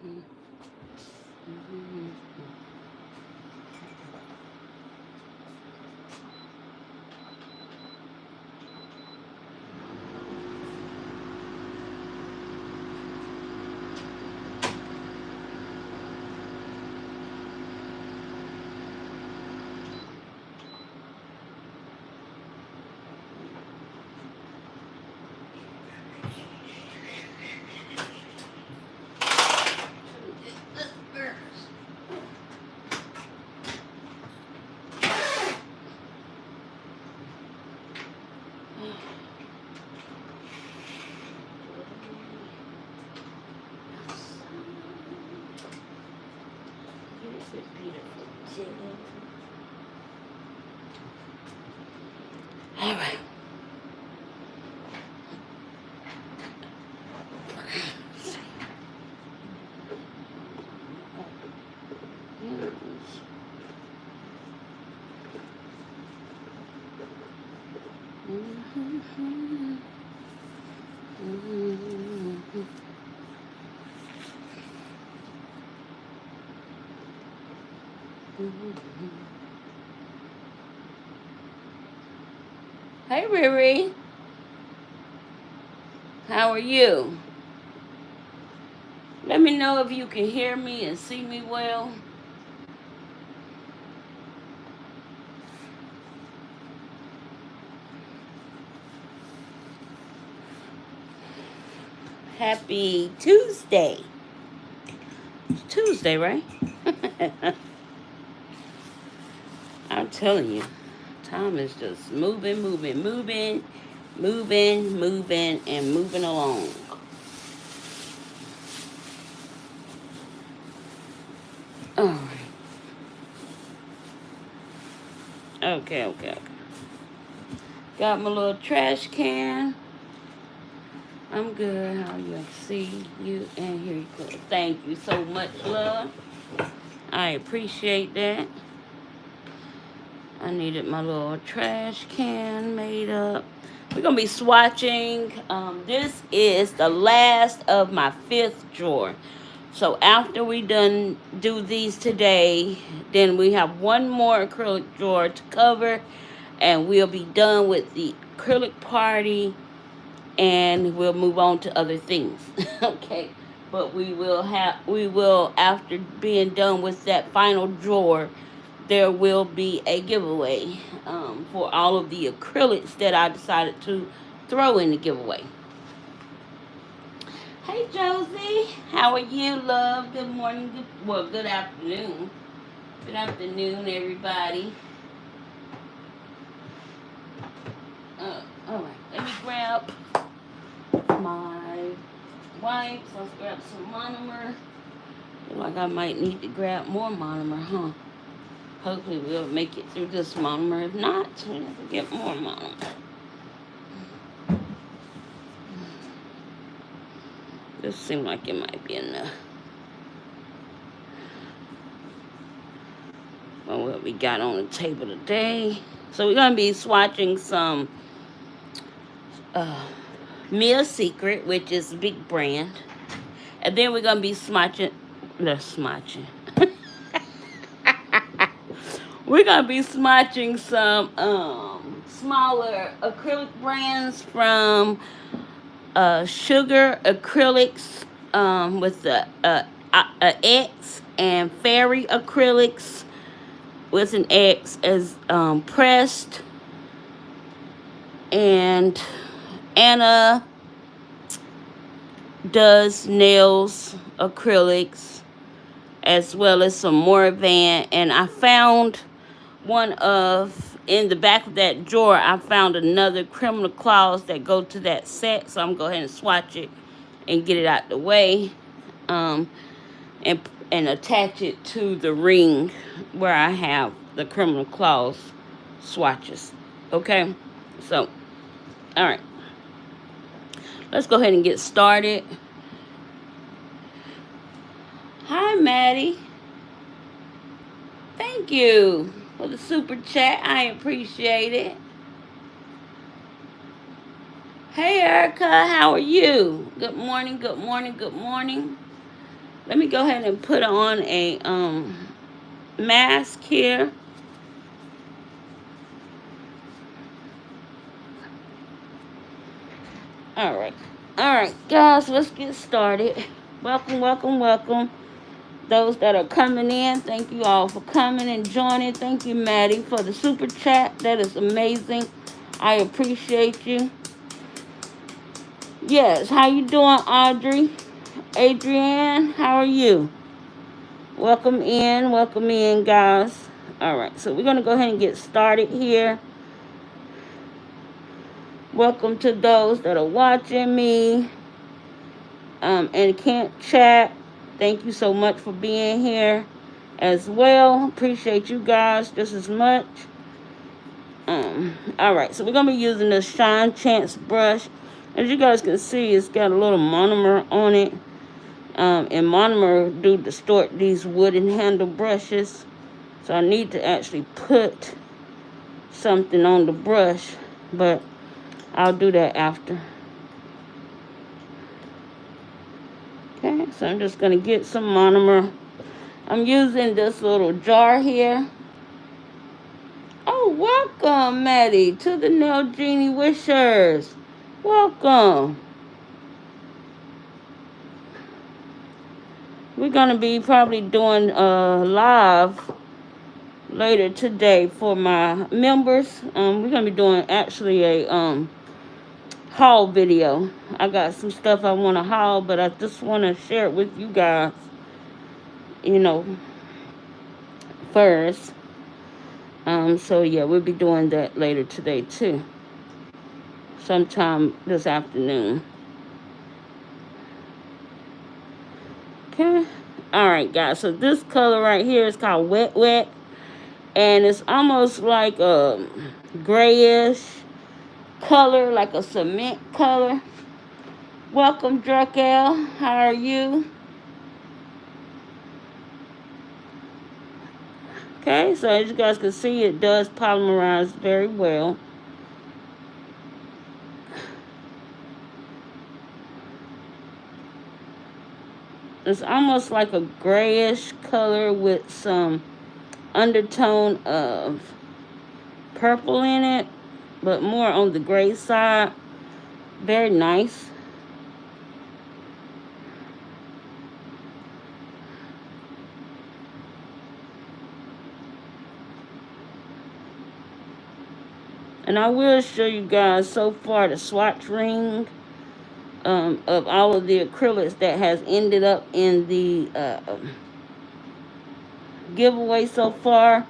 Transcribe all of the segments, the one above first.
All right. Hey, Riri. How are you? Let me know if you can hear me and see me well. Happy Tuesday. It's Tuesday, right? I'm telling you, time is just moving, and moving along. All right. Okay. Got my little trash can. I'm good. How you? I see you and here you go. Thank you so much, love. I appreciate that. I needed my little trash can made up. We're going to be swatching. This is the last of my 5th drawer. So after we do these today, then we have one more acrylic drawer to cover. And we'll be done with the acrylic party. And we'll move on to other things. Okay. But we will, after being done with that final drawer, there will be a giveaway for all of the acrylics that I decided to throw in the giveaway. Hey, Josie. How are you, love? Good morning. Good afternoon. Good afternoon, everybody. All right. Let me grab my wipes. Let's grab some monomer. Feel like I might need to grab more monomer, huh? Hopefully we'll make it through this monomer. If not, we'll have to get more monomer. This seems like it might be enough. Well, what we got on the table today. So we're going to be swatching some Mia Secret, which is a big brand. And then we're going to be swatching. We're going to be swatching some smaller acrylic brands from Sugar Acrylics with the X, and Fairy Acrylics with an X as pressed, and Anna Does Nails Acrylics, as well as some Morovan. And I found in the back of that drawer, I found another criminal claws that go to that set. So I'm going to go ahead and swatch it and get it out the way. And attach it to the ring where I have the criminal claws swatches. Okay? So, all right. Let's go ahead and get started. Hi, Maddie. Thank you for the super chat. I appreciate it. Hey, Erica. How are you? Good morning. Let me go ahead and put on a mask here. All right, guys, let's get started. Welcome, welcome, welcome. Those that are coming in, thank you all for coming and joining. Thank you, Maddie, for the super chat. That is amazing. I appreciate you. Yes, how you doing, Audrey? Adrienne, how are you? Welcome in, guys. All right, so we're going to go ahead and get started here. Welcome to those that are watching me and can't chat. Thank you so much for being here as well. Appreciate you guys just as much. All right, so we're going to be using the Shine Chance brush. As you guys can see, it's got a little monomer on it. And monomer do distort these wooden handle brushes. So I need to actually put something on the brush, but I'll do that after. Okay, so I'm just going to get some monomer. I'm using this little jar here. Oh, welcome, Maddie, to the Nail Genie Wishers. Welcome. We're going to be probably doing a live later today for my members. We're going to be doing actually a haul video. I got some stuff I want to haul, but I just want to share it with you guys, you know, first. So yeah, we'll be doing that later today too. Sometime this afternoon. Okay. Alright, guys. So this color right here is called Wet Wet. And it's almost like a grayish color, like a cement color. Welcome, Drakel. How are you? Okay, so as you guys can see, it does polymerize very well. It's almost like a grayish color with some undertone of purple in it, but more on the gray side. Very nice. And I will show you guys so far the swatch ring of all of the acrylics that has ended up in the giveaway so far.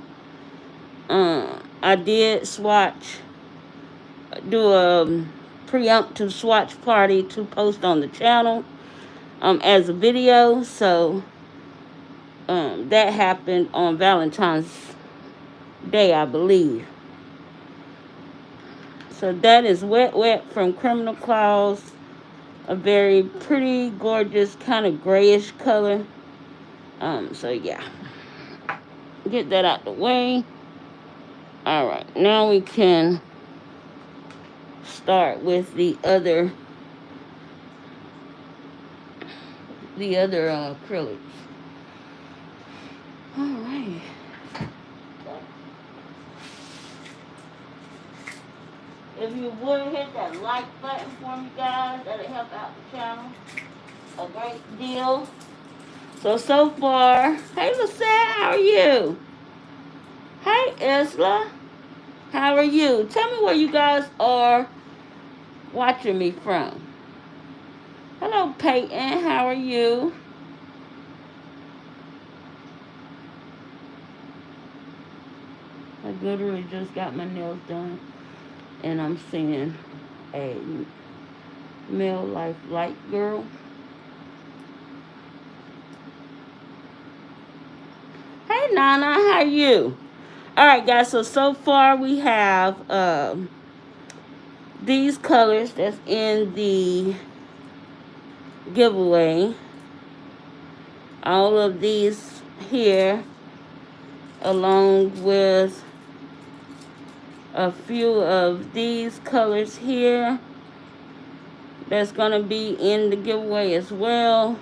I did swatch, do a preemptive swatch party to post on the channel as a video. So that happened on Valentine's Day, I believe. So that is Wet Wet from Criminal Claws. A very pretty, gorgeous, kind of grayish color. So yeah. Get that out the way. Alright, now we can start with the other acrylics. Alright. If you would hit that like button for me, guys, that'll help out the channel a great deal. So far, hey Lisette, how are you? Hey Isla, how are you? Tell me where you guys are watching me from. Hello Peyton, how are you? I literally just got my nails done. And I'm seeing a Male Life Light Girl. Hey Nana, how are you? Alright guys, so far we have these colors that's in the giveaway. All of these here, along with a few of these colors here that's gonna be in the giveaway as well.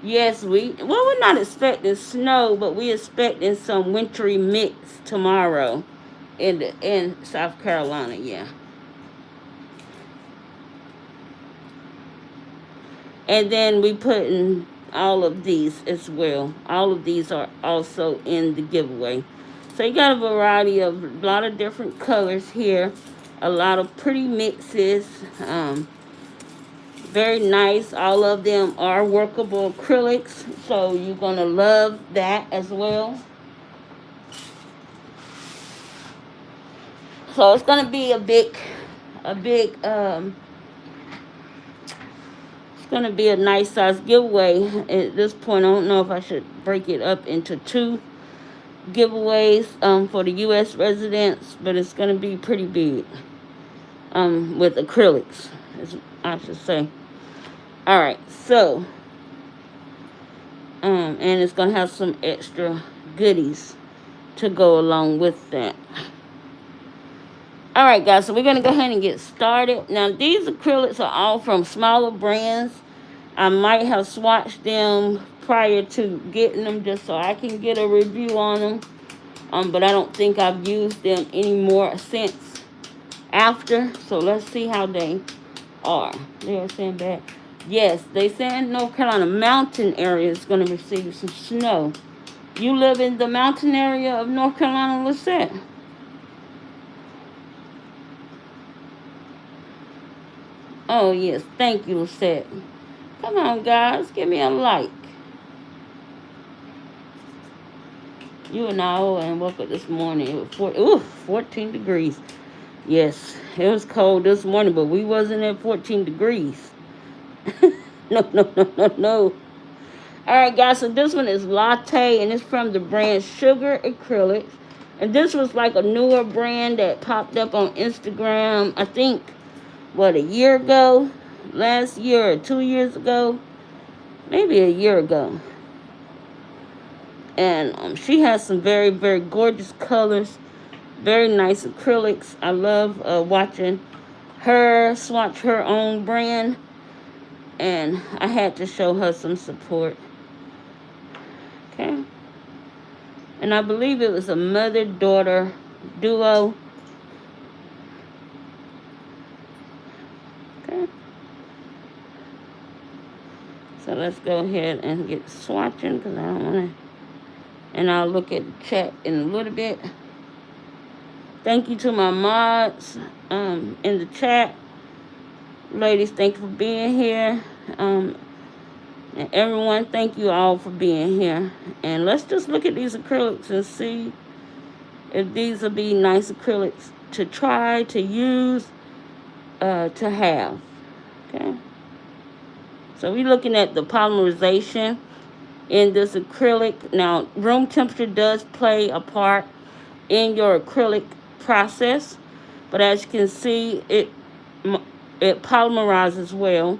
Yes, we're not expecting snow, but we're expecting some wintry mix tomorrow in South Carolina, yeah. And then we put in all of these as well. All of these are also in the giveaway. So you got a variety of a lot of different colors here, a lot of pretty mixes. Very nice. All of them are workable acrylics, so you're gonna love that as well. So it's gonna be a big it's gonna be a nice size giveaway. At this point, I don't know if I should break it up into two giveaways for the U.S. residents, but it's gonna be pretty big with acrylics, I should say. All right, so and it's gonna have some extra goodies to go along with that. All right, guys, so we're going to go ahead and get started. Now, these acrylics are all from smaller brands. I might have swatched them prior to getting them just so I can get a review on them. But I don't think I've used them anymore since after. So let's see how they are. They're saying bad. Yes, they saying North Carolina mountain area is going to receive some snow. You live in the mountain area of North Carolina, Lisette? Oh, yes. Thank you, Lisette. Come on, guys. Give me a like. You and I woke up this morning. It was 14 degrees. Yes, it was cold this morning, but we wasn't at 14 degrees. No. All right, guys. So this one is Latte, and it's from the brand Sugar Acrylics. And this was like a newer brand that popped up on Instagram, I think, a year ago, last year or 2 years ago, maybe a year ago. And she has some very, very gorgeous colors, very nice acrylics. I love watching her swatch her own brand, and I had to show her some support. Okay. And I believe it was a mother-daughter duo. So let's go ahead and get swatching because I don't want to. And I'll look at the chat in a little bit. Thank you to my mods in the chat. Ladies, thank you for being here. And everyone, thank you all for being here. And let's just look at these acrylics and see if these will be nice acrylics to try, to use, to have. Okay. So we're looking at the polymerization in this acrylic. Now, room temperature does play a part in your acrylic process, but as you can see, it polymerizes well.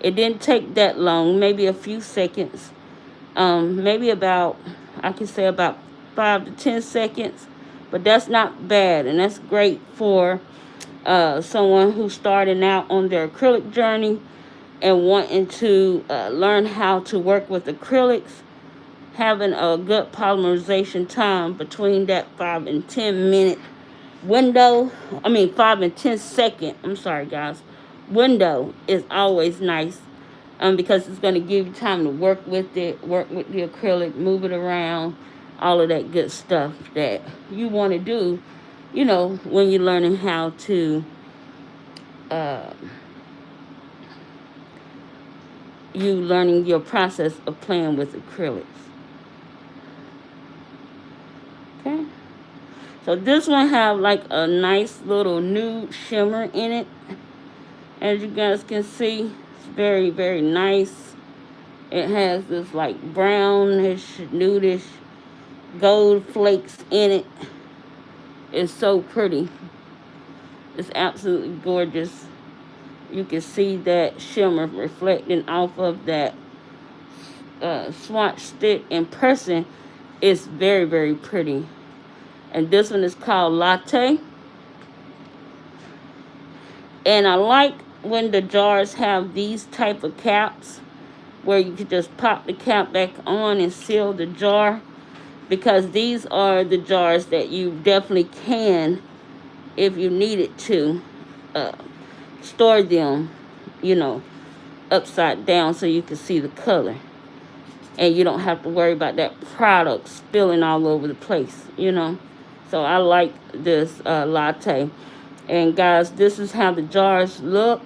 It didn't take that long, maybe a few seconds, maybe about, I can say about 5 to 10 seconds, but that's not bad, and that's great for someone who's starting out on their acrylic journey and wanting to learn how to work with acrylics. Having a good polymerization time between that 5 and 10 minute window, 5 and 10 second, I'm sorry guys, window is always nice because it's going to give you time to work with it, work with the acrylic, move it around, all of that good stuff that you want to do, when you're learning how to learning your process of playing with acrylics. Okay. So this one have like a nice little nude shimmer in it. As you guys can see, it's very, very nice. It has this like brownish, nudish gold flakes in it. It's so pretty. It's absolutely gorgeous. You can see that shimmer reflecting off of that swatch stick in person. It's very, very pretty. And this one is called Latte. And I like when the jars have these type of caps where you could just pop the cap back on and seal the jar, because these are the jars that you definitely can, if you needed to, store them, you know, upside down so you can see the color. And you don't have to worry about that product spilling all over the place, you know. So I like this latte. And guys, this is how the jars look.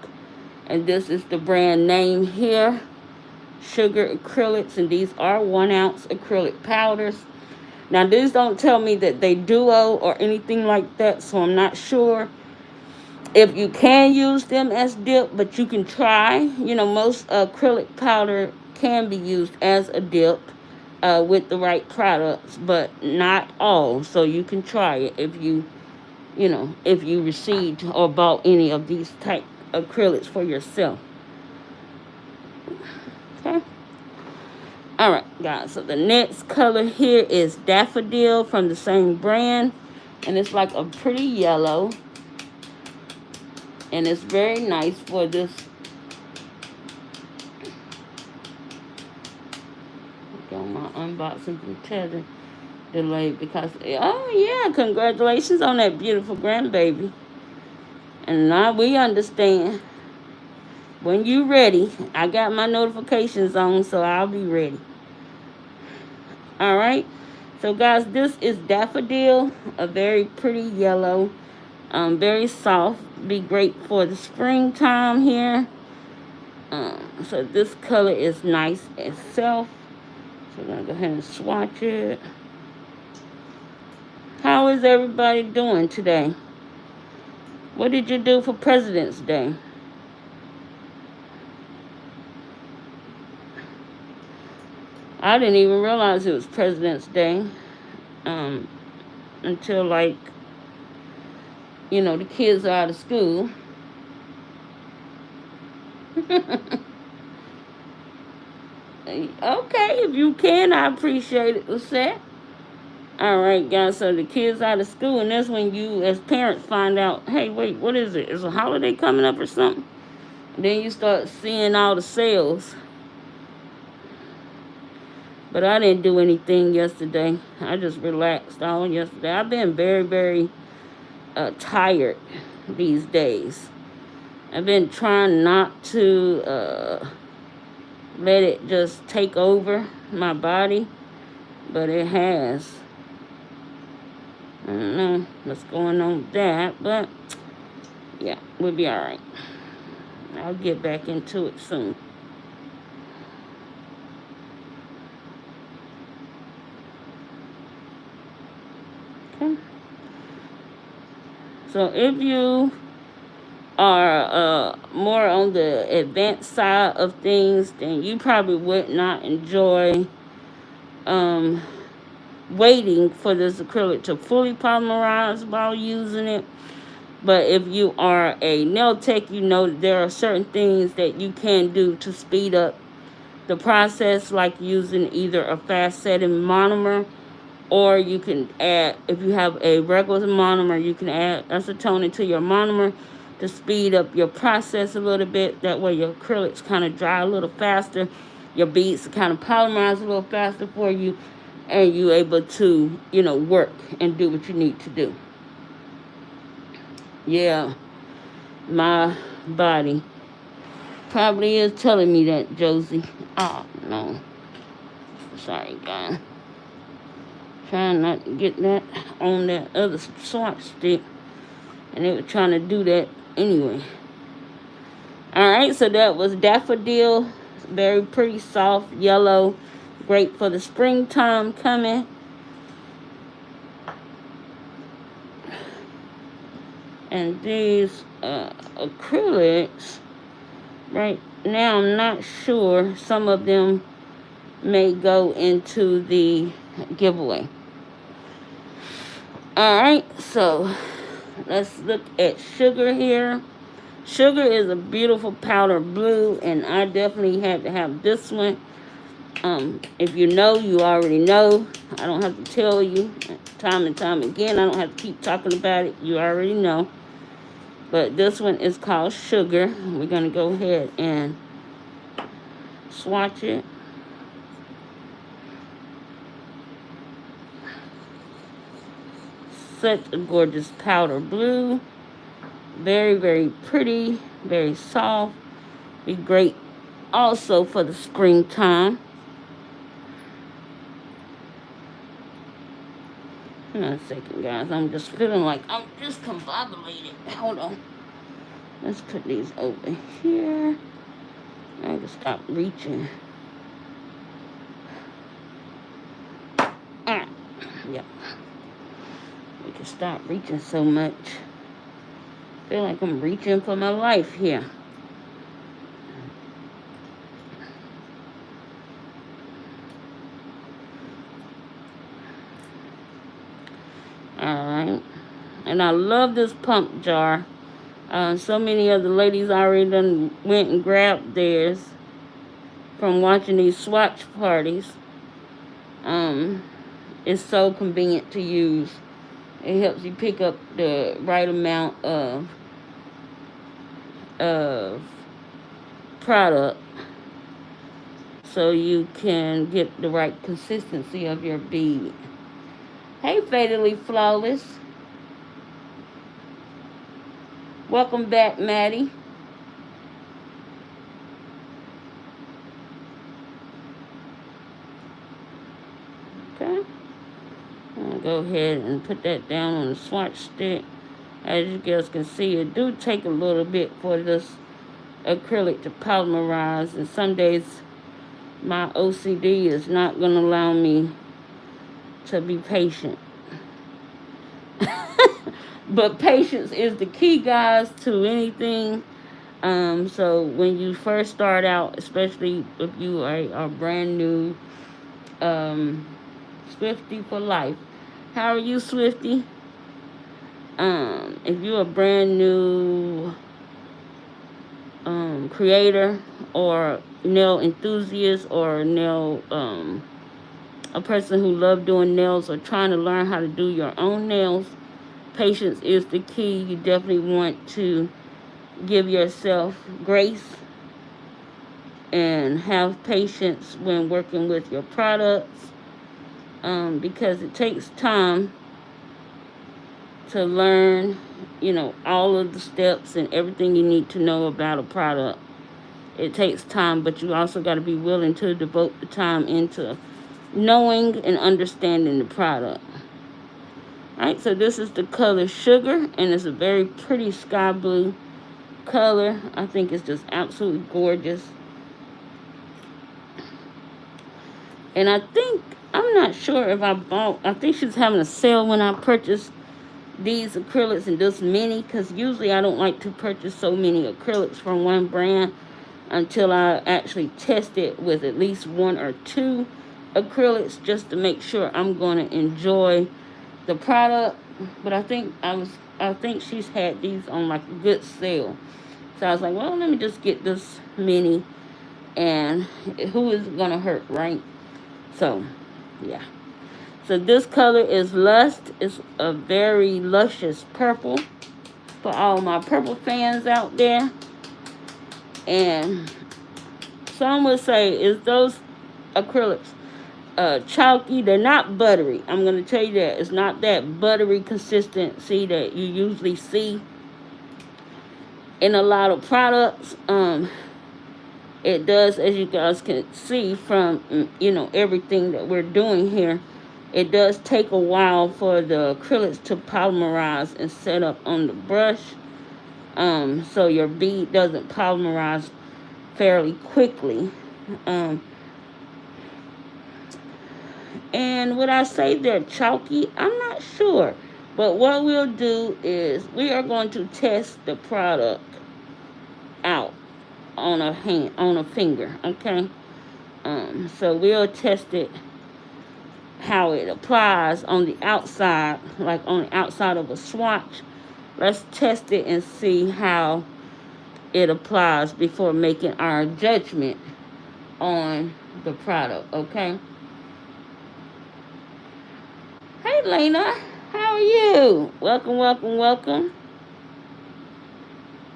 And this is the brand name here. Sugar Acrylics. And these are 1 ounce acrylic powders. Now, these don't tell me that they duo or anything like that. So I'm not sure if you can use them as dip. But you can try. You know, most acrylic powder can be used as a dip with the right products, but not all. So you can try it if you know, if you received or bought any of these type acrylics for yourself. Okay. All right, guys. So the next color here is Daffodil from the same brand, and it's like a pretty yellow, and it's very nice for this. On my unboxing from Tether delayed because, oh yeah, congratulations on that beautiful grandbaby. And now we understand. When you ready, I got my notifications on, so I'll be ready. All right. So guys, this is Daffodil, a very pretty yellow, very soft. Be great for the springtime here. So this color is nice itself. So we're going to go ahead and swatch it. How is everybody doing today? What did you do for President's Day? I didn't even realize it was President's Day until, like, you know, the kids are out of school. Okay, if you can, I appreciate it, Lisette. Alright, guys, so the kids out of school, and that's when you, as parents, find out, hey, wait, what is it? Is a holiday coming up or something? And then you start seeing all the sales. But I didn't do anything yesterday. I just relaxed all yesterday. I've been very, very tired these days. I've been trying not to let it just take over my body, but it has. I don't know what's going on with that, but yeah, we'll be all right. I'll get back into it soon. Okay. So if you are more on the advanced side of things, then you probably would not enjoy waiting for this acrylic to fully polymerize while using it. But if you are a nail tech, you know there are certain things that you can do to speed up the process, like using either a fast setting monomer, or you can add, if you have a regular monomer, you can add acetone to your monomer to speed up your process a little bit. That way your acrylics kind of dry a little faster, your beads kind of polymerize a little faster for you, and you're able to, you know, work and do what you need to do. Yeah, my body probably is telling me that, Josie. Oh, no. Sorry, guys. Trying not to get that on that other swatch stick. And they were trying to do that anyway. Alright, so that was Daffodil. Very pretty, soft, yellow. Great for the springtime coming. And these acrylics, right now I'm not sure. Some of them may go into the giveaway. Alright, so let's look at Sugar here. Sugar is a beautiful powder blue, and I definitely had to have this one. If you know, you already know. I don't have to tell you time and time again. I don't have to keep talking about it. You already know. But this one is called Sugar. We're going to go ahead and swatch it. Such a gorgeous powder blue. Very, very pretty. Very soft. Be great also for the springtime. Hang on a second, guys. I'm just feeling like I'm discombobulated. Hold on. Let's put these over here. I can stop reaching. Yep. We can stop reaching so much. Feel like I'm reaching for my life here. Alright. And I love this pump jar. So many of the ladies already done went and grabbed theirs from watching these swatch parties. It's so convenient to use. It helps you pick up the right amount of product so you can get the right consistency of your bead. Hey, Fatally Flawless. Welcome back, Maddie. Okay. I'll go ahead and put that down on the swatch stick. As you guys can see, it do take a little bit for this acrylic to polymerize, and some days my OCD is not going to allow me to be patient. But patience is the key, guys, to anything. So when you first start out, especially if you are brand new, Swifty for life. How are you, Swifty? If you're a brand new creator or nail enthusiast or nail a person who loves doing nails or trying to learn how to do your own nails, patience is the key. You definitely want to give yourself grace and have patience when working with your products, because it takes time to learn, all of the steps and everything you need to know about a product. It takes time, but you also got to be willing to devote the time into knowing and understanding the product. Alright, so this is the color Sugar, and it's a very pretty sky blue color. I think it's just absolutely gorgeous. And I'm not sure if I think she's having a sale when I purchased these acrylics and this many, because usually I don't like to purchase so many acrylics from one brand until I actually test it with at least one or two acrylics just to make sure I'm going to enjoy the product. But I think she's had these on like a good sale. So I was like, well, let me just get this mini, and who is it going to hurt, right? So, yeah. So this color is Lust. It's a very luscious purple for all my purple fans out there. And some would say, is those acrylics chalky? They're not buttery. I'm going to tell you that. It's not that buttery consistency that you usually see in a lot of products. It does, as you guys can see from, everything that we're doing here, it does take a while for the acrylics to polymerize and set up on the brush. So your bead doesn't polymerize fairly quickly. And would I say they're chalky? I'm not sure. But what we'll do is we are going to test the product out on a finger, okay? So we'll test it, how it applies on the outside, like on the outside of a swatch. Let's test it and see how it applies before making our judgment on the product, okay? Hey, Lena, how are you? Welcome, welcome, welcome.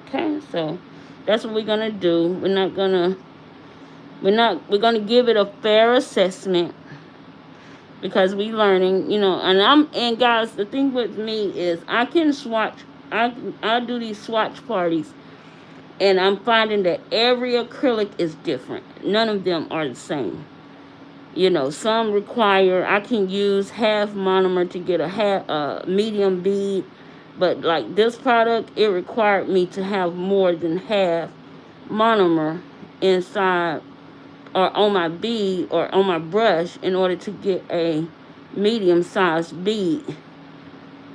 Okay, so that's what we're going to do. We're not going to We're gonna give it a fair assessment because we learning, you know. And guys, the thing with me is I can swatch. I do these swatch parties, and I'm finding that every acrylic is different. None of them are the same. You know, some require, I can use half monomer to get a medium bead, but like this product, it required me to have more than half monomer inside or on my bead or on my brush in order to get a medium sized bead.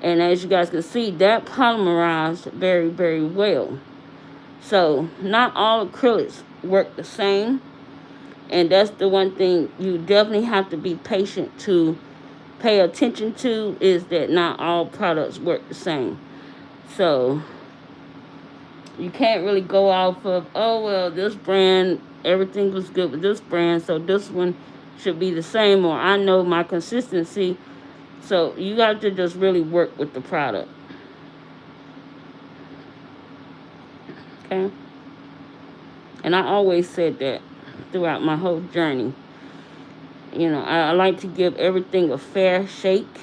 And as you guys can see, that polymerized very, very well. So not all acrylics work the same. And that's the one thing you definitely have to be patient to pay attention to, is that not all products work the same. So you can't really go off of, oh, well, this brand, everything was good with this brand, so this one should be the same, or I know my consistency. So you got to just really work with the product. Okay? And I always said that throughout my whole journey. You know, I like to give everything a fair shake,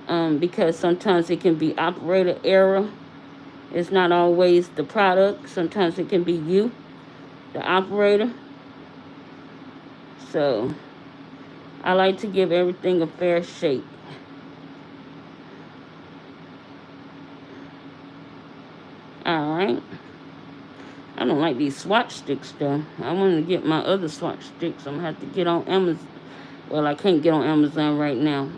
because sometimes it can be operator error. It's not always the product. Sometimes it can be you, the operator. So I like to give everything a fair shake. Alright. I don't like these swatch sticks though. I want to get my other swatch sticks. I'm going to have to get on Amazon. Well, I can't get on Amazon right now.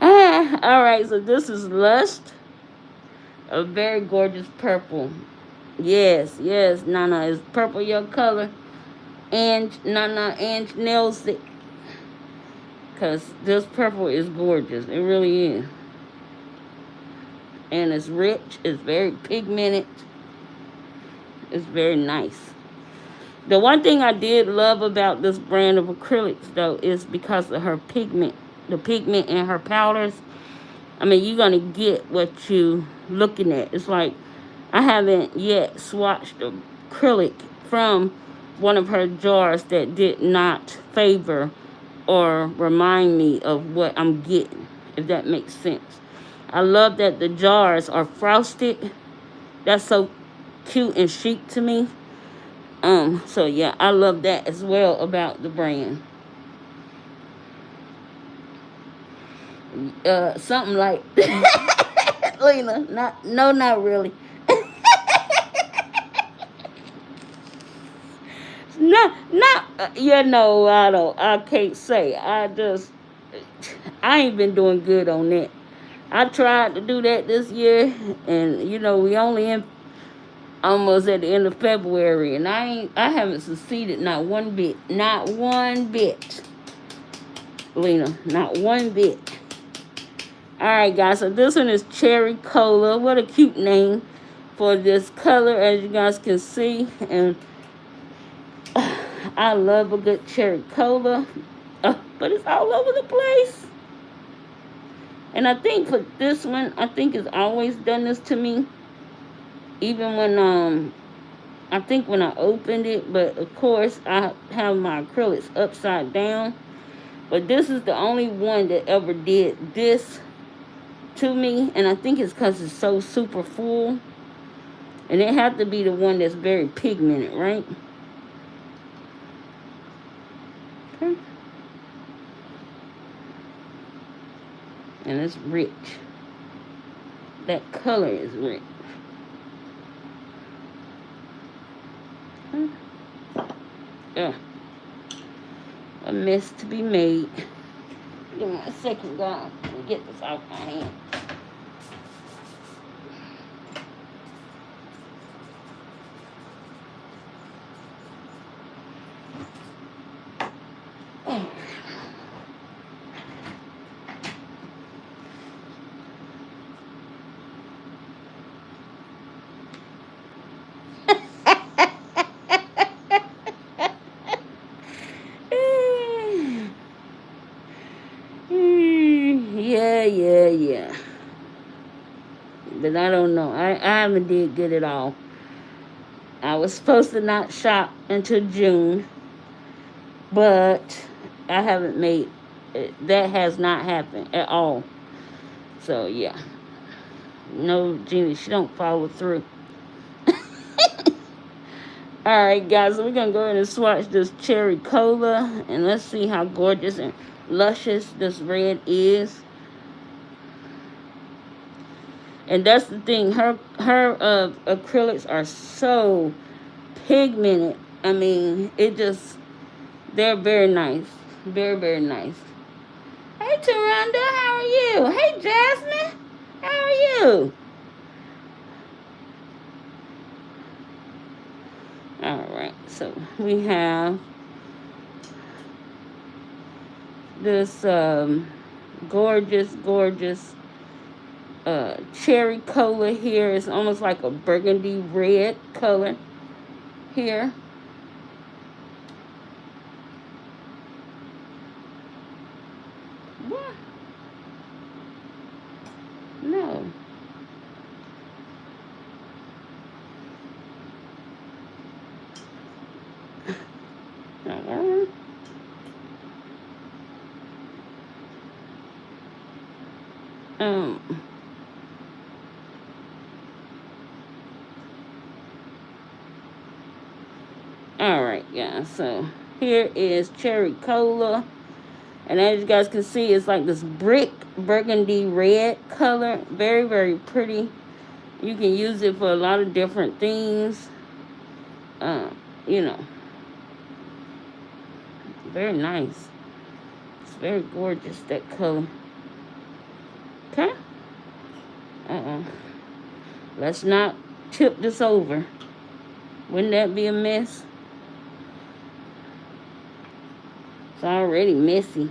Alright, so this is Lust. A very gorgeous purple. Yes, Nana, is purple your color? And Nana and nails it. Because this purple is gorgeous. It really is. And it's rich. It's very pigmented. It's very nice. The one thing I did love about this brand of acrylics, though, is because of her pigment. The pigment in her powders. I mean, you're going to get what you looking at. It's like, I haven't yet swatched acrylic from one of her jars that did not favor or remind me of what I'm getting, if that makes sense. I love that the jars are frosted. That's so cute and chic to me. So yeah, I love that as well about the brand. Something like Lena, not really. I can't say. I ain't been doing good on that. I tried to do that this year, and we only in almost at the end of February, and I haven't succeeded not one bit, Lena, not one bit. All right, guys. So this one is Cherry Cola. What a cute name for this color, as you guys can see, and I love a good cherry cola, but it's all over the place. And I think for this one, I think it's always done this to me. Even when, I think when I opened it, but of course I have my acrylics upside down. But this is the only one that ever did this to me. And I think it's because it's so super full. And it had to be the one that's very pigmented, right? Okay. And it's rich. That color is rich. Yeah. A mess to be made. Give me a second, guys. Let me get this off my hand. Yeah. But I don't know. I haven't did good at all. I was supposed to not shop until June, but I haven't made it. That has not happened at all. So yeah, no, Jeannie, she don't follow through. All right, guys, so we're gonna go ahead and swatch this cherry cola, and let's see how gorgeous and luscious this red is. And that's the thing, her acrylics are so pigmented. I mean, they're very nice, very, very nice. Hey, Taronda, how are you? Hey, Jasmine, how are you? All right, so we have this gorgeous, gorgeous cherry cola here. It's almost like a burgundy red color here. What? No. Um. Alright, yeah, so here is cherry cola. And as you guys can see, it's like this brick burgundy red color. Very, very pretty. You can use it for a lot of different things. You know. Very nice. It's very gorgeous, that color. Okay? Let's not tip this over. Wouldn't that be a mess? It's already messy.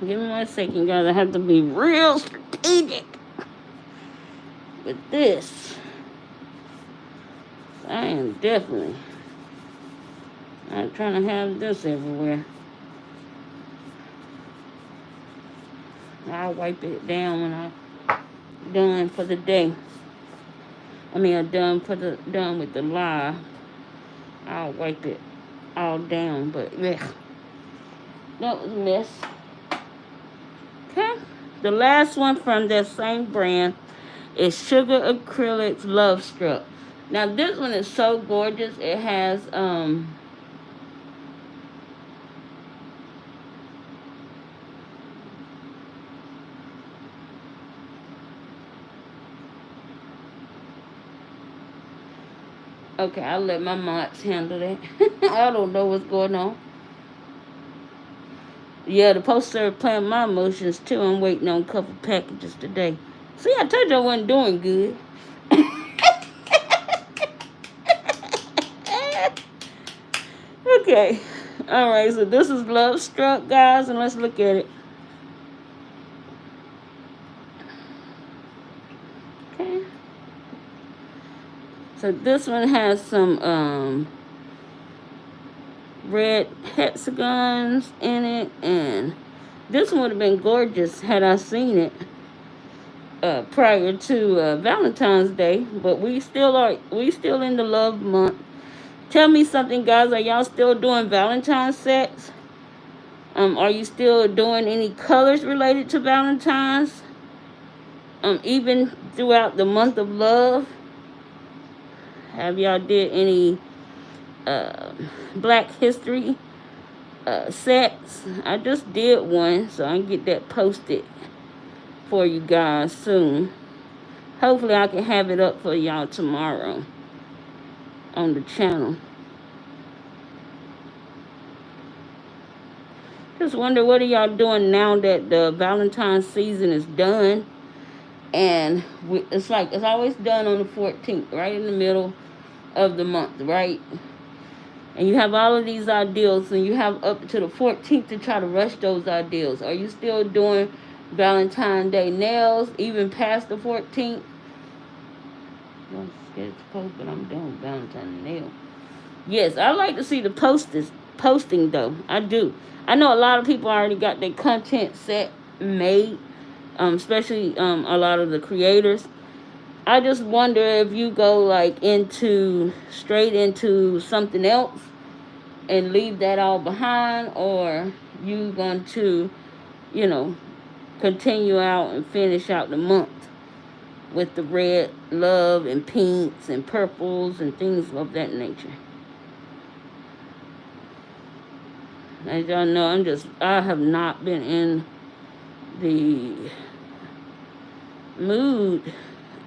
Give me 1 second, guys. I have to be real strategic with this. I am definitely not trying to have this everywhere. I'll wipe it down when I'm done for the day. I mean, I'm done with the live. I'll wipe it all down, but yeah, that was a mess. Okay, the last one from that same brand is Sugar Acrylics Love Struck. Now this one is so gorgeous. It has okay, I'll let my mods handle that. I don't know what's going on. Yeah, the poster playing my emotions too. I'm waiting on a couple packages today. See, I told you I wasn't doing good. Okay. Alright, so this is Love Struck, guys, and let's look at it. Okay. So this one has some red hexagons in it, and this one would have been gorgeous had I seen it prior to Valentine's Day, but we still in the love month. Tell me something, guys. Are y'all still doing Valentine's sets? Are you still doing any colors related to Valentine's? Even throughout the month of love? Have y'all did any Black History sets? I just did one, so I can get that posted for you guys soon. Hopefully I can have it up for y'all tomorrow on the channel. Just wonder, what are y'all doing now that the Valentine's season is done? And it's like it's always done on the 14th, right in the middle of the month, right? And you have all of these ideals, and you have up to the 14th to try to rush those ideals. Are you still doing Valentine Day nails even past the 14th? I'm scared to post, but I'm doing Valentine nail. Yes, I like to see the posting though. I do. I know a lot of people already got their content set made, especially a lot of the creators. I just wonder if you go like straight into something else and leave that all behind, or you going to, you know, continue out and finish out the month with the red love and pinks and purples and things of that nature. As y'all know, I have not been in the mood.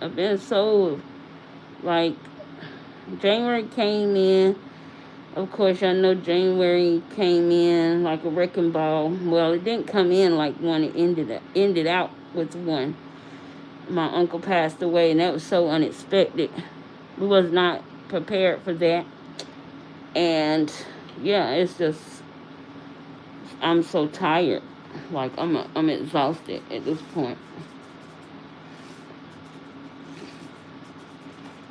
I've been so, like, January came in. Of course, I know January came in like a wrecking ball. Well, it didn't come in like one. It ended out with one. My uncle passed away, and that was so unexpected. We was not prepared for that. And yeah, it's just, I'm so tired. Like, I'm exhausted at this point.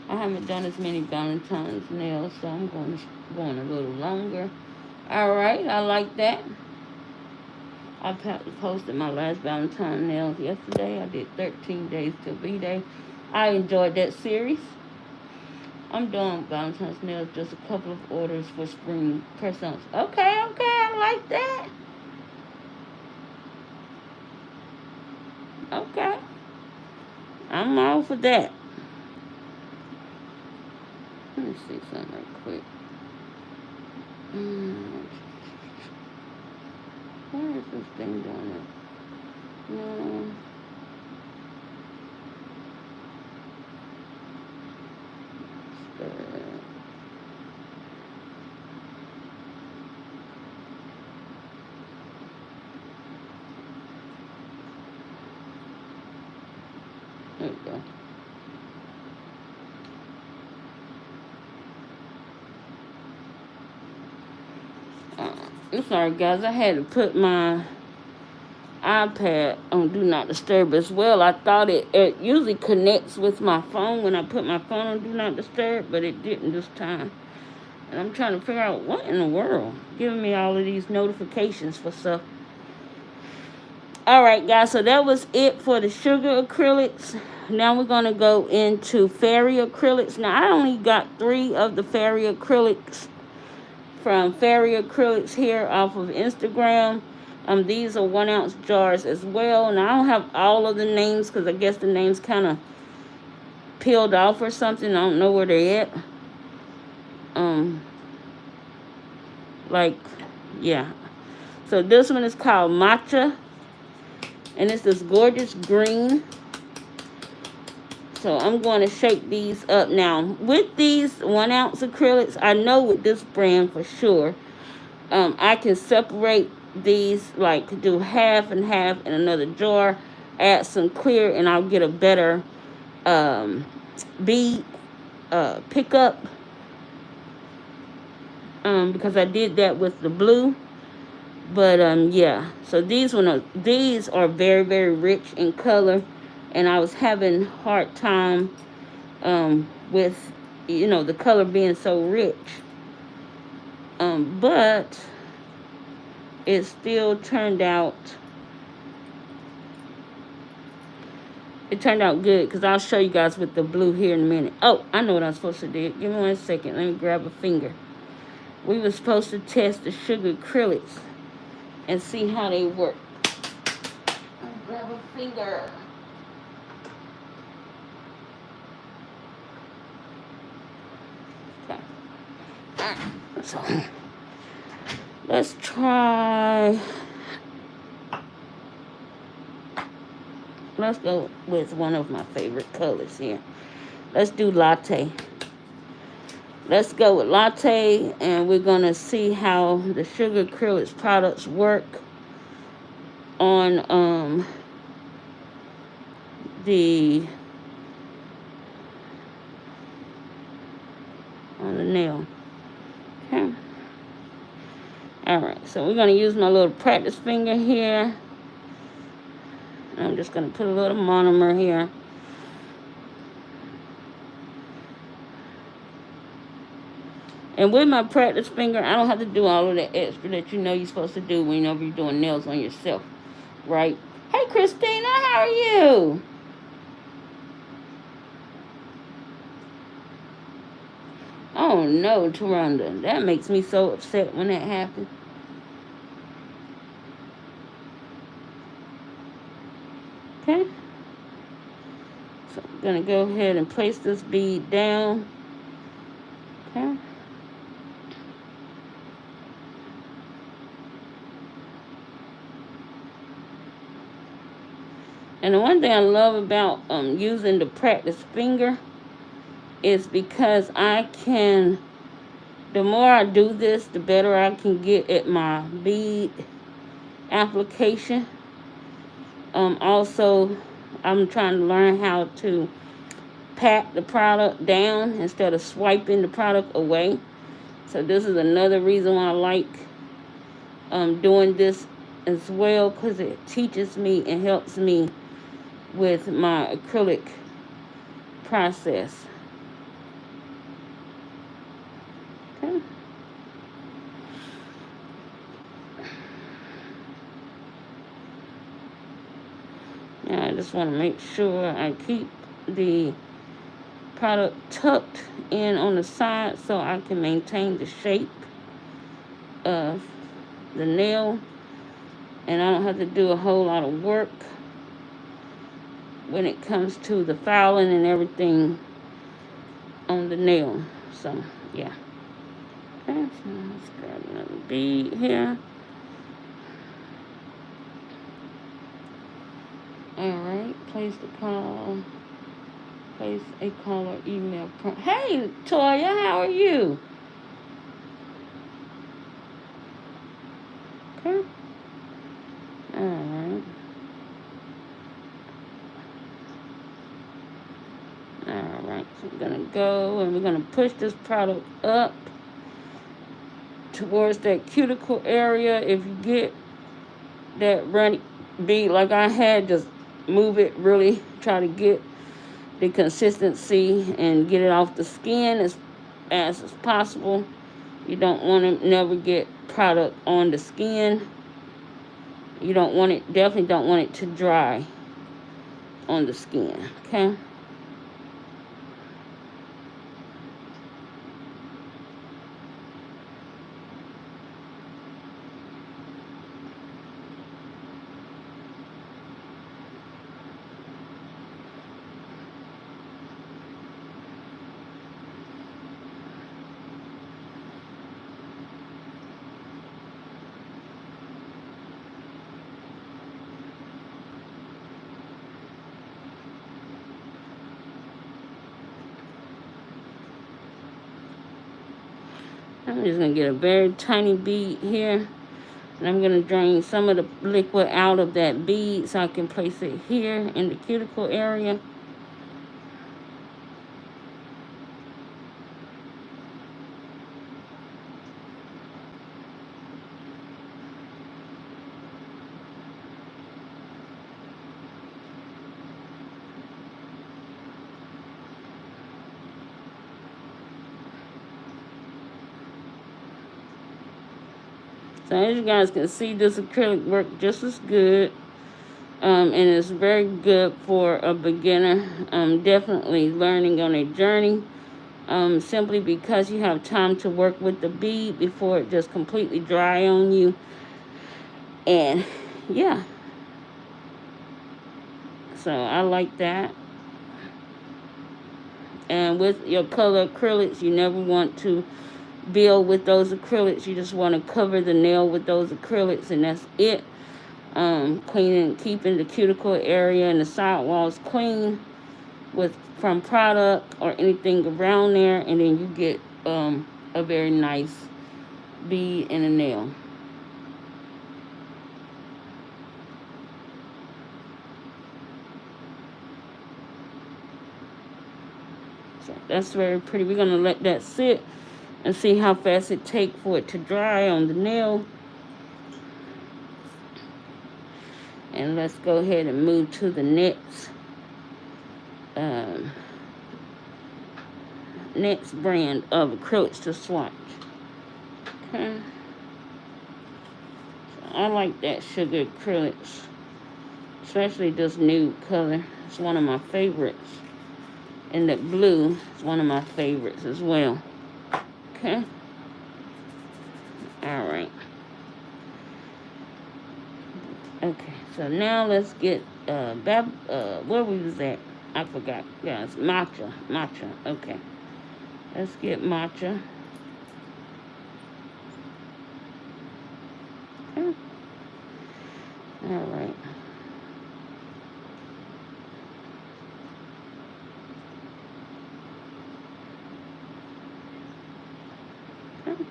I haven't done as many Valentine's nails, so I'm going a little longer. Alright, I like that. I posted my last Valentine nails yesterday. I did 13 days till V-Day. I enjoyed that series. I'm doing Valentine's nails, just a couple of orders for spring press-ons. Okay, I like that. Okay. I'm all for that. Let me see something real quick. Where is this thing doing it? No. There we go. I'm sorry, guys. I had to put my iPad on Do Not Disturb as well. I thought it usually connects with my phone when I put my phone on Do Not Disturb, but it didn't this time. And I'm trying to figure out what in the world giving me all of these notifications for stuff. Alright, guys. So that was it for the sugar acrylics. Now we're going to go into fairy acrylics. Now, I only got 3 of the fairy acrylics from Fairy Acrylics here off of Instagram. These are 1 ounce jars as well. Now, I don't have all of the names because I guess the names kind of peeled off or something. I don't know where they're at. Yeah. So this one is called Matcha. And it's this gorgeous green. So I'm going to shake these up now. With these 1 ounce acrylics, I know with this brand for sure, I can separate these, like do half and half in another jar, add some clear, and I'll get a better bead pickup. Because I did that with the blue. But yeah, so these are very, very rich in color. And I was having a hard time with, the color being so rich. But it still turned out, good, because I'll show you guys with the blue here in a minute. Oh, I know what I'm supposed to do. Give me 1 second. Let me grab a finger. We were supposed to test the sugar acrylics and see how they work. I'll grab a finger. So let's try. Let's go with one of my favorite colors here. Let's do latte. Let's go with latte, and we're gonna see how the sugar acrylics products work on the on the nail. Okay. Alright, so we're going to use my little practice finger here. I'm just going to put a little monomer here. And with my practice finger, I don't have to do all of that extra that you know you're supposed to do whenever you're doing nails on yourself, right? Hey, Christina, how are you? Oh, no, Taronda. That makes me so upset when that happens. Okay. So I'm going to go ahead and place this bead down. Okay. And the one thing I love about using the practice finger is because I can, the more I do this, the better I can get at my bead application. Also, I'm trying to learn how to pat the product down instead of swiping the product away. So this is another reason why I like doing this as well, because it teaches me and helps me with my acrylic process. Okay. Now I just want to make sure I keep the product tucked in on the side so I can maintain the shape of the nail, and I don't have to do a whole lot of work when it comes to the filing and everything on the nail. So yeah. Okay, so let's grab another bead here. Alright, place a color email prompt. Hey, Toya, how are you? Okay. Alright. Alright, so we're going to go and we're going to push this product up towards that cuticle area. If you get that runny bead like I had, just move it really. Try to get the consistency and get it off the skin as fast as possible. You don't want to never get product on the skin. You don't want it, definitely don't want it to dry on the skin, okay? I'm just going to get a very tiny bead here. And I'm going to drain some of the liquid out of that bead so I can place it here in the cuticle area. So as you guys can see, this acrylic worked just as good. And it's very good for a beginner. Definitely learning on a journey. Simply because you have time to work with the bead before it just completely dry on you. And yeah. So I like that. And with your color acrylics, you never want to build with those acrylics. You just want to cover the nail with those acrylics, and that's it. Cleaning, keeping the cuticle area and the side walls clean from product or anything around there, and then you get a very nice bead and a nail. So That's very pretty. We're gonna let that sit and see how fast it takes for it to dry on the nail. And let's go ahead and move to the next next brand of acrylics to swatch. Okay. So I like that sugar acrylics, especially this nude color. It's one of my favorites. And the blue is one of my favorites as well. Okay. All right. Okay. So now let's get where we was at? I forgot. Yeah, it's matcha. Matcha. Okay. Let's get matcha. Okay. All right. Okay.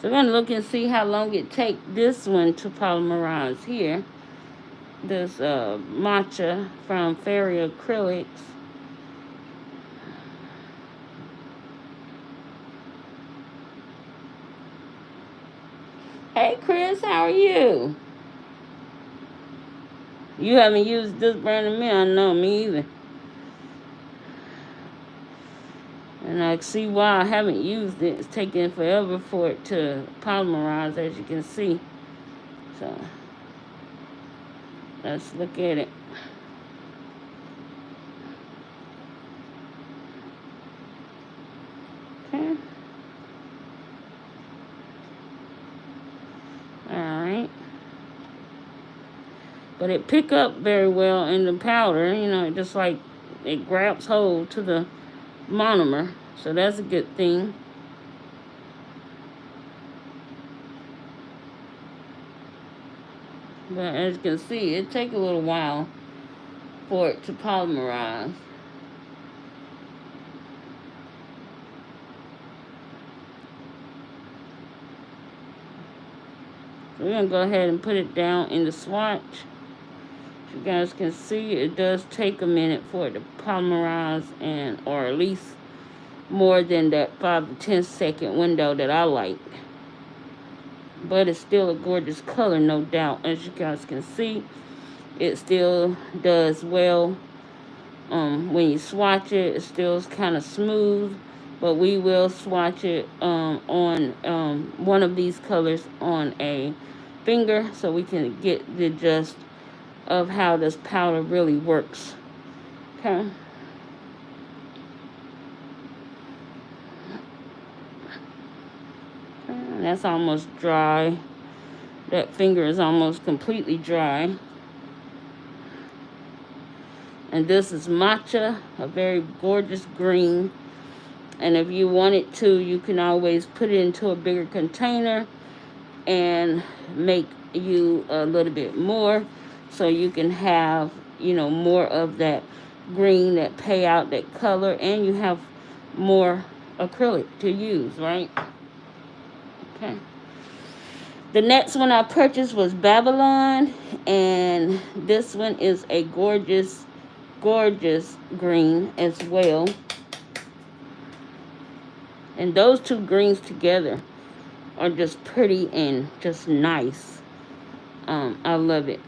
So we're going to look and see how long it takes this one to polymerize here. This matcha from Fairy Acrylics. Hey Chris, how are you? You haven't used this brand of me? I know, me either. And I see why I haven't used it. It's taking forever for it to polymerize, as you can see. So, let's look at it. Okay. Alright. But it pick up very well in the powder. You know, just like it grabs hold to the monomer. So that's a good thing. But as you can see, it takes a little while for it to polymerize. So we're going to go ahead and put it down in the swatch. As you guys can see, it does take a minute for it to polymerize, or at least more than that 5 to 10 second window that I like. But it's still a gorgeous color, no doubt. As you guys can see, it still does well. When you swatch it, it still is kind of smooth. But we will swatch it on one of these colors on a finger so we can get the gist of how this powder really works. Okay. That's almost dry. That finger is almost completely dry. And this is matcha, a very gorgeous green. And if you wanted to, you can always put it into a bigger container and make you a little bit more, so you can have, you know, more of that green, that payout, that color, and you have more acrylic to use, right? Okay. The next one I purchased was Babylon, and this one is a gorgeous, gorgeous green as well. And those two greens together are just pretty and just nice. I love it.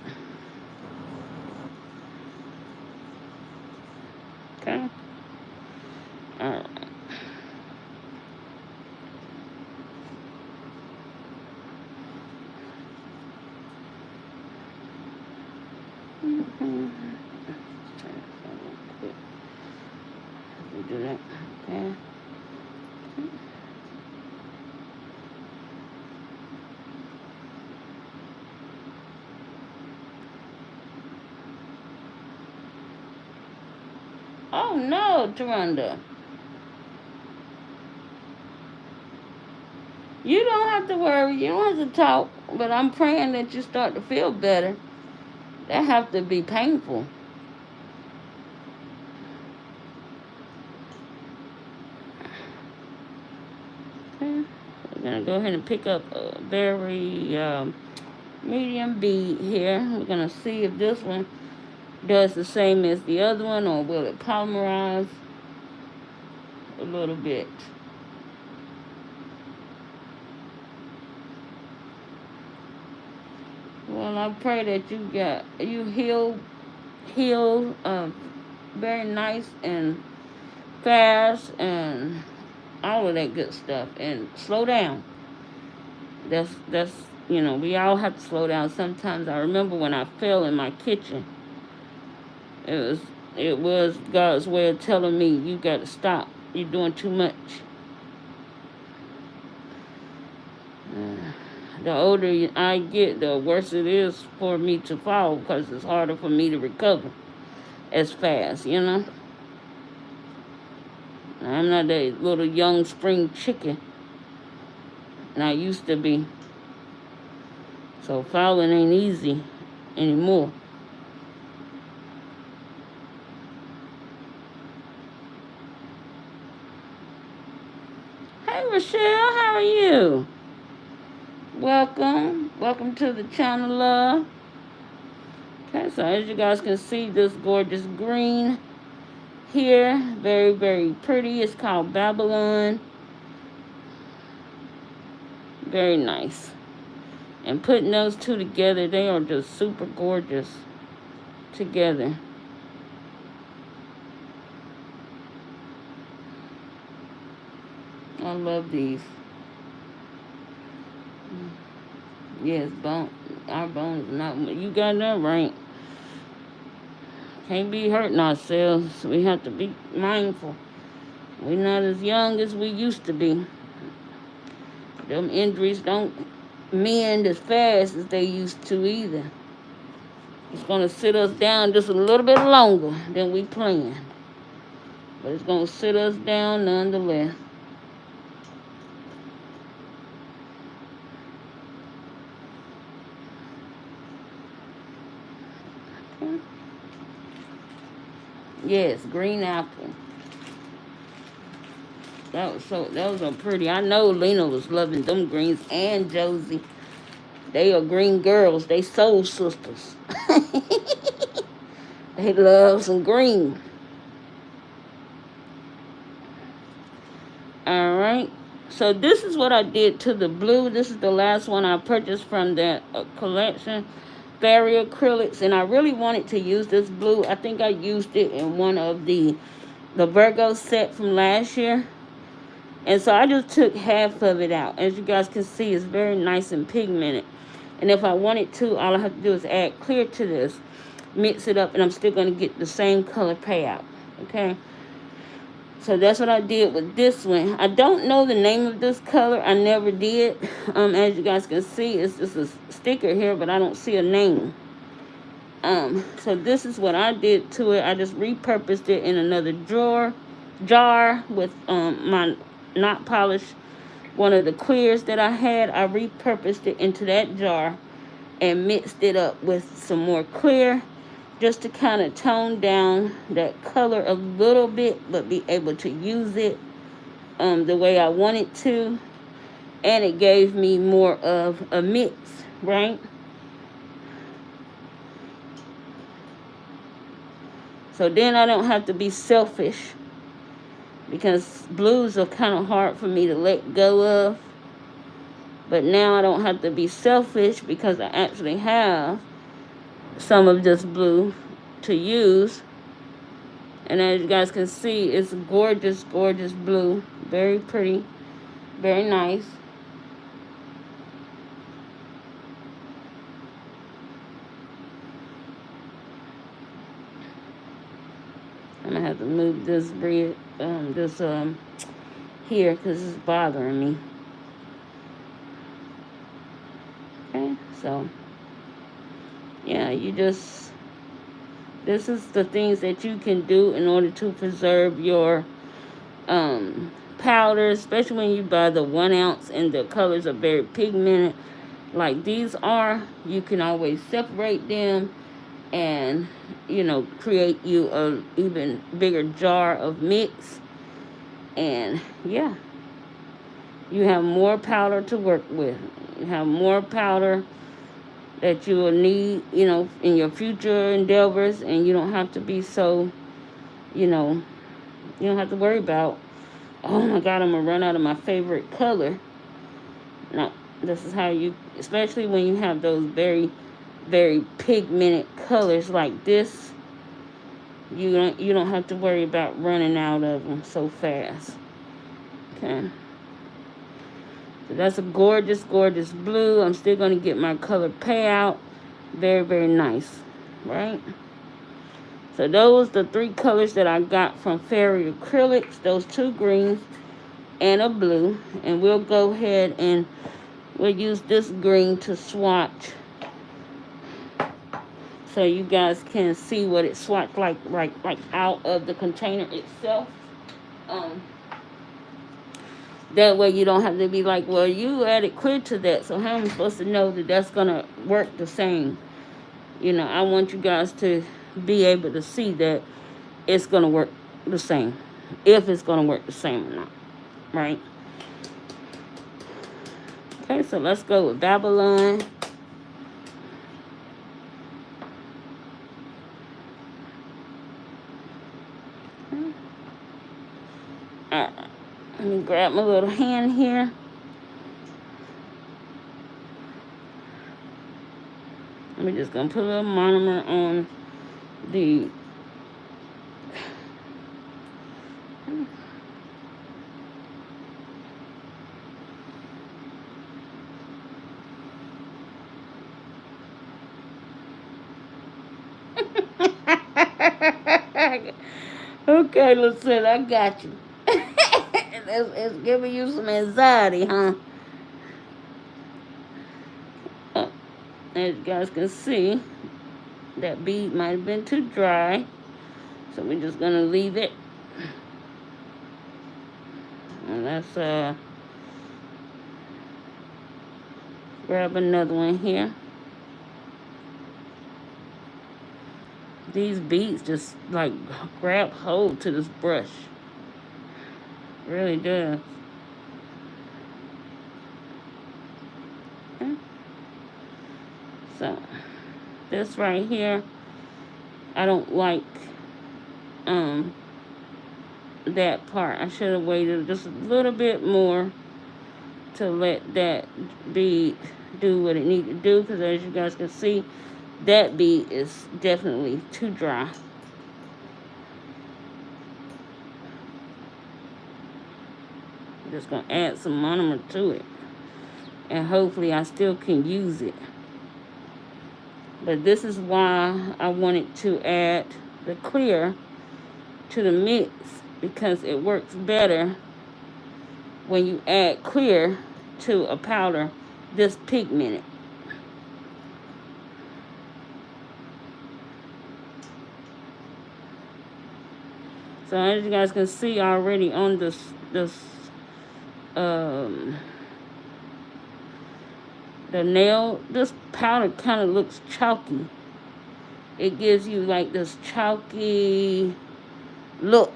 Okay. All right. Do that. Okay. Oh no, Taronda. You don't have to worry. You don't have to talk. But I'm praying that you start to feel better. That have to be painful. Okay. We're going to go ahead and pick up a very medium bead here. We're going to see if this one does the same as the other one, or will it polymerize a little bit? Well, I pray that you heal very nice and fast and all of that good stuff, and slow down. That's we all have to slow down sometimes. I remember when I fell in my kitchen. It was it was God's way of telling me, you got to stop. You're doing too much. The older I get, the worse it is for me to fall, because it's harder for me to recover as fast, I'm not a little young spring chicken, and I used to be. So falling ain't easy anymore. Hey, Rochelle, how are you? Welcome to the channel, love. Okay, so as you guys can see, this gorgeous green here, very, very pretty. It's called Babylon. Very nice. And putting those two together, they are just super gorgeous together. I love these. Yes, our bones not. You got that right. Can't be hurting ourselves. We have to be mindful. We're not as young as we used to be. Them injuries don't mend as fast as they used to either. It's gonna sit us down just a little bit longer than we planned, but it's gonna sit us down nonetheless. Yes, green apple. That was so pretty. I know Lena was loving them greens, and Josie. They are green girls. They soul sisters. They love some green. Alright. So this is what I did to the blue. This is the last one I purchased from that collection. Acrylics, and I really wanted to use this blue. I think I used it in one of the Virgo set from last year, and so I just took half of it out. As you guys can see, it's very nice and pigmented, and if I wanted to, all I have to do is add clear to this, mix it up, and I'm still going to get the same color payout. Okay, so that's what I did with this one. I don't know the name of this color. I never did. As you guys can see, it's just a sticker here, but I don't see a name. So this is what I did to it. I just repurposed it in another jar with my not polished, one of the clears that I had. I repurposed it into that jar and mixed it up with some more clear, just to kind of tone down that color a little bit, but be able to use it the way I wanted to. And it gave me more of a mix, right? So then I don't have to be selfish, because blues are kind of hard for me to let go of. But now I don't have to be selfish, because I actually have some of this blue to use. And as you guys can see, it's gorgeous, gorgeous blue. Very pretty, very nice. I'm gonna have to move this here, because it's bothering me. Okay, so yeah, this is the things that you can do in order to preserve your powder, especially when you buy the 1 ounce and the colors are very pigmented like these are. You can always separate them and create you a even bigger jar of mix, and yeah, you have more powder to work with. You have more powder that you will need, you know, in your future endeavors, and you don't have to be so, you know, you don't have to worry about, oh my God, I'm going to run out of my favorite color. No, this is how you, especially when you have those very, very pigmented colors like this, you don't have to worry about running out of them so fast. Okay. So that's a gorgeous, gorgeous blue. I'm still going to get my color payout. Very, very nice, right? So those the 3 colors that I got from Fairy Acrylics. Those 2 greens and a blue. And we'll go ahead and we'll use this green to swatch, so you guys can see what it swatched like out of the container itself. That way you don't have to be like, well, you added clear to that, so how am I supposed to know that that's going to work the same? You know, I want you guys to be able to see that it's going to work the same, if it's going to work the same or not, right? Okay, so let's go with Babylon. Alright, let me grab my little hand here. I'm just going to put a little monomer on the okay, listen, I got you. It's giving you some anxiety, huh? As you guys can see, that bead might have been too dry, so we're just gonna leave it. And let's grab another one here. These beads just like grab hold to this brush. Really does. Okay. So this right here, I don't like that part. I should have waited just a little bit more to let that bead do what it needs to do, because as you guys can see, that bead is definitely too dry. I'm just going to add some monomer to it, and hopefully I still can use it. But this is why I wanted to add the clear to the mix, because it works better when you add clear to a powder this pigmented. So as you guys can see already on this the nail, this powder kind of looks chalky. It gives you like this chalky look.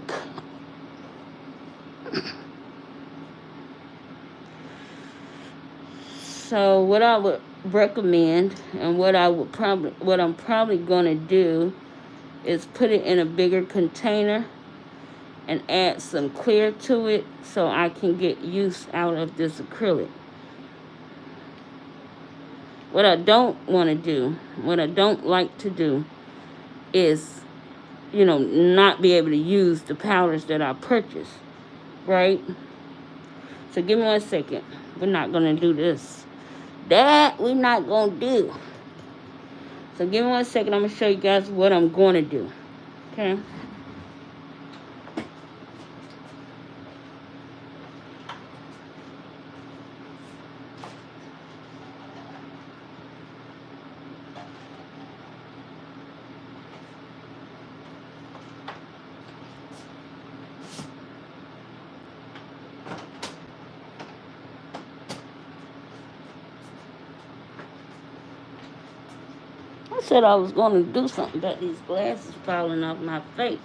So what I would recommend, and what I'm probably gonna do, is put it in a bigger container and add some clear to it so I can get use out of this acrylic. What I don't want to do, what I don't like to do, is, you know, not be able to use the powders that I purchased, right? So give me 1 second. We're not going to do this. That we're not going to do. So give me 1 second. I'm going to show you guys what I'm going to do. Okay? I said I was going to do something about these glasses falling off my face.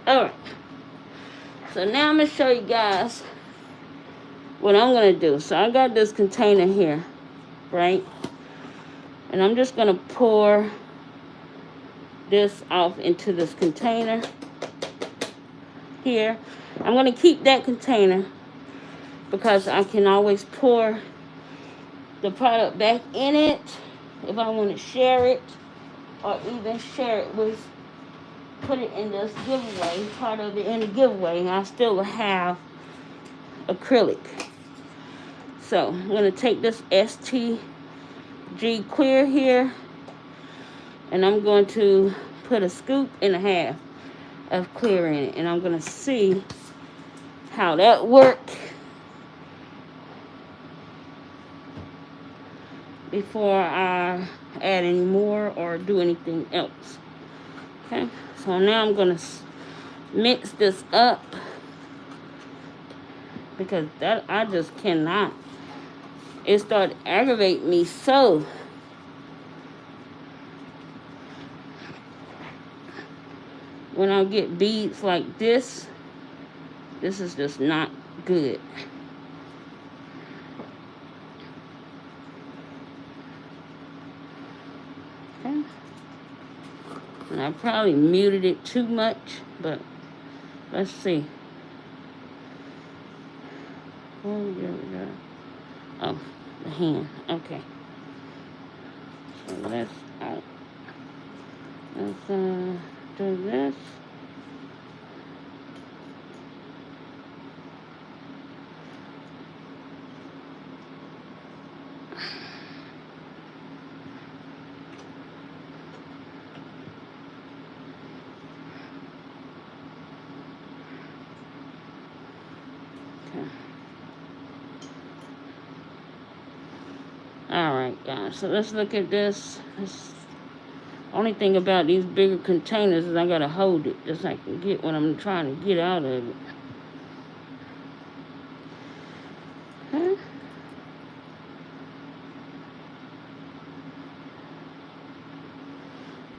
Alright. So now I'm going to show you guys what I'm going to do. So I got this container here. right? And I'm just going to pour this off into this container here. I'm going to keep that container because I can always pour the product back in it if I want to share it, or even share it with, put it in this giveaway, part of it in the giveaway. I still have acrylic. So I'm going to take this STG clear here, and I'm going to put a scoop and a half of clear in it, and I'm going to see how that works before I add any more or do anything else. Okay, so now I'm going to mix this up because that I just cannot. It started aggravating me so. When I get beads like this is just not good. Okay. And I probably muted it too much, but let's see. Oh, there we go. Oh, the hand. Okay. So let's out. Let's do this. Alright guys, so let's look at this. Only thing about these bigger containers is I gotta hold it just so I can get what I'm trying to get out of it. Okay.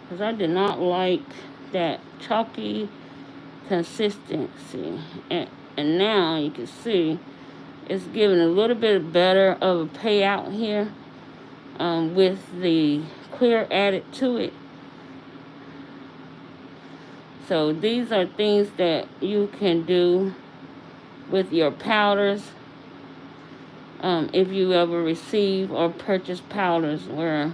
Because I did not like that chalky consistency. And now you can see it's giving a little bit better of a payout here with the clear added to it. So these are things that you can do with your powders. If you ever receive or purchase powders where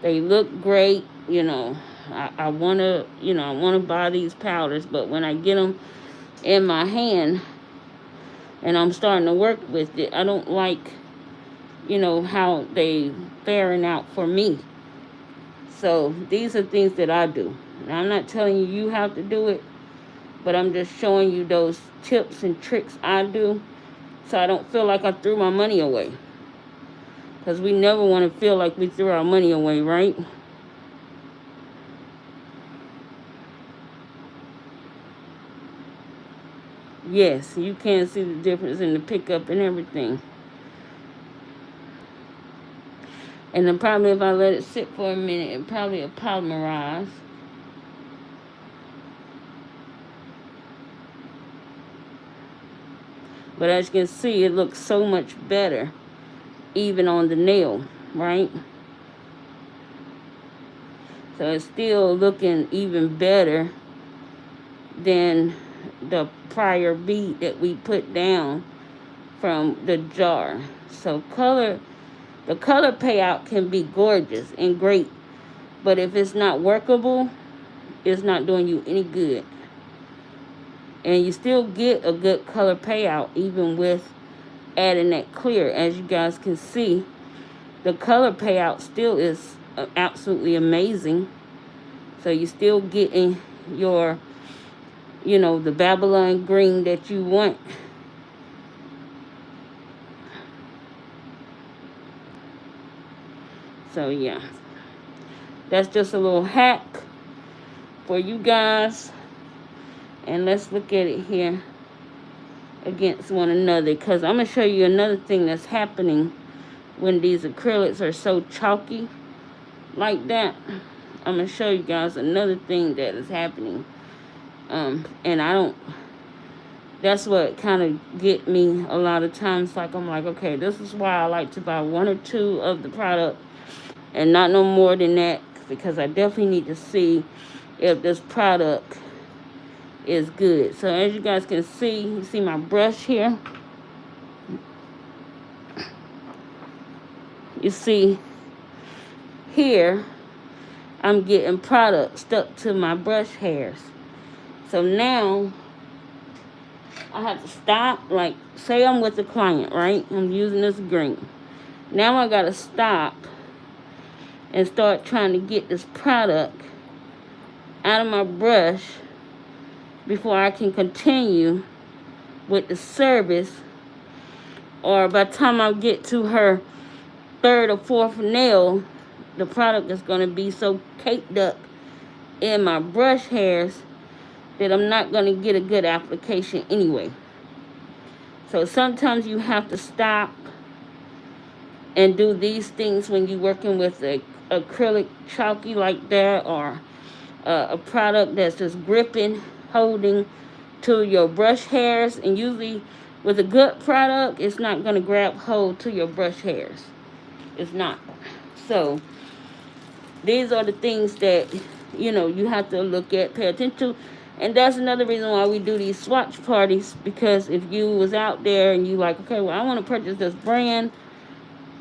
they look great, you know, I want to buy these powders, but when I get them in my hand and I'm starting to work with it, I don't like, you know, how they faring out for me. So these are things that I do. Now, I'm not telling you you have to do it, but I'm just showing you those tips and tricks I do so I don't feel like I threw my money away. Because we never want to feel like we threw our money away, right? Yes, you can see the difference in the pickup and everything. And then probably if I let it sit for a minute, it probably will polymerize. But as you can see, it looks so much better, even on the nail, right? So it's still looking even better than the prior bead that we put down from the jar. So the color payout can be gorgeous and great, but if it's not workable, it's not doing you any good. And you still get a good color payout even with adding that clear. As you guys can see, the color payout still is absolutely amazing. So you still getting your, you know, the Babylon green that you want. So yeah, that's just a little hack for you guys. And let's look at it here against one another, because I'm going to show you another thing that's happening when these acrylics are so chalky like that. I'm going to show you guys another thing that is happening. And That's what kind of get me a lot of times. Like, I'm like, okay, this is why I like to buy one or two of the product and not no more than that, because I definitely need to see if this product is good. So as you guys can see, you see my brush here. You see here, I'm getting product stuck to my brush hairs. So now I have to stop. Like, say I'm with a client, right? I'm using this green. Now I gotta stop and start trying to get this product out of my brush before I can continue with the service. Or by the time I get to her third or fourth nail, the product is going to be so caked up in my brush hairs that I'm not going to get a good application anyway. So sometimes you have to stop and do these things when you're working with a acrylic chalky like that, or a product that's just gripping, holding to your brush hairs. And usually with a good product, it's not going to grab hold to your brush hairs. It's not. So these are the things that, you know, you have to look at, pay attention to. And that's another reason why we do these swatch parties, because if you was out there and you like, okay, well, I want to purchase this brand,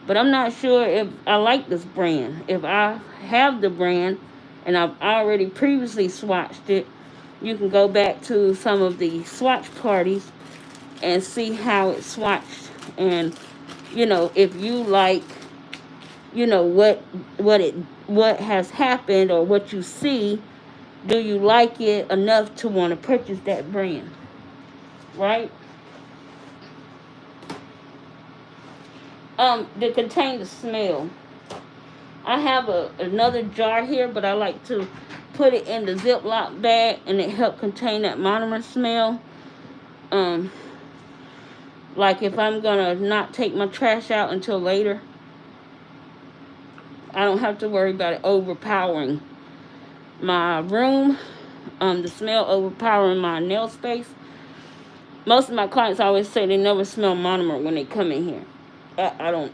but I'm not sure if I like this brand. If I have the brand and I've already previously swatched it, you can go back to some of the swatch parties and see how it's swatched. And, you know, if you like, you know, what has happened or what you see, do you like it enough to want to purchase that brand, right? To contain the smell, I have another jar here, but I like to put it in the Ziploc bag, and it helps contain that monomer smell. Like if I'm gonna not take my trash out until later, I don't have to worry about it overpowering my room, the smell overpowering my nail space. Most of my clients always say they never smell monomer when they come in here. I don't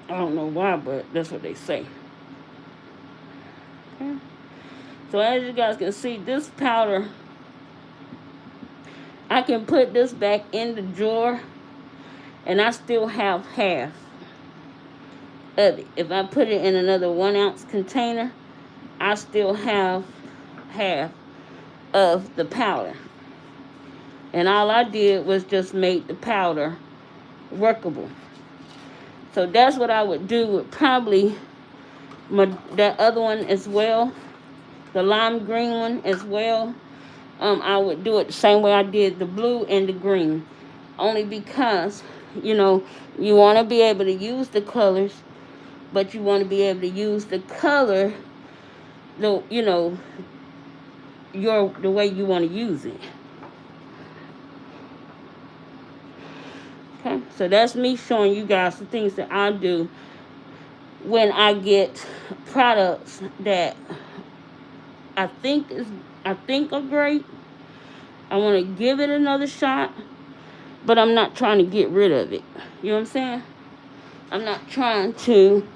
know why, but that's what they say. Okay. So as you guys can see, this powder, I can put this back in the drawer and I still have half of it. If I put it in another 1 ounce container, I still have half of the powder. And all I did was just make the powder workable. So that's what I would do with probably that other one as well, the lime green one as well. I would do it the same way I did the blue and the green, only because, you know, you want to be able to use the colors, but you want to be able to use the color, the way you want to use it. Okay, so that's me showing you guys the things that I do when I get products that I think are great. I want to give it another shot, but I'm not trying to get rid of it. You know what I'm saying? I'm not trying to.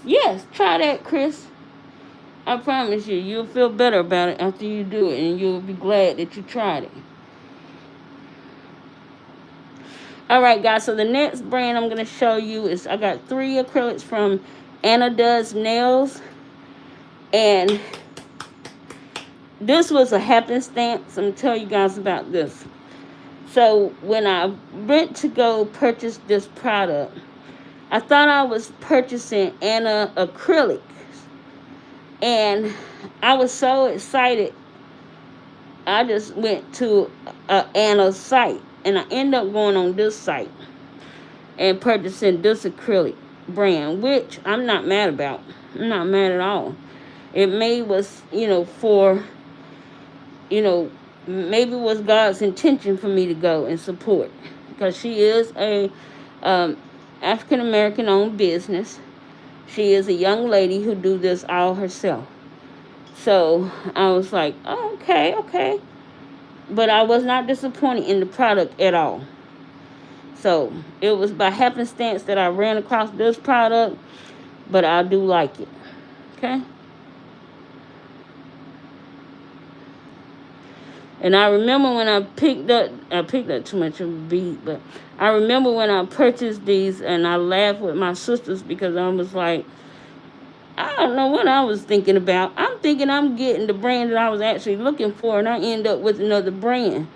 Yes, try that, Chris. I promise you, you'll feel better about it after you do it, and you'll be glad that you tried it. Alright guys, so the next brand I'm going to show you is, I got 3 acrylics from Anna Does Nails. And this was a happenstance. I'm going to tell you guys about this. So when I went to go purchase this product, I thought I was purchasing Anna Acrylics. And I was so excited, I just went to Anna's site. And I ended up going on this site and purchasing this acrylic brand, which I'm not mad about. I'm not mad at all. It was, for, maybe it was God's intention for me to go and support. Because she is a African-American owned business. She is a young lady who do this all herself. So I was like, oh, okay, okay. But I was not disappointed in the product at all. So it was by happenstance that I ran across this product, but I do like it. Okay. And I remember when I picked up too much of a bead, but I remember when I purchased these and I laughed with my sisters because I was like, I don't know what I was thinking about. I'm thinking I'm getting the brand that I was actually looking for, and I end up with another brand.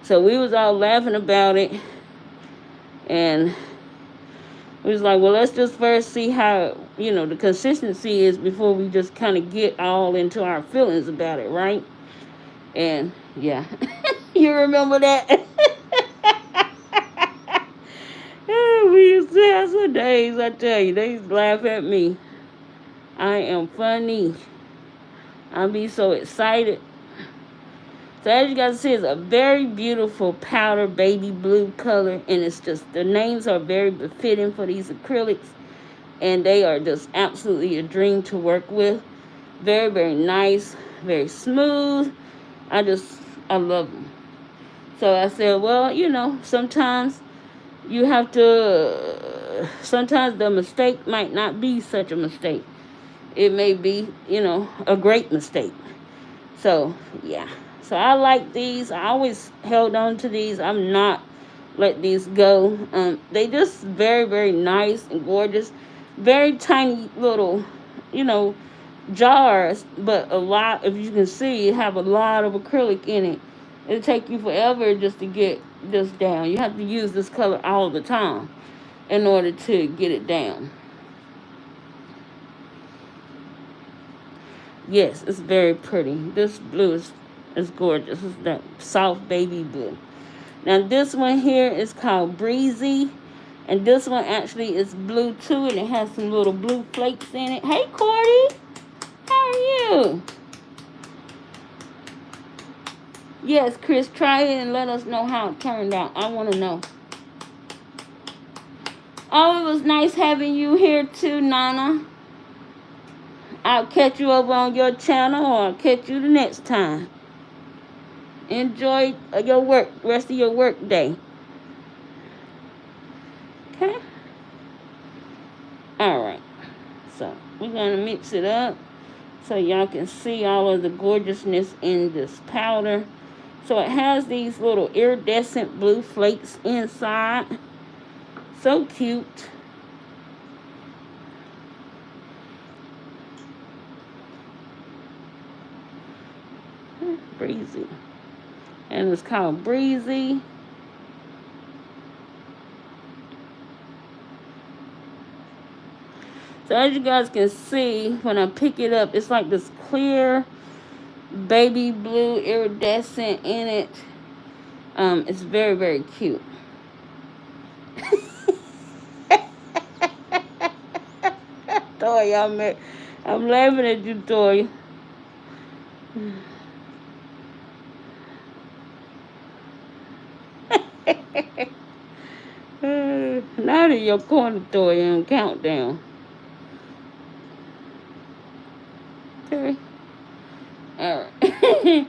So we was all laughing about it, and we was like, well, let's just first see how, the consistency is before we just kind of get all into our feelings about it, right? And yeah, you remember that? We used to have some days, I tell you, they used to laugh at me. I am funny. I be so excited. So as you guys see, it's a very beautiful powder baby blue color, and it's just, the names are very befitting for these acrylics, and they are just absolutely a dream to work with. Very, very nice, very smooth. I love them. So I said, well, sometimes you have to, sometimes the mistake might not be such a mistake. It may be, a great mistake. So, yeah. So I like these. I always held on to these. I'm not let these go. They just very, very nice and gorgeous. Very tiny little, jars, but a lot, if you can see, have a lot of acrylic in it. It'll take you forever just to get this down. You have to use this color all the time in order to get it down. Yes, it's very pretty. This blue is gorgeous. It's that soft baby blue. Now this one here is called Breezy. And this one actually is blue too, and it has some little blue flakes in it. Hey, Cordy. How are you? Yes, Chris, try it and let us know how it turned out. I want to know. Oh, it was nice having you here too, Nana. I'll catch you over on your channel, or I'll catch you the next time. Enjoy your rest of your work day. Okay? Alright. So, we're going to mix it up so y'all can see all of the gorgeousness in this powder. So, it has these little iridescent blue flakes inside. So cute. Breezy. And it's called Breezy. So as you guys can see, when I pick it up, it's like this clear baby blue iridescent in it. It's very, very cute. Toy, I'm laughing at you, Toy. Now that your corner, Toy, and countdown. Okay. Alright.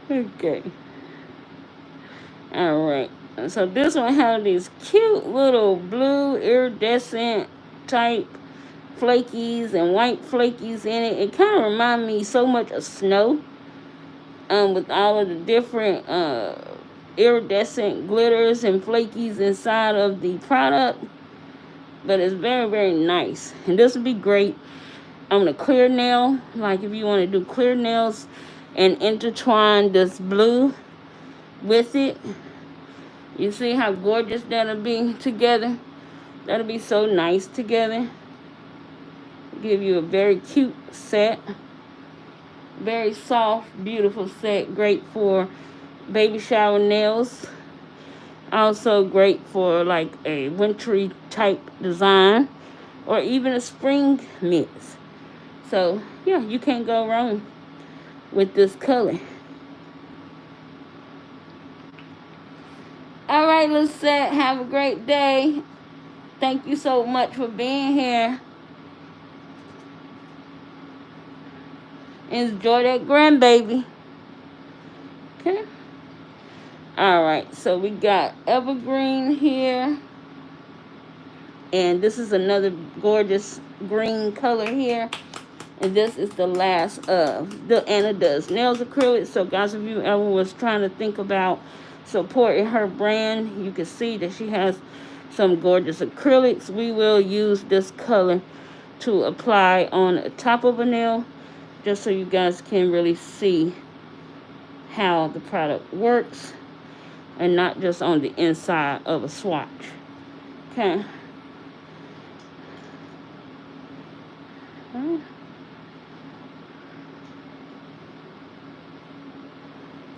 Okay. Alright. So this one has these cute little blue iridescent type flakies and white flakies in it. It kind of reminds me so much of snow. With all of the different iridescent glitters and flakies inside of the product. But it's very, very nice. And this would be great on a clear nail. Like if you want to do clear nails and intertwine this blue with it. You see how gorgeous that'll be together? That'll be so nice together. Give you a very cute set. Very soft, beautiful set. Great for baby shower nails. Also great for like a wintry type design. Or even a spring mix. So, yeah, you can't go wrong with this color. Alright, little set. Have a great day. Thank you so much for being here. Enjoy that grandbaby. Okay. Alright, so we got evergreen here. And this is another gorgeous green color here. And this is the last of the Anna Does Nails acrylic. So guys, if you ever was trying to think about supporting her brand, you can see that she has some gorgeous acrylics. We will use this color to apply on the top of a nail, just so you guys can really see how the product works and not just on the inside of a swatch. Okay.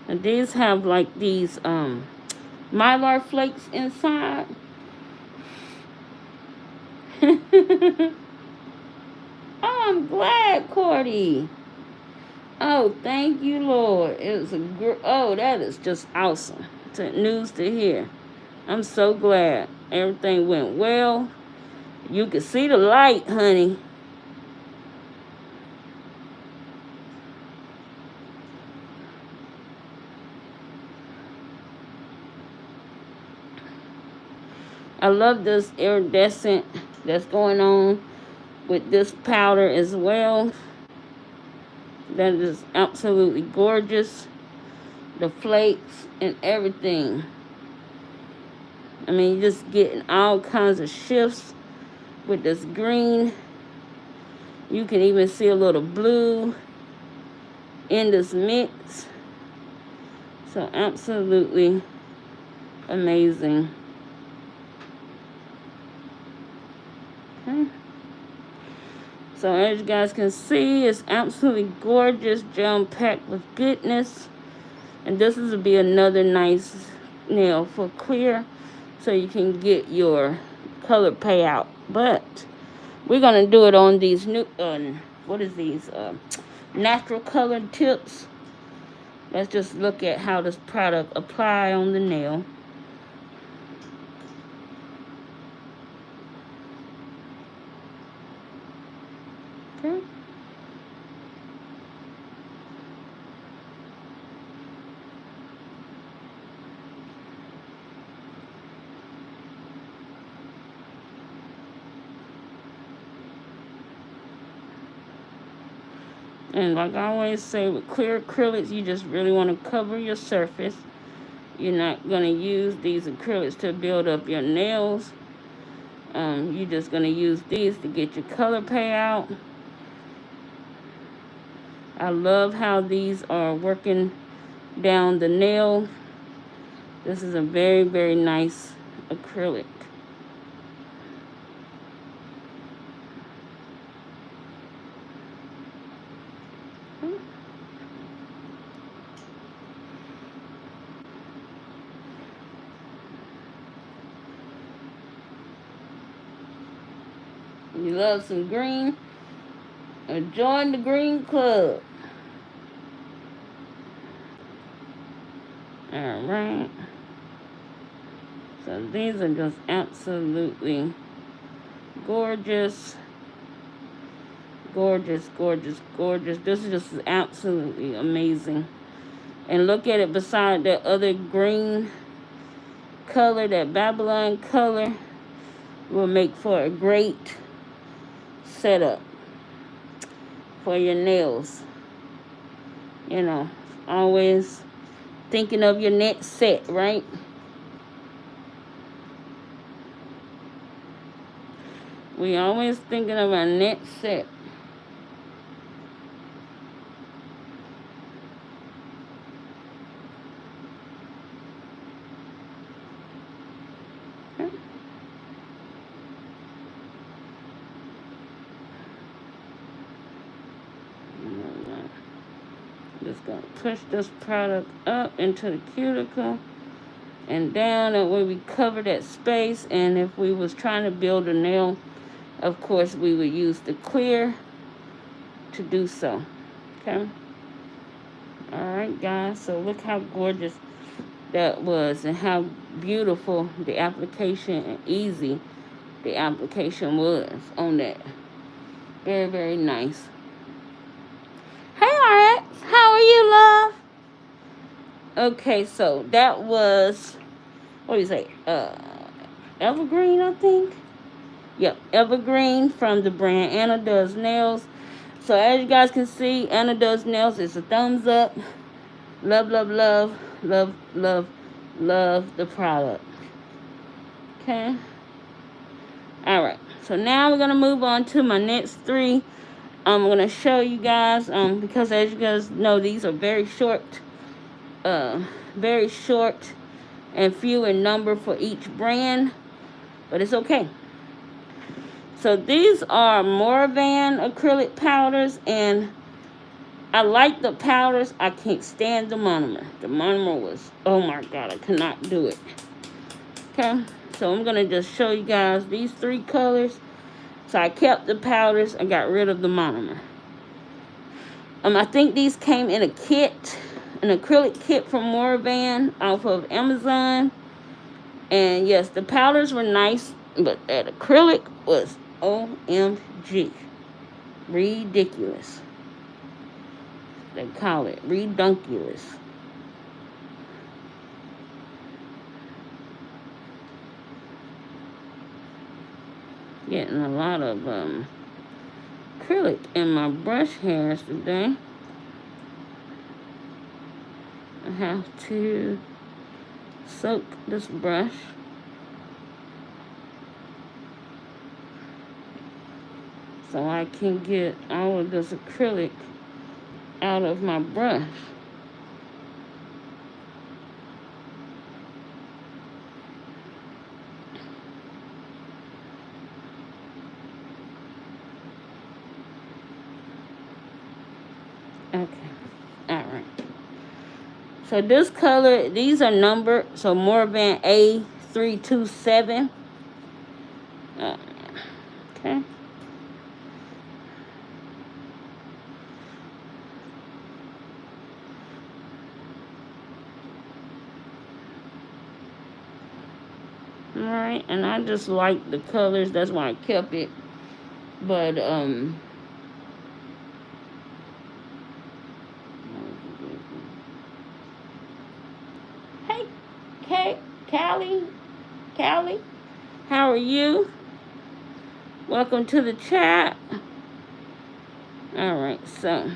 And these have like these mylar flakes inside. Oh, I'm glad, Cordy. Oh, thank you, Lord. It was oh, that is just awesome. It's news to hear. I'm so glad everything went well. You can see the light, honey. I love this iridescent that's going on with this powder as well. That is absolutely gorgeous. The flakes and everything. I mean, you're just getting all kinds of shifts with this green. You can even see a little blue in this mix. So absolutely amazing. Okay. So as you guys can see, it's absolutely gorgeous, jam-packed with goodness. And this is to be another nice nail for clear, so you can get your color payout. But we're gonna do it on these new, what is these, natural colored tips. Let's just look at how this product apply on the nail. Okay. And like I always say, with clear acrylics, you just really want to cover your surface. You're not going to use these acrylics to build up your nails. You're just going to use these to get your color payout. I love how these are working down the nail. This is a very, very nice acrylic. You love some green? Or join the green club. Alright. So these are just absolutely gorgeous. Gorgeous, gorgeous, gorgeous. This is just absolutely amazing. And look at it beside that other green color, that Babylon color, will make for a great setup for your nails. You know, always thinking of your next set, right? We always thinking of our next set. Just gonna push this product up into the cuticle and down, that way we cover that space. And if we was trying to build a nail, of course we would use the clear to do so. Okay. Alright guys, so look how gorgeous that was and how beautiful the application and easy the application was on that. Very, very nice. Hey, RX, how are you, love? Okay, so that was, what do you say, Evergreen, I think? Yep, Evergreen from the brand Anna Does Nails. So as you guys can see, Anna Does Nails is a thumbs up. Love, love, love, love, love, love the product. Okay. Alright, so now we're going to move on to my next three. I'm going to show you guys, because as you guys know, these are very short and few in number for each brand, but it's okay. So these are Morovan acrylic powders, and I like the powders. I can't stand the monomer. The monomer was, oh my god, I could not do it. Okay, so I'm gonna just show you guys these three colors. So I kept the powders, I got rid of the monomer. I think these came in a kit, an acrylic kit from Morovan off of Amazon. And yes, the powders were nice, but that acrylic was OMG. Ridiculous. They call it redunculous. Getting a lot of acrylic in my brush hairs today. I have to soak this brush. So I can get all of this acrylic out of my brush. Okay, all right. So this color, these are numbered. So Morovan A327. Okay. Alright, and I just like the colors, that's why I kept it. But hey, Callie, how are you? Welcome to the chat. Alright, so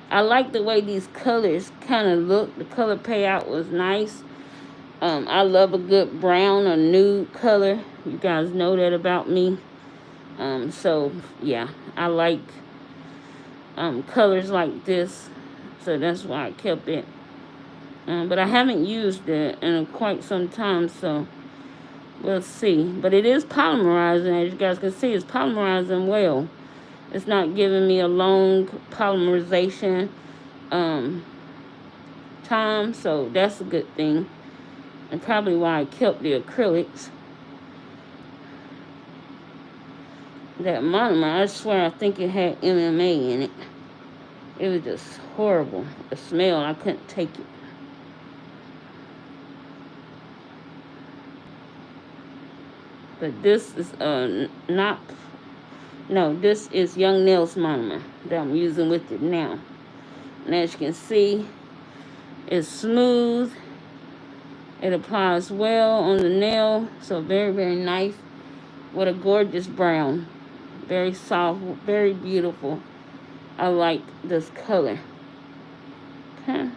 I like the way these colors kind of look. The color payout was nice. I love a good brown or nude color. You guys know that about me. So, yeah, I like colors like this. So that's why I kept it. But I haven't used it in quite some time, so we'll see. But it is polymerizing. As you guys can see, it's polymerizing well. It's not giving me a long polymerization time, so that's a good thing. And probably why I kept the acrylics. That monomer, I swear I think it had MMA in it. It was just horrible. The smell, I couldn't take it. But this is this is Young Nails monomer that I'm using with it now. And as you can see, it's smooth. It applies well on the nail, so very, very nice. What a gorgeous brown. Very soft, very beautiful. I like this color. Okay.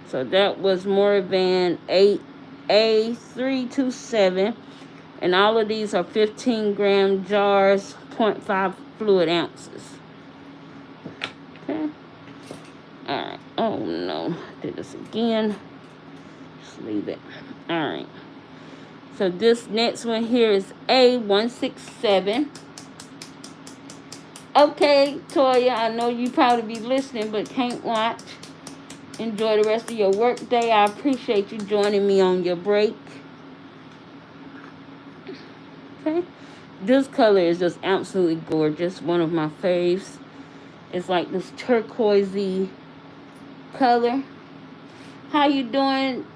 So that was Morovan A327. And all of these are 15-gram jars, 0.5 fluid ounces. Okay. Alright. Oh no. Did this again. Leave it. Alright. So this next one here is A167. Okay, Toya, I know you probably be listening but can't watch. Enjoy the rest of your work day. I appreciate you joining me on your break. Okay. This color is just absolutely gorgeous. One of my faves. It's like this turquoisey color. How you doing,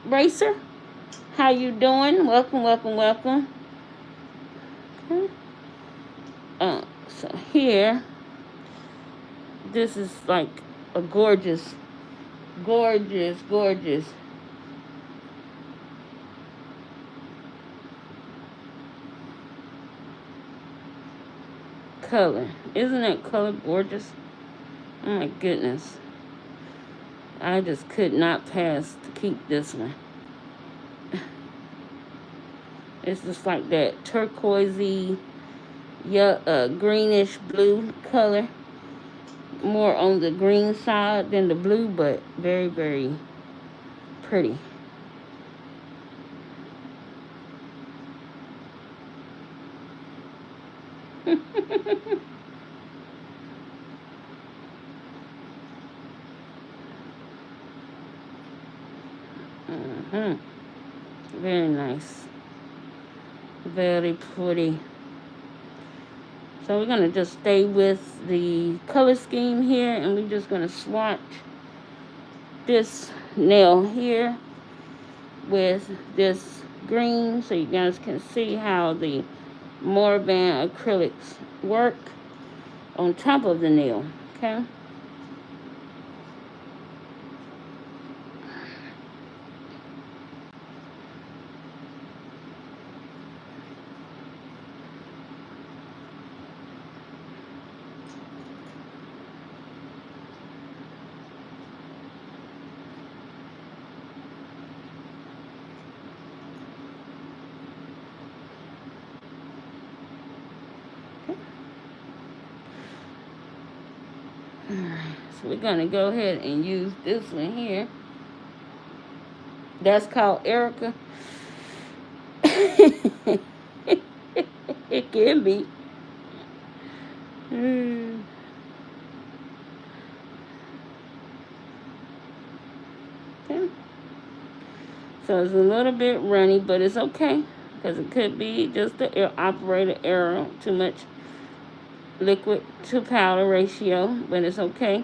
Racer. How you doing? Welcome, welcome, welcome. Okay. So here, this is like a gorgeous, gorgeous, gorgeous color. Isn't that color gorgeous? Oh my goodness. I just could not pass to keep this one. It's just like that turquoisey, greenish blue color. More on the green side than the blue, but very, very pretty. Very nice. Very pretty. So we're going to just stay with the color scheme here, and we're just going to swatch this nail here with this green so you guys can see how the Morovan Acrylics work on top of the nail, okay? So we're going to go ahead and use this one here. That's called Erica. It can be. Okay. So it's a little bit runny, but it's okay. Because it could be just the operator error. Too much liquid to powder ratio, but it's okay.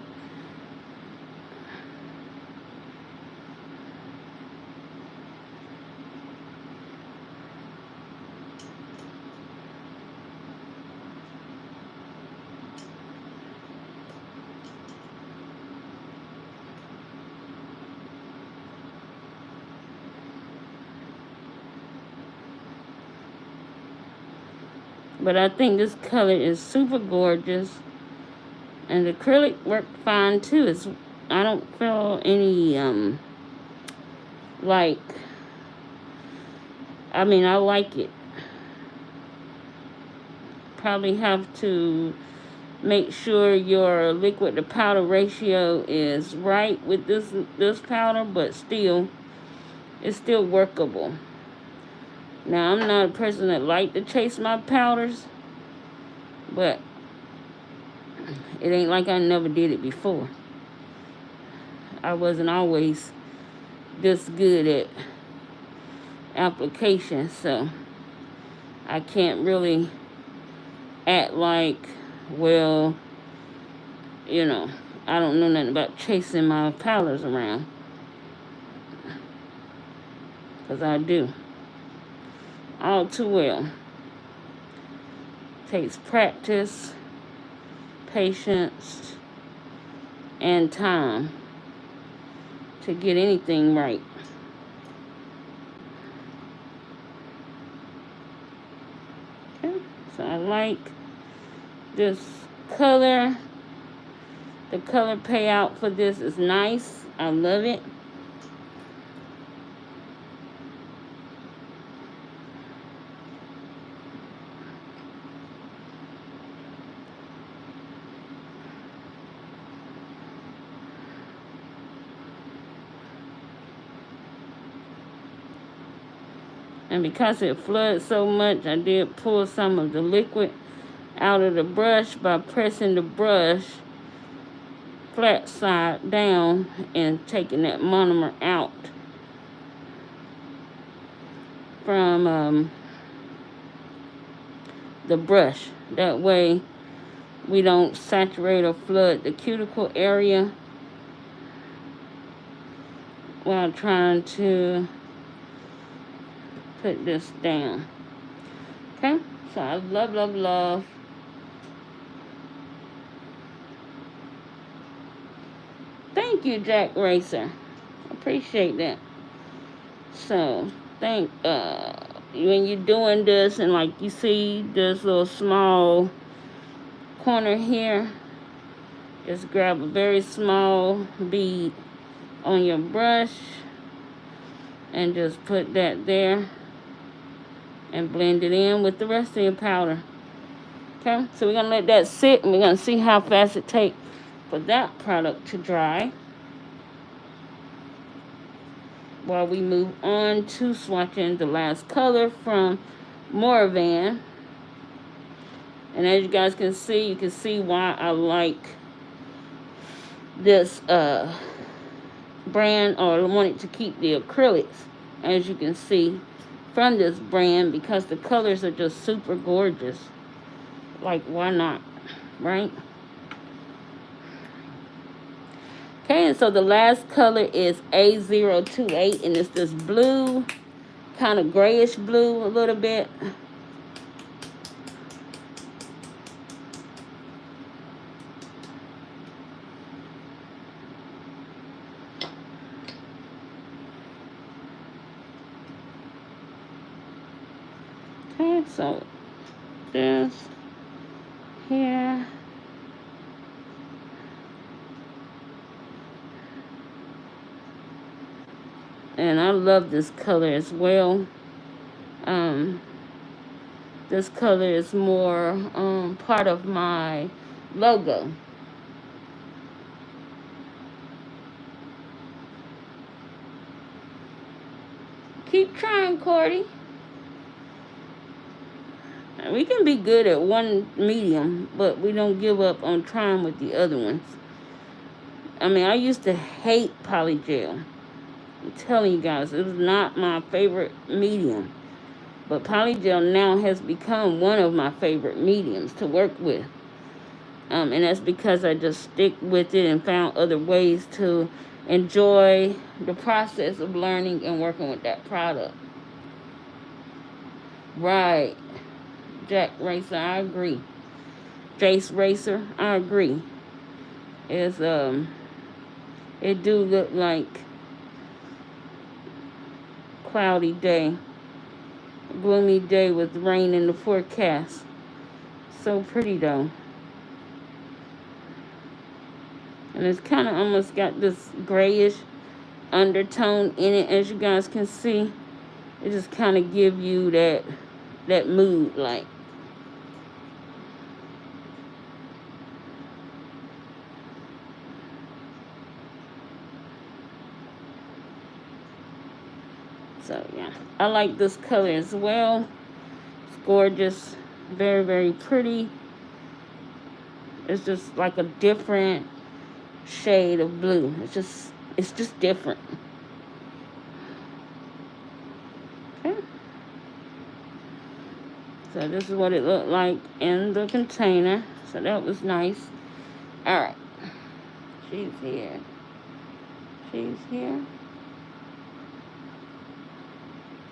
But I think this color is super gorgeous. And the acrylic worked fine too. I don't feel any, I like it. Probably have to make sure your liquid to powder ratio is right with this powder, but still, it's still workable. Now, I'm not a person that like to chase my powders, but it ain't like I never did it before. I wasn't always this good at application, so I can't really act like, well, I don't know nothing about chasing my powders around. Because I do. All too well. Takes practice, patience, and time to get anything right. Okay, so I like this color. The color payout for this is nice. I love it. And because it floods so much, I did pull some of the liquid out of the brush by pressing the brush flat side down and taking that monomer out from the brush. That way we don't saturate or flood the cuticle area. while trying to put this down. Okay, so I love, love, love. Thank you, Jack Racer. Appreciate that. So, when you're doing this and like you see this little small corner here, just grab a very small bead on your brush and just put that there and blend it in with the rest of your powder. Okay, so we're gonna let that sit and we're gonna see how fast it takes for that product to dry while we move on to swatching the last color from Morovan. And as you guys can see, you can see why I like this brand, or I wanted to keep the acrylics, as you can see from this brand, because the colors are just super gorgeous. Like, why not, right? Okay, and so the last color is A028, and it's this blue, kind of grayish blue a little bit. Okay, so this here. And I love this color as well. This color is more part of my logo. Keep trying, Cordy. We can be good at one medium, but we don't give up on trying with the other ones. I mean, I used to hate polygel. I'm telling you guys, it was not my favorite medium. But polygel now has become one of my favorite mediums to work with. And that's because I just stick with it and found other ways to enjoy the process of learning and working with that product. Right. Jack Racer, I agree. Jace Racer, I agree. It do look like cloudy day, gloomy day with rain in the forecast. So pretty though. And it's kind of almost got this grayish undertone in it, as you guys can see. It just kind of give you that mood, like. So yeah, I like this color as well. It's gorgeous, very, very pretty. It's just like a different shade of blue. It's just different. Okay. So this is what it looked like in the container. So that was nice. All right. She's here. She's here.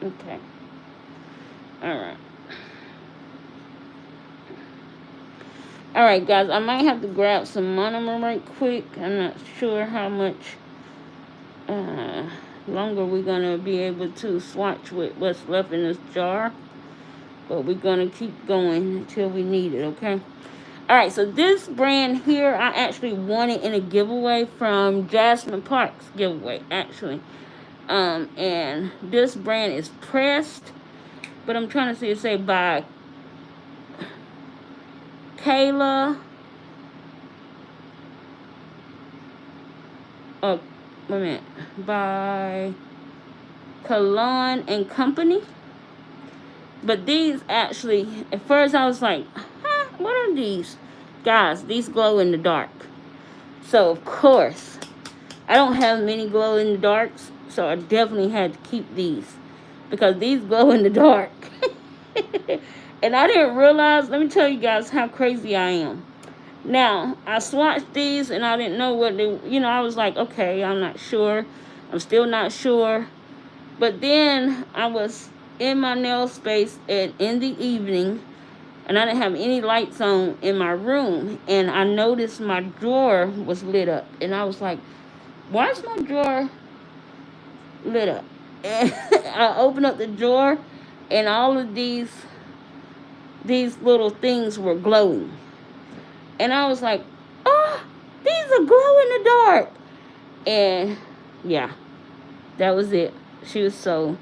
Okay. Alright. Alright, guys. I might have to grab some monomer right quick. I'm not sure how much longer we're going to be able to swatch with what's left in this jar. But we're going to keep going until we need it, okay? Alright, so this brand here, I actually won it in a giveaway from Jasmine Park's giveaway, actually. And this brand is pressed, but I'm trying to see it say by Kayla. Oh, wait a minute. By Salon and Company. But these actually, at first I was like, huh, what are these? Guys, these glow in the dark. So, of course, I don't have many glow in the darks. So I definitely had to keep these because these glow in the dark. And I didn't realize, let me tell you guys how crazy I am. Now, I swatched these and I didn't know what they, I was like, okay, I'm not sure. I'm still not sure. But then I was in my nail space in the evening, and I didn't have any lights on in my room, and I noticed my drawer was lit up, and I was like, why is my drawer lit up? And I opened up the drawer, and all of these little things were glowing, and I was like, oh, these are glow in the dark. And yeah, that was it. She was so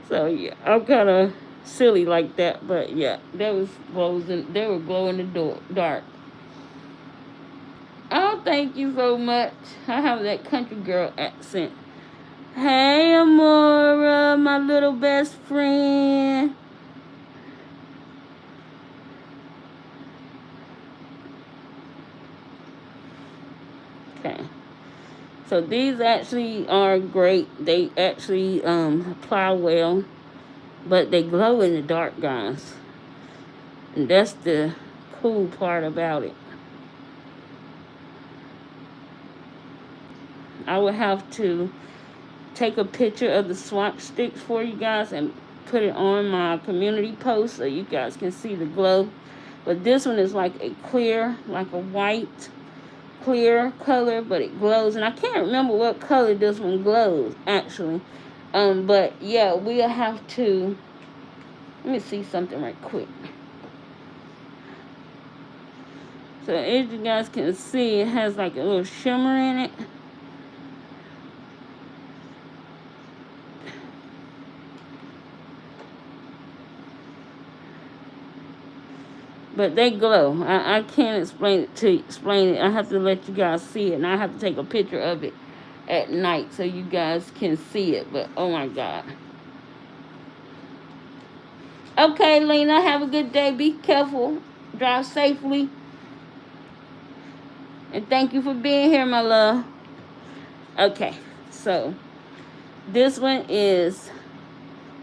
so yeah, I'm kind of silly like that, but yeah, they were glowing in the dark. Oh, thank you so much. I have that country girl accent. Hey, Amora, my little best friend. Okay. So these actually are great. They actually apply well, but they glow in the dark, guys. And that's the cool part about it. I would have to take a picture of the swatch sticks for you guys and put it on my community post so you guys can see the glow. But this one is like a clear, like a white clear color, but it glows. And I can't remember what color this one glows, actually. But yeah, we'll have to, let me see something right quick. So as you guys can see, it has like a little shimmer in it. But they glow. I can't explain it. I have to let you guys see it, and I have to take a picture of it at night so you guys can see it. But oh my God. Okay, Lena, have a good day. Be careful. Drive safely. And thank you for being here, my love. Okay, so this one is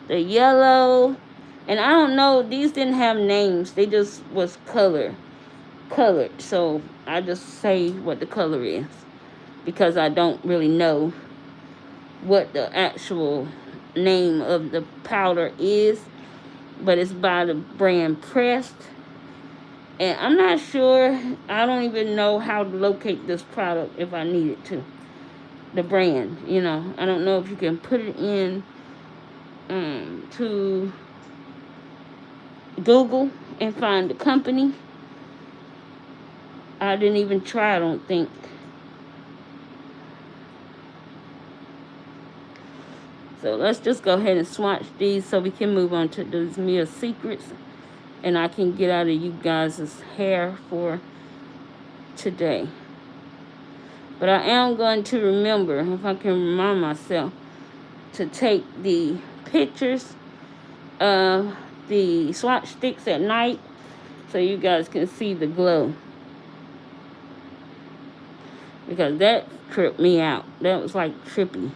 the yellow. And I don't know, these didn't have names. They just was colored. So I just say what the color is, because I don't really know what the actual name of the powder is. But it's by the brand Pressed. And I'm not sure. I don't even know how to locate this product if I needed to. The brand, you know. I don't know if you can put it in to Google and find the company. I didn't even try, I don't think. So let's just go ahead and swatch these so we can move on to these Mia Secrets. And I can get out of you guys' hair for today. But I am going to remember, if I can remind myself, to take the pictures of the swatch sticks at night so you guys can see the glow. Because that tripped me out. That was like trippy.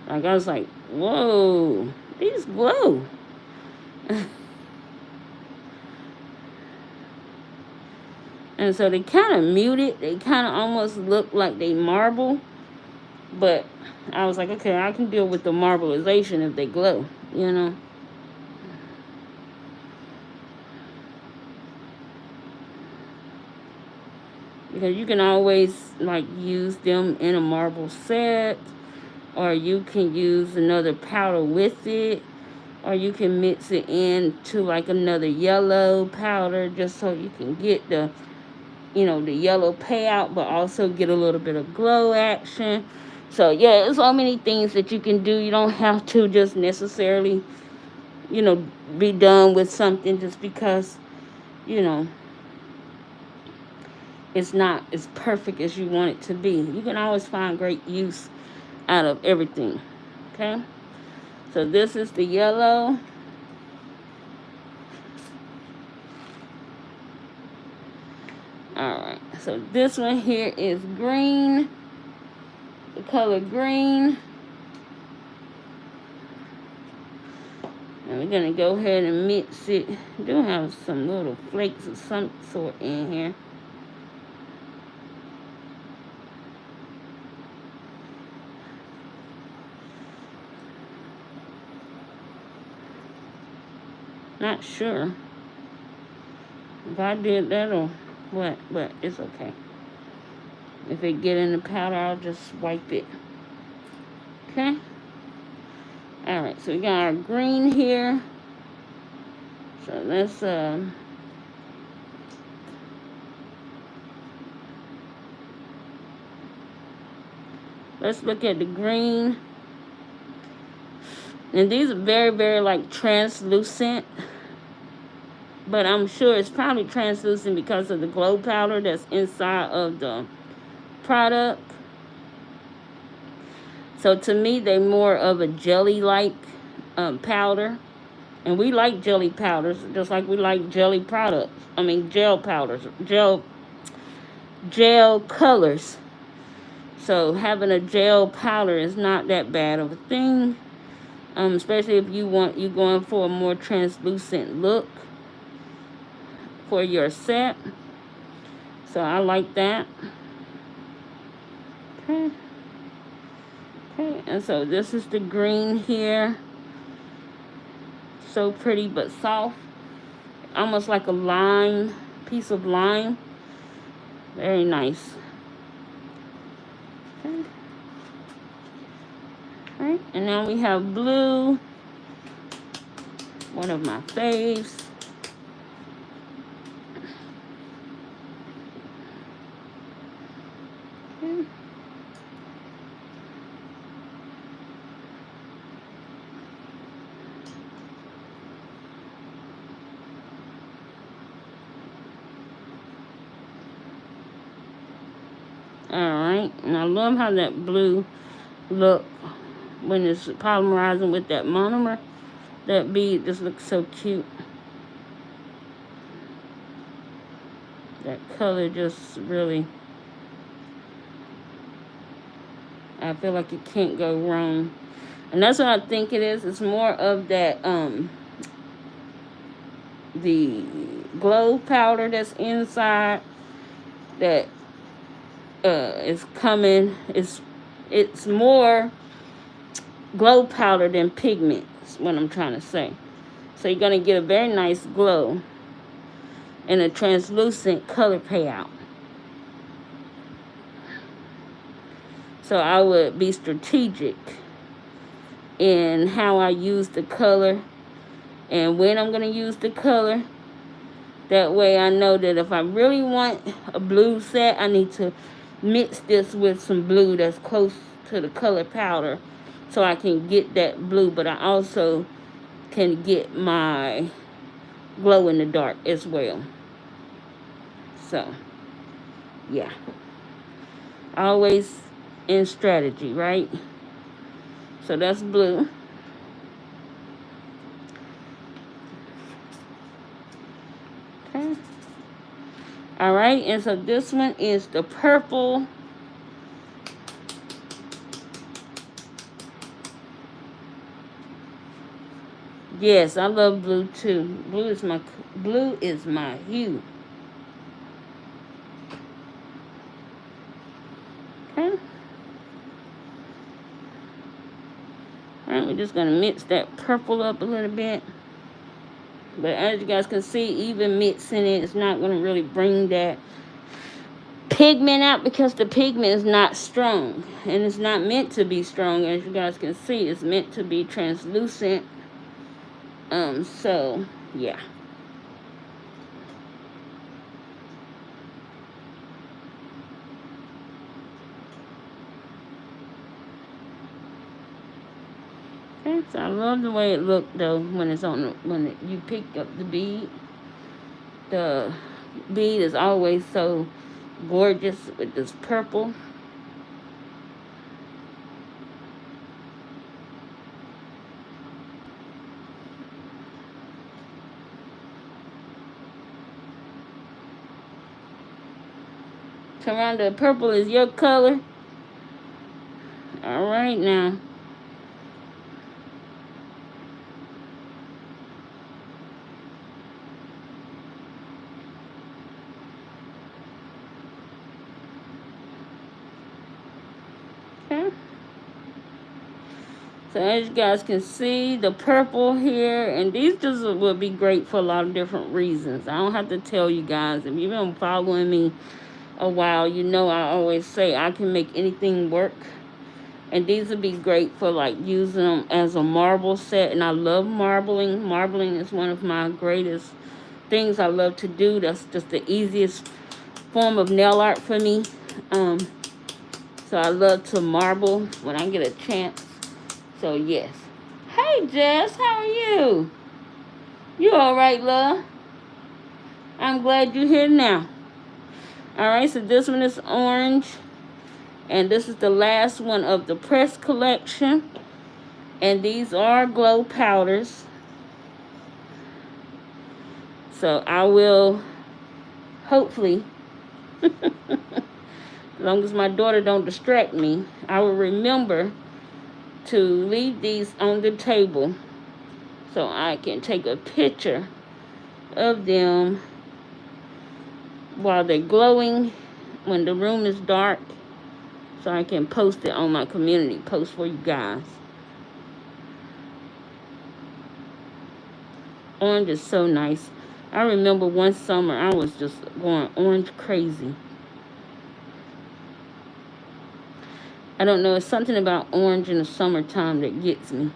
Like I was like, whoa, these glow. And so they kind of muted. They kind of almost look like they marble. But I was like, okay, I can deal with the marbleization if they glow, you know. Because you can always, like, use them in a marble set. Or you can use another powder with it. Or you can mix it into, like, another yellow powder just so you can get the, you know, the yellow payout, but also get a little bit of glow action. So, yeah, there's so many things that you can do. You don't have to just necessarily, you know, be done with something just because, you know, it's not as perfect as you want it to be. You can always find great use out of everything. Okay? So, this is the yellow. Alright, so this one here is green, the color green. And we're going to go ahead and mix it. I do have some little flakes of some sort in here. Not sure if I did that or what, but it's okay. If it get in the powder, I'll just wipe it. Okay. Alright, so we got our green here. So let's look at the green. And these are very, very like translucent. But I'm sure it's probably translucent because of the glow powder that's inside of the product. So to me, they're more of a jelly-like powder. And we like jelly powders, just like we like jelly products. I mean, gel powders, gel colors. So having a gel powder is not that bad of a thing. Especially if you're going for a more translucent look for your set. So I like that. Okay. Okay, and so this is the green here. So pretty but soft. Almost like a lime, piece of lime. Very nice. Okay. Alright, and now we have blue. One of my faves. Okay. Alright, and I love how that blue look when it's polymerizing with that monomer. That bead just looks so cute. That color just really, I feel like it can't go wrong. And that's what I think it is. It's more of that, the glow powder that's inside that is coming. It's more glow powder than pigment, is what I'm trying to say. So you're going to get a very nice glow and a translucent color payout. So I would be strategic in how I use the color and when I'm going to use the color. That way I know that if I really want a blue set, I need to mix this with some blue that's close to the color powder so I can get that blue, but I also can get my glow in the dark as well. So, yeah. Always in strategy, right? So that's blue. Okay. Alright, and so this one is the purple. Yes, I love blue too. Blue is my hue. Okay. Alright, we're just gonna mix that purple up a little bit. But as you guys can see, even mixing it is not gonna really bring that pigment out because the pigment is not strong. And it's not meant to be strong, as you guys can see. It's meant to be translucent. So, yeah. Okay, so I love the way it looked though when it's on you pick up the bead. The bead is always so gorgeous with this purple. Taronda, purple is your color. All right now. Okay. So as you guys can see, the purple here, and these just will be great for a lot of different reasons. I don't have to tell you guys. If you've been following me a while, you know I always say I can make anything work. And these would be great for like using them as a marble set. And I love marbling. Marbling is one of my greatest things I love to do. That's just the easiest form of nail art for me. So I love to marble when I get a chance. So yes. Hey Jess, how are you? You alright, love? I'm glad you're here now. Alright, so this one is orange. And this is the last one of the press collection. And these are glow powders. So I will hopefully, as long as my daughter don't distract me, I will remember to leave these on the table so I can take a picture of them while they're glowing when the room is dark, so I can post it on my community post for you guys. Orange is so nice. I remember one summer I was just going orange crazy. I don't know, it's something about orange in the summertime that gets me.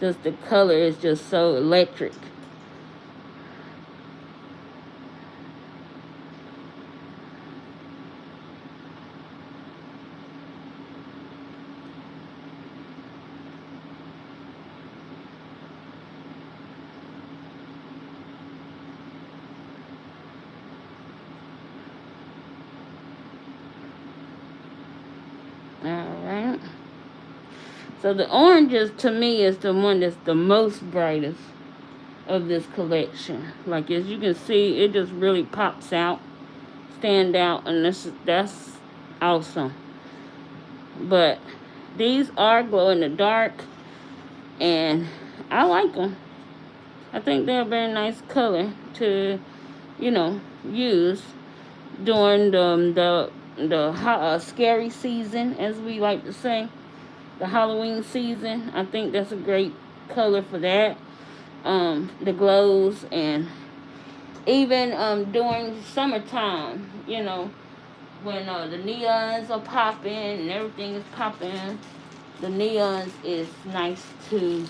Just the color is just so electric. Alright. So the oranges to me is the one that's the most brightest of this collection. Like as you can see, it just really pops out, stand out, and that's awesome. But these are glow in the dark, and I like them. I think they're a very nice color to, you know, use during the scary season, as we like to say, the Halloween season. I think that's a great color for that. The glows, and even during summertime, you know, when the neons are popping and everything is popping, the neons is nice to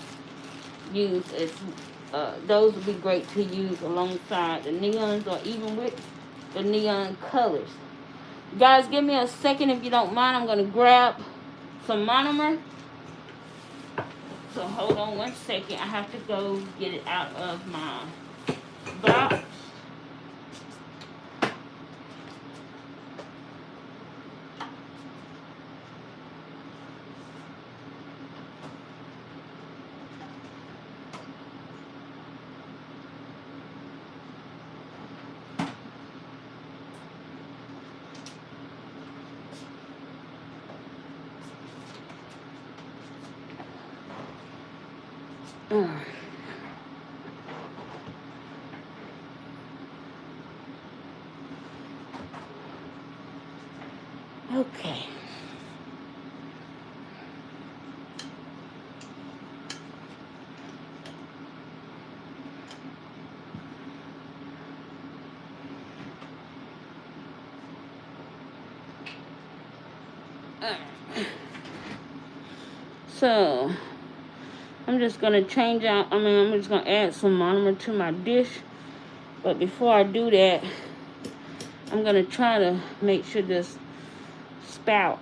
use as those would be great to use alongside the neons or even with the neon colors. Guys, give me a second if you don't mind. I'm going to grab some monomer. So hold on one second. I have to go get it out of my box. Okay. So I'm just going to change out, I'm just going to add some monomer to my dish. But before I do that, I'm going to try to make sure this spout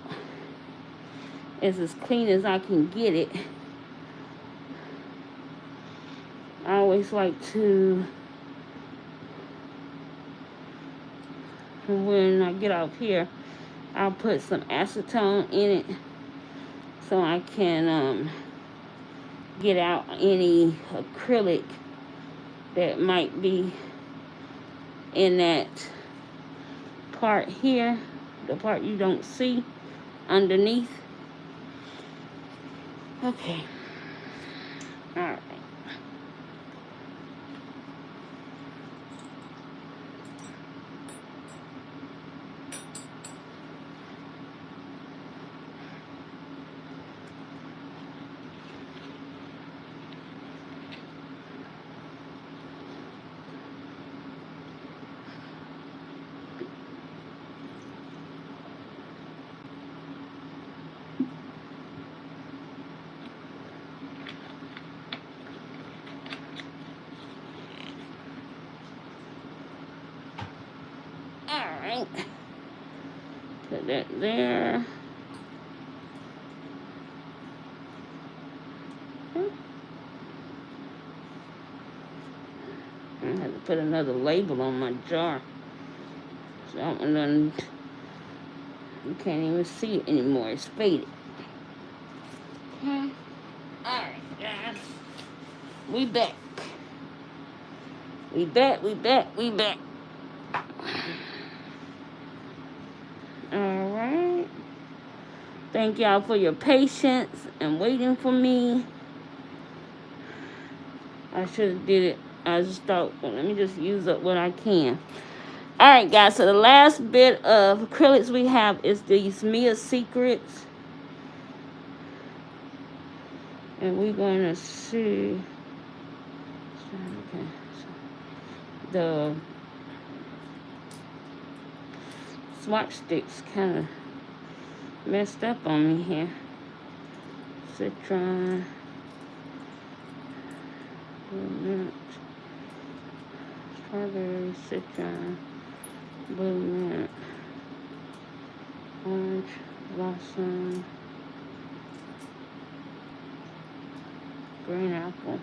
is as clean as I can get it. I always like to, when I get off here, I'll put some acetone in it so I can get out any acrylic that might be in that part here, the part you don't see underneath. Okay. All right. right. Put that there. I have to put another label on my jar. So that one done, you can't even see it anymore. It's faded. Okay. Alright, guys. We back. We back. Alright. Thank y'all for your patience and waiting for me. I should have did it. I just thought, well, let me just use up what I can. Alright, guys. So the last bit of acrylics we have is these Mia Secrets. And we're going to see. Okay. The swatch sticks kind of messed up on me here. Citron. Mint. Strawberry, citron, blue mint, orange blossom, green apple.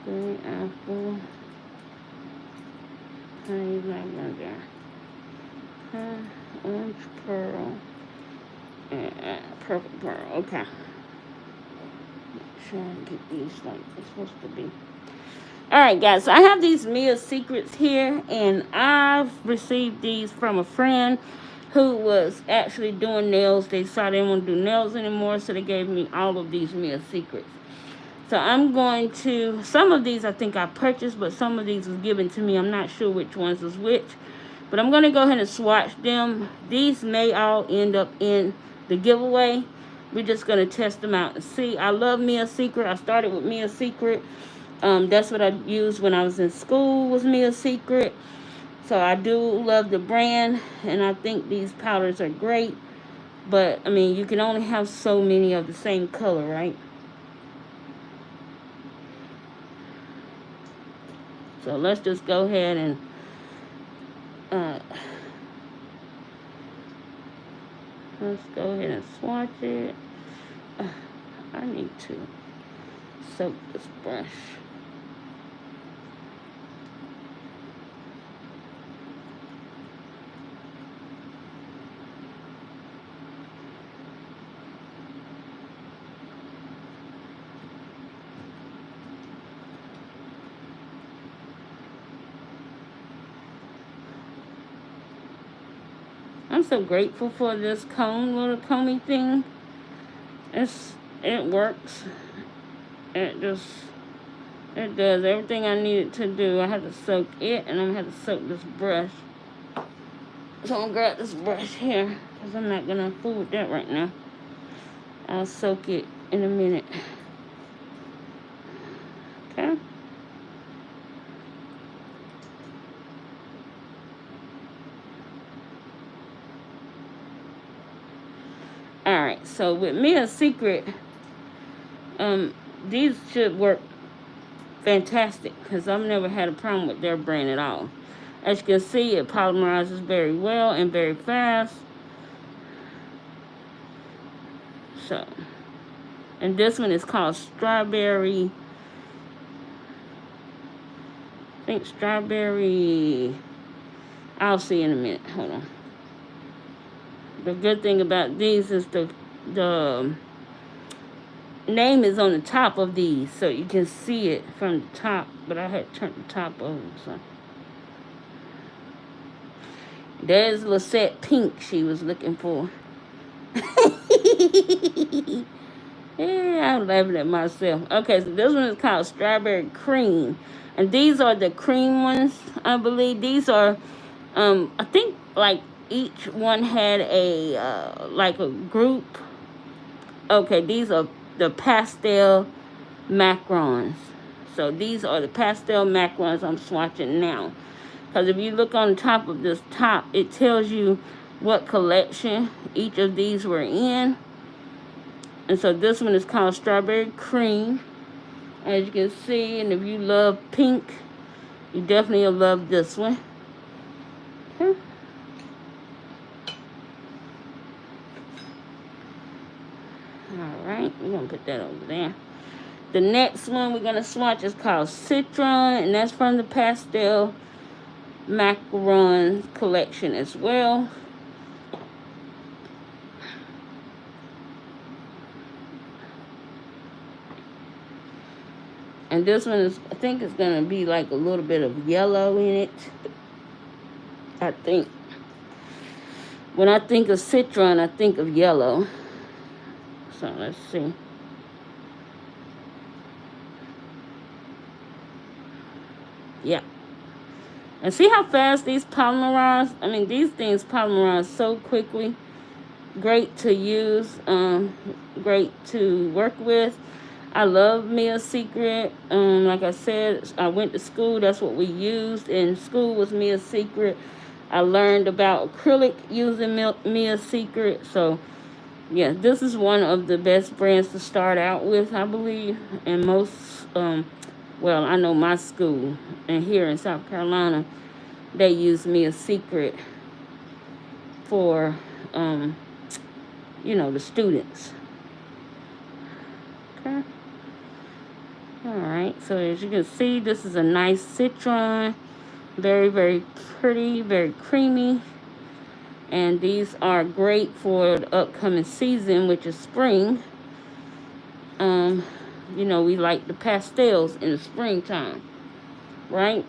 Green apple, honey lavender, orange pearl, and purple pearl. Okay. Try and get these like they're supposed to be. Alright, guys, so I have these Mia Secrets here, and I've received these from a friend who was actually doing nails. They decided they didn't want to do nails anymore, so they gave me all of these Mia Secrets. So I'm going to, some of these I think I purchased, but some of these was given to me. I'm not sure which ones was which, but I'm going to go ahead and swatch them. These may all end up in the giveaway. We're just going to test them out and see. I love Mia Secret. I started with Mia Secret. That's what I used when I was in school, was Mia Secret. So I do love the brand, and I think these powders are great. But, I mean, you can only have so many of the same color, right? So let's just go ahead and let's go ahead and swatch it. I need to soak this brush. I'm so grateful for this comb, little comby thing. It works. It does everything I need it to do. I have to soak it, and I'm gonna have to soak this brush. So I'm gonna grab this brush here, because I'm not gonna fool with that right now. I'll soak it in a minute. Okay. Alright, so with Mia Secret, these should work fantastic, because I've never had a problem with their brand at all. As you can see, it polymerizes very well and very fast. So, and this one is called Strawberry. I think Strawberry. I'll see in a minute. Hold on. The good thing about these is the name is on the top of these, so you can see it from the top, but I had turned the top over, so. There's Lisette Pink she was looking for. Yeah, I'm laughing at myself. Okay, so this one is called Strawberry Cream. And these are the cream ones, I believe. These are, I think, like, each one had a, like a group. Okay, these are the pastel macarons. So these are the pastel macarons I'm swatching now. Because if you look on the top of this top, it tells you what collection each of these were in. And so this one is called Strawberry Cream. as you can see. And if you love pink, you definitely will love this one. Okay. Alright, we're going to put that over there. The next one we're going to swatch is called Citron, and that's from the Pastel Macaron collection as well. And this one is, I think it's going to be like a little bit of yellow in it. I think. When I think of citron, I think of yellow. So let's see. Yeah. And see how fast these polymerize? I mean, these things polymerize so quickly. Great to use. Great to work with. I love Mia's Secret. Like I said, I went to school. That's what we used in school was Mia's Secret. I learned about acrylic using Mia's Secret. So, yeah, this is one of the best brands to start out with, I believe. And most, well, I know my school, and here in South Carolina, they use Mia's Secret for, you know, the students. Okay. Alright, so as you can see, this is a nice citron. Very, very pretty, very creamy. And these are great for the upcoming season, which is spring. You know, we like the pastels in the springtime, right?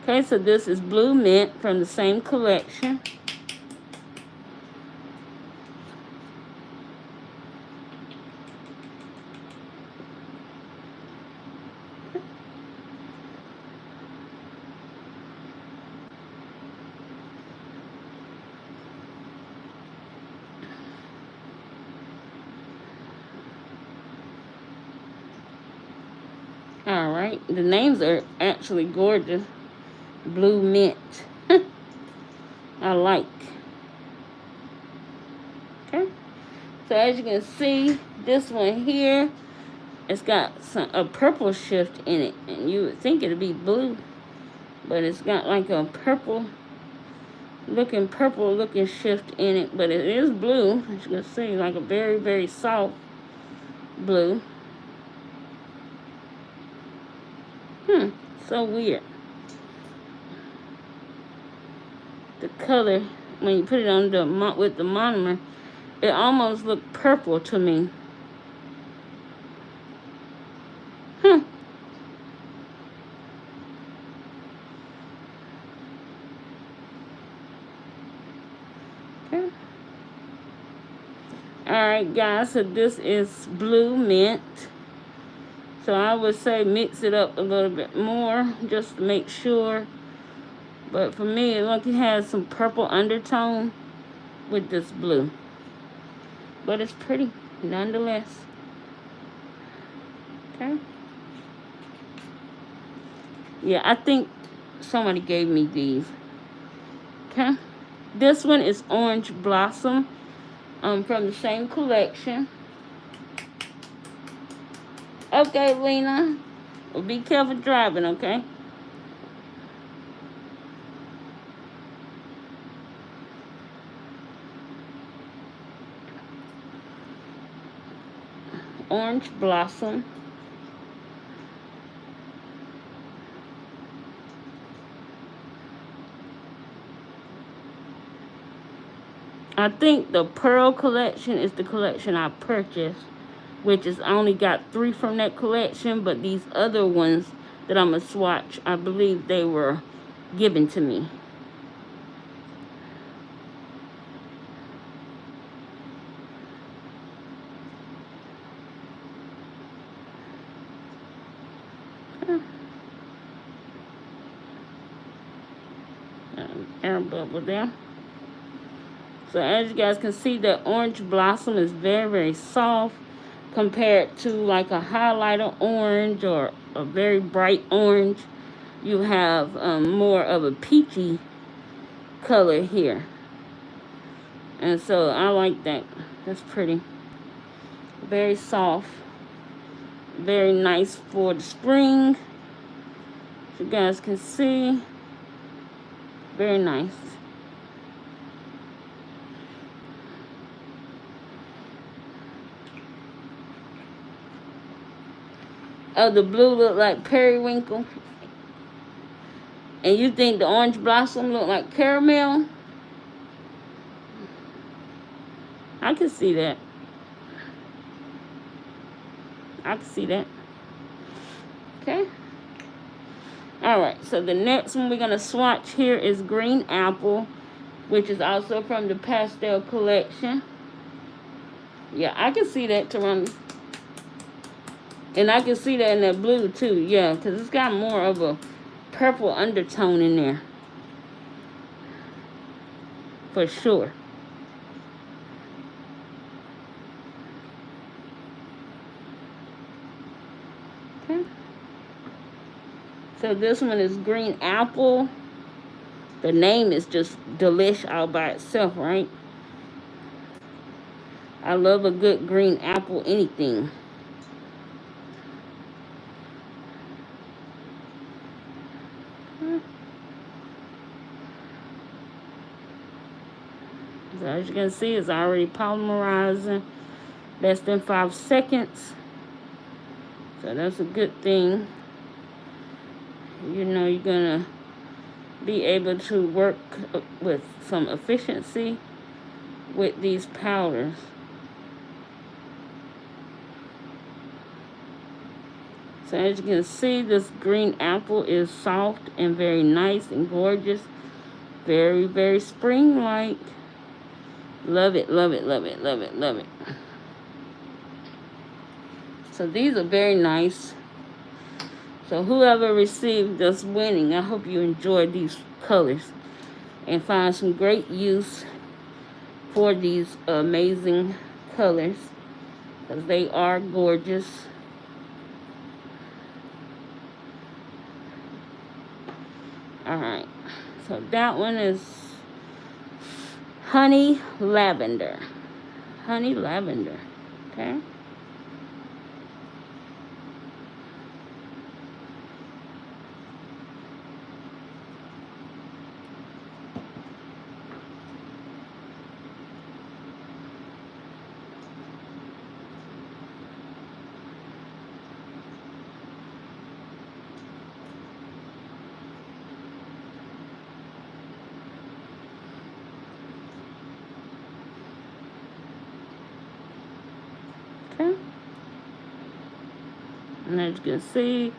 Okay, so this is Blue Mint from the same collection. Alright, the names are actually gorgeous. Blue Mint. I like. Okay. So as you can see, this one here, it's got a purple shift in it. And you would think it'd be blue. But it's got like a purple looking shift in it. But it is blue. As you can see, like a very, very soft blue. So weird. The color, when you put it on the with the monomer, it almost looked purple to me. Okay. Alright guys, so this is Blue Mint. So I would say mix it up a little bit more just to make sure. But for me, it looks like it has some purple undertone with this blue. But it's pretty nonetheless. Okay. Yeah, I think somebody gave me these. Okay. This one is Orange Blossom from the same collection. Okay, Lena. Well, be careful driving, okay? Orange Blossom. I think the Pearl collection is the collection I purchased, which is I only got 3 from that collection, but these other ones that I'm going to swatch, I believe they were given to me. Air bubble there. So as you guys can see, the Orange Blossom is very, very soft compared to like a highlighter orange or a very bright orange. You have more of a peachy color here. And so I like that. That's pretty. Very soft. Very nice for the spring. You guys can see. Very nice. Oh, the blue look like periwinkle. And you think the orange blossom look like caramel? I can see that. I can see that. Okay. Alright, so the next one we're going to swatch here is Green Apple, which is also from the Pastel collection. Yeah, I can see that, Taron. And I can see that in that blue too, yeah, because it's got more of a purple undertone in there. For sure. Okay. So this one is Green Apple. The name is just delish all by itself, right? I love a good green apple anything. So as you can see, it's already polymerizing less than 5 seconds. So that's a good thing. You know you're gonna be able to work with some efficiency with these powders. So as you can see, this green apple is soft and very nice and gorgeous. Very, very spring-like. Love it, love it, love it, love it, love it. So these are very nice. So whoever received this winning, I hope you enjoy these colors and find some great use for these amazing colors, because they are gorgeous. Alright, so that one is Honey Lavender. Honey Lavender, okay? And as you can see,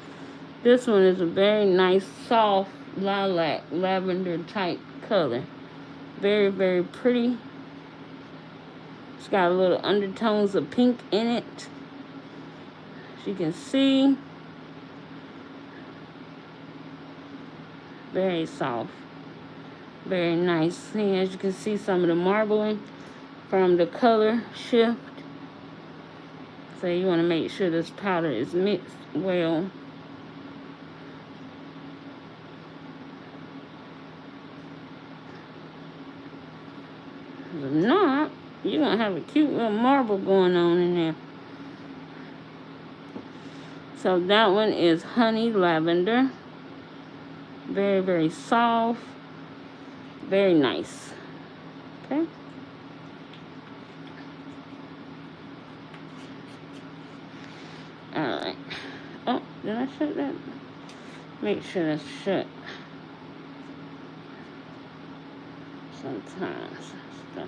this one is a very nice, soft lilac, lavender type color. Very, very pretty. It's got a little undertones of pink in it. As you can see. Very soft. Very nice. See, as you can see, some of the marbling from the color shift. So you want to make sure this powder is mixed well. If not, you're going to have a cute little marble going on in there. So that one is Honey Lavender. Very, very soft. Very nice. Okay. Alright. Oh, did I shut that? Make sure that's shut. Sometimes it's the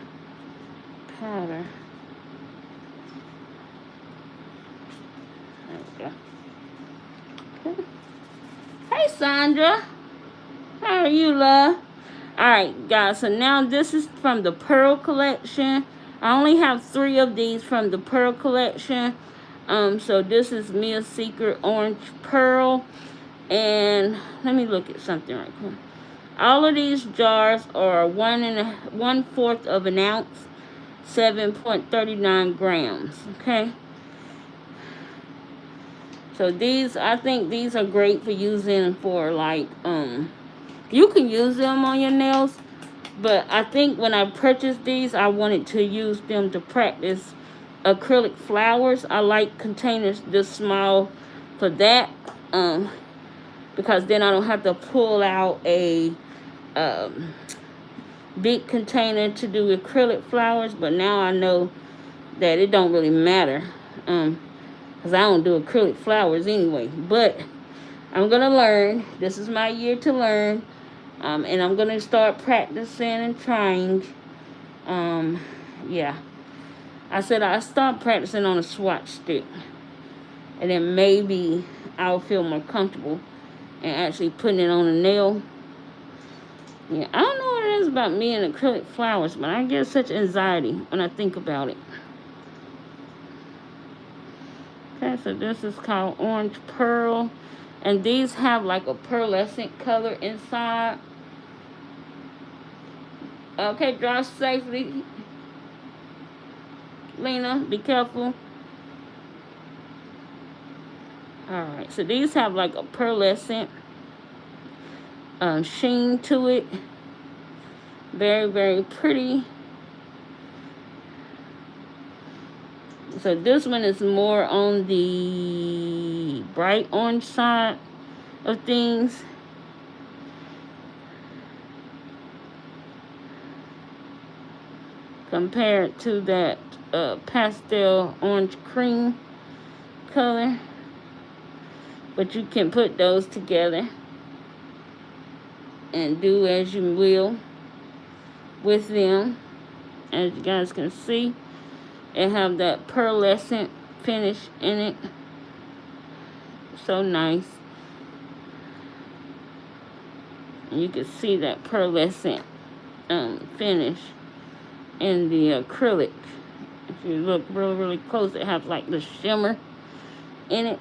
powder. There we go. Okay. Hey, Sandra. How are you, love? Alright, guys. So now this is from the Pearl collection. I only have 3 of these from the Pearl collection. So this is Mia's Secret Orange Pearl. And let me look at something right quick. All of these jars are 1/4 of an ounce, 7.39 grams. Okay. So these, I think these are great for using for like, you can use them on your nails, but I think when I purchased these, I wanted to use them to practice acrylic flowers. I like containers this small for that, because then I don't have to pull out a big container to do acrylic flowers. But now I know that it don't really matter, because I don't do acrylic flowers anyway. But I'm gonna learn. This is my year to learn, and I'm gonna start practicing and trying. Yeah, I said I start practicing on a swatch stick, and then maybe I'll feel more comfortable and actually putting it on a nail. Yeah, I don't know what it is about me and acrylic flowers, but I get such anxiety when I think about it. Okay, so this is called Orange Pearl. And these have like a pearlescent color inside. Okay, drive safely. Lena, be careful. Alright, so these have like a pearlescent sheen to it. Very, very pretty. So this one is more on the bright orange side of things. Compared to that pastel orange cream color. But you can put those together and do as you will with them. As you guys can see, it have that pearlescent finish in it. So nice. And you can see that pearlescent finish in the acrylic. If you look really, really close, it has like the shimmer in it.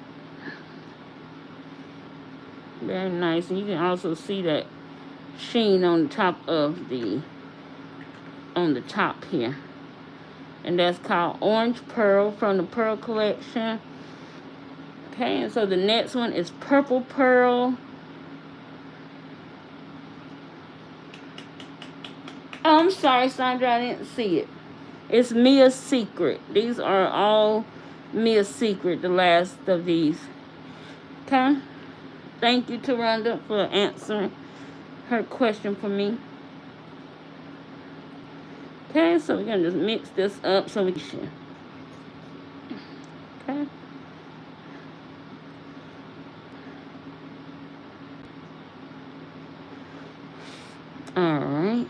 Very nice. And you can also see that sheen on the top of the top here. And that's called Orange Pearl from the Pearl Collection. Okay, and so the next one is Purple Pearl. Oh, I'm sorry, Sandra, I didn't see it. It's Mia's Secret. These are all Mia's Secret, the last of these. Okay? Thank you, Taronda, for answering her question for me. Okay, so we're going to just mix this up so we can. Okay. Alright.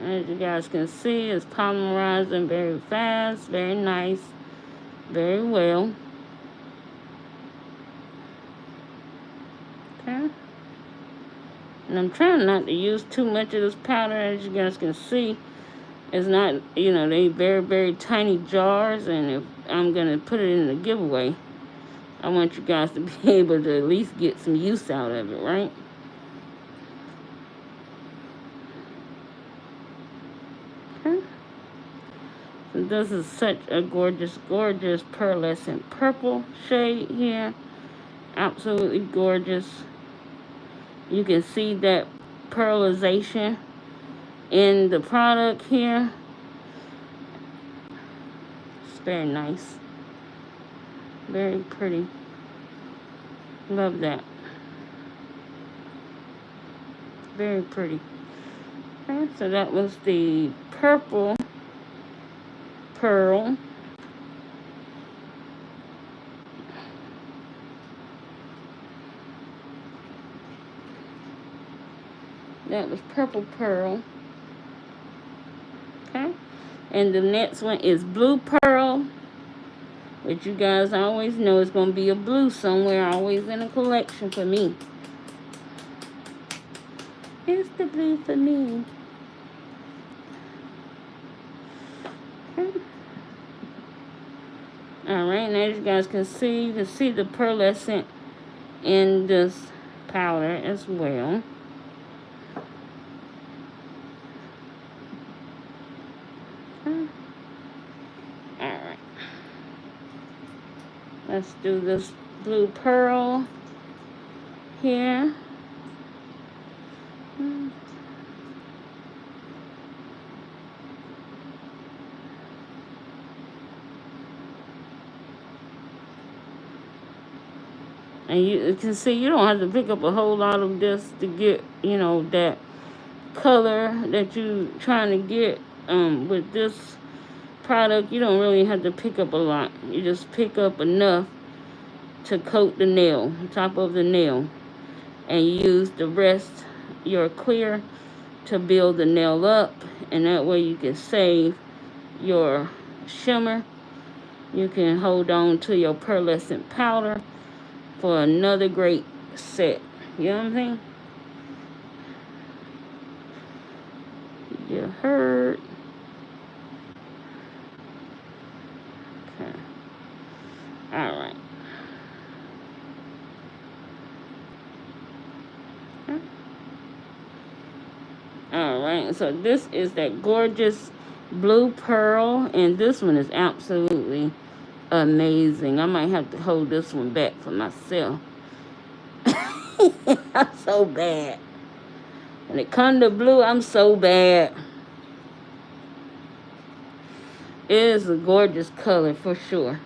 As you guys can see, it's polymerizing very fast, very nice, very well. Okay. And I'm trying not to use too much of this powder. As you guys can see, it's not, you know, they very, very tiny jars. And if I'm going to put it in the giveaway, I want you guys to be able to at least get some use out of it, right? Okay. So this is such a gorgeous, gorgeous pearlescent purple shade here. Absolutely gorgeous. You can see that pearlization in the product here. It's very nice. Very pretty. Love that. Very pretty. Okay, so that was the Purple Pearl. That was Purple Pearl. Okay. And the next one is Blue Pearl, which you guys always know is going to be a blue somewhere, always in a collection for me. It's the blue for me. Okay. Alright, and as you guys can see, you can see the pearlescent in this powder as well. Alright. Let's do this Blue Pearl here. And you can see you don't have to pick up a whole lot of this to get, you know, that color that you trying to get. With this product, you don't really have to pick up a lot. You just pick up enough to coat the nail, top of the nail, and you use the rest, your clear, to build the nail up, and that way you can save your shimmer. You can hold on to your pearlescent powder for another great set. You know what I'm saying? You heard. Okay. All right. Okay. All right. So this is that gorgeous blue pearl, and this one is absolutely amazing. I might have to hold this one back for myself. I'm so bad. When it comes to blue, I'm so bad. It is a gorgeous color for sure.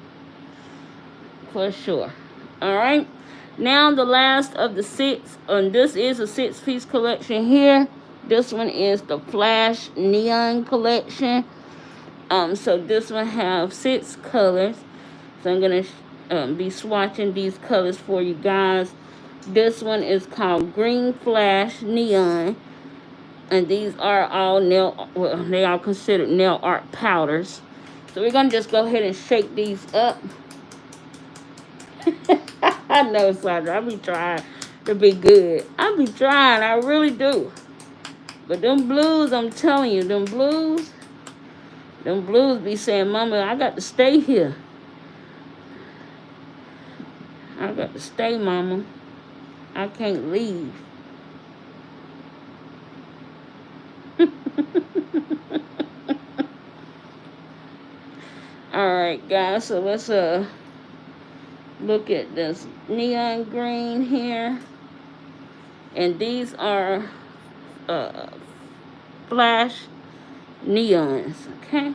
For sure. Alright. Now the last of the 6. And this is a 6-piece collection here. This one is the Flash Neon collection. So this one have 6 colors. So I'm going to be swatching these colors for you guys. This one is called Green Flash Neon. And these are all they are considered nail art powders. So we're going to just go ahead and shake these up. I know, Sandra. I be trying to be good. I be trying. I really do. But them blues, I'm telling you, them blues be saying, Mama, I got to stay here. I got to stay, Mama. I can't leave. Alright, guys, so let's look at this neon green here. And these are flash neons, okay?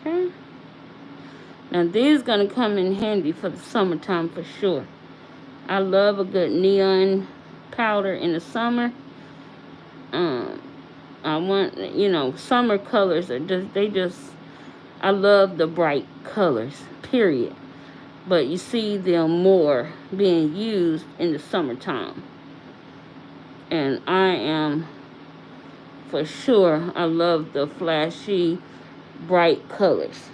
Okay. Now these gonna come in handy for the summertime for sure. I love a good neon powder in the summer. I want, you know, summer colors are I love the bright colors, period. But you see them more being used in the summertime. And I am, for sure, I love the flashy, bright colors.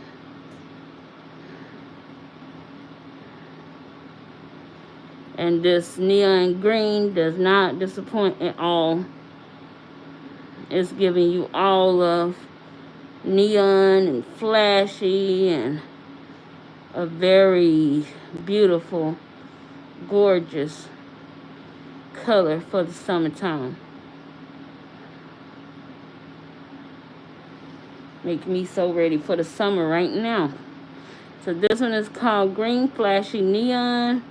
And this neon green does not disappoint at all. It's giving you all of neon and flashy and a very beautiful, gorgeous color for the summertime. Make me so ready for the summer right now. So this one is called Green Flashy Neon.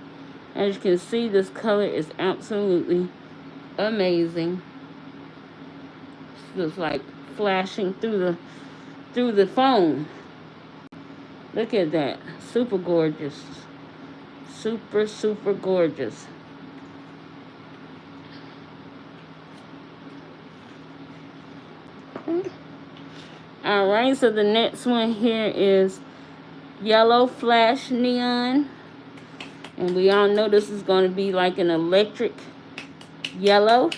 As you can see, this color is absolutely amazing. It's just like flashing through the phone. Look at that. Super gorgeous. Super, super gorgeous. Okay. Alright, so the next one here is Yellow Flash Neon. And we all know this is going to be like an electric yellow.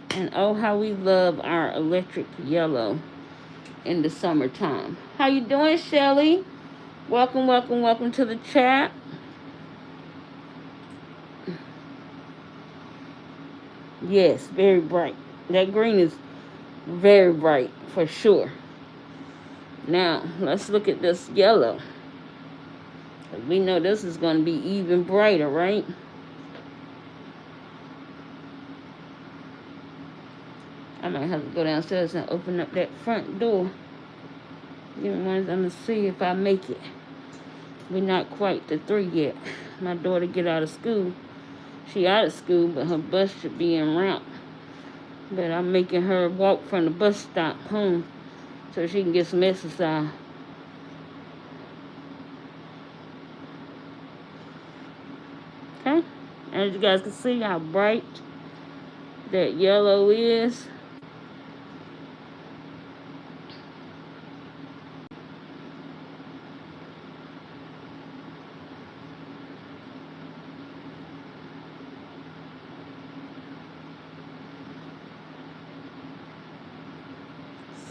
And oh, how we love our electric yellow in the summertime. How you doing, Shelly? Welcome, welcome, welcome to the chat. Yes, very bright. That green is very bright, for sure. Now, let's look at this yellow. We know this is going to be even brighter, right? I might have to go downstairs and open up that front door. I'm going to see if I make it. We're not quite to 3 yet. My daughter get out of school. She out of school, but her bus should be en route. But I'm making her walk from the bus stop home so she can get some exercise. Okay? As you guys can see how bright that yellow is.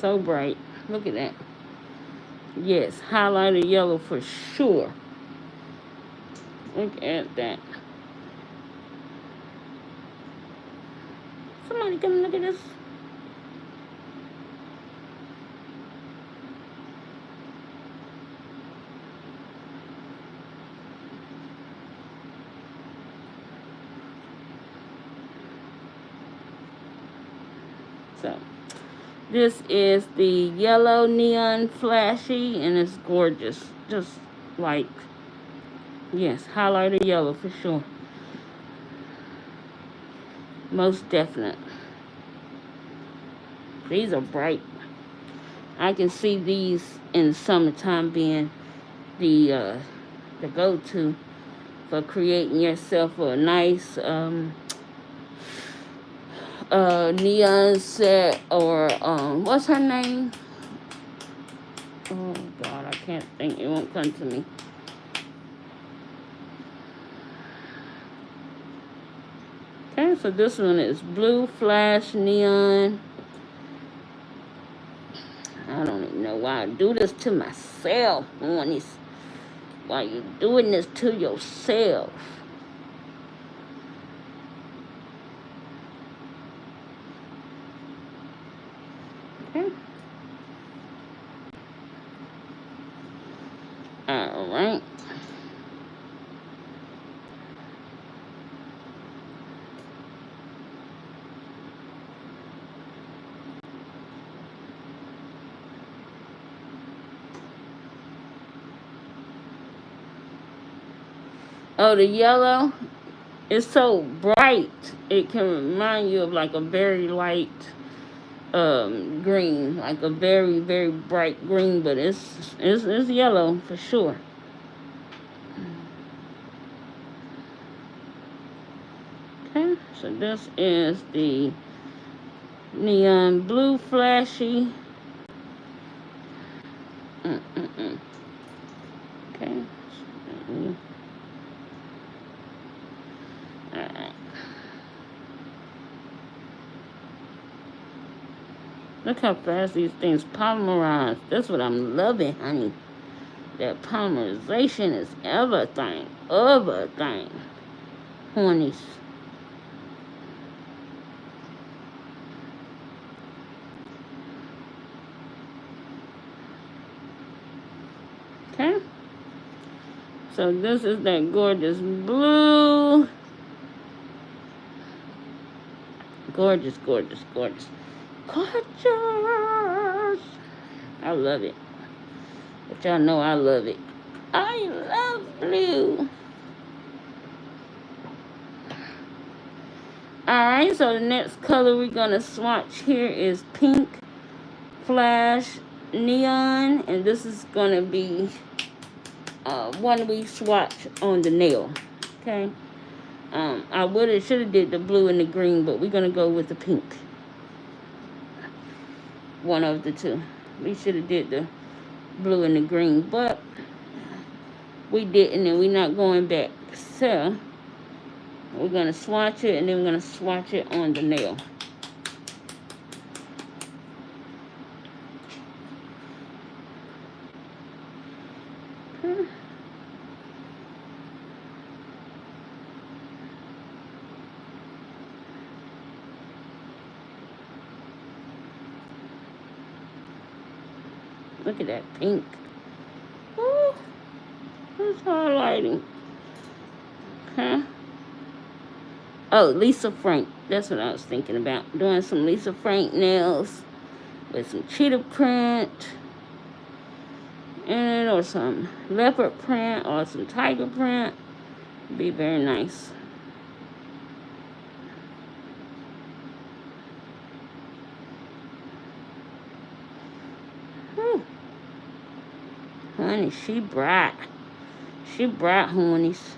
So bright. Look at that. Yes, highlighted yellow for sure. Look at that. Somebody come look at this. So, this is the yellow neon flashy, and it's gorgeous. Just like, yes, highlighted yellow for sure. Most definite. These are bright. I can see these in the summertime being the go-to for creating yourself a nice neon set, or what's her name? Oh God, I can't think. It won't come to me. Okay, so this one is blue flash neon. I don't even know why I do this to myself, honeys. Why you doing this to yourself? Okay. All right. Oh, the yellow is so bright. It can remind you of like a very light green, like a very, very bright green, but it's yellow for sure. Okay, so this is the neon blue flashy. Okay. Alright. Look how fast these things polymerize. That's what I'm loving, honey. That polymerization is everything. Everything. Honeys. Okay. So this is that gorgeous blue. Gorgeous, gorgeous, gorgeous. Gorgeous. I love it. But y'all know I love it. I love blue. Alright, so the next color we're going to swatch here is pink flash neon. And this is going to be one we swatch on the nail. Okay. I should have did the blue and the green, but we're going to go with the pink. One of the two. We should have did the blue and the green, but we didn't, and we're not going back. So, we're going to swatch it, and then we're going to swatch it on the nail. Okay. Look at that pink. Ooh, it's highlighting. Okay. Oh, Lisa Frank. That's what I was thinking about. Doing some Lisa Frank nails with some cheetah print. in it, or some leopard print or some tiger print. Be very nice. Whew. Honey, she bright. She bright, honeys.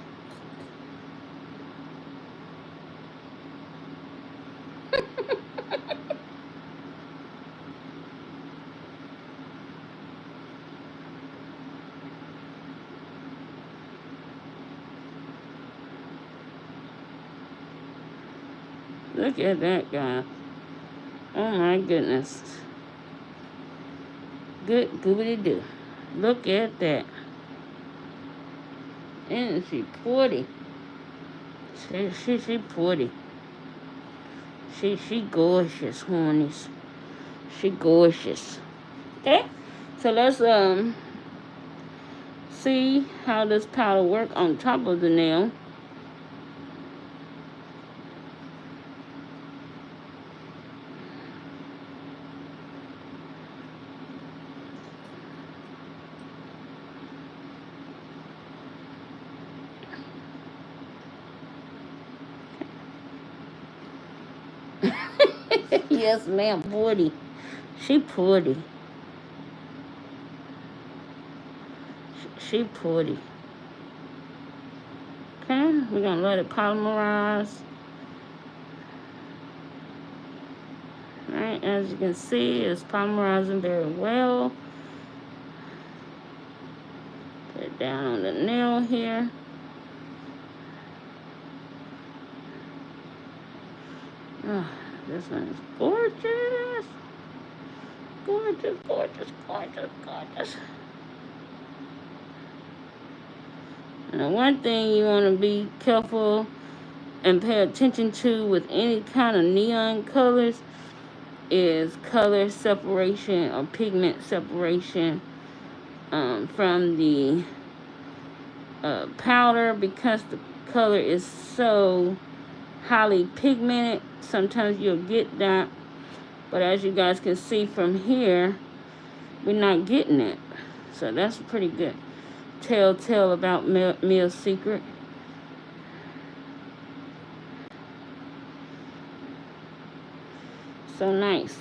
Look at that guy. Oh my goodness. Good goobity doo. Look at that. Isn't she pretty? She pretty. She gorgeous, honeys. She gorgeous. Okay, so let's see how this powder work on top of the nail. Yes, ma'am, pretty. She pretty. She pretty. Okay, we're gonna let it polymerize. Alright, as you can see, it's polymerizing very well. Put it down on the nail here. Oh, this one is gorgeous. Gorgeous, gorgeous, gorgeous, gorgeous. And the one thing you want to be careful and pay attention to with any kind of neon colors is color separation or pigment separation from the powder, because the color is so highly pigmented. Sometimes you'll get that, but as you guys can see from here, we're not getting it. So that's pretty good telltale about Mia's secret. So nice.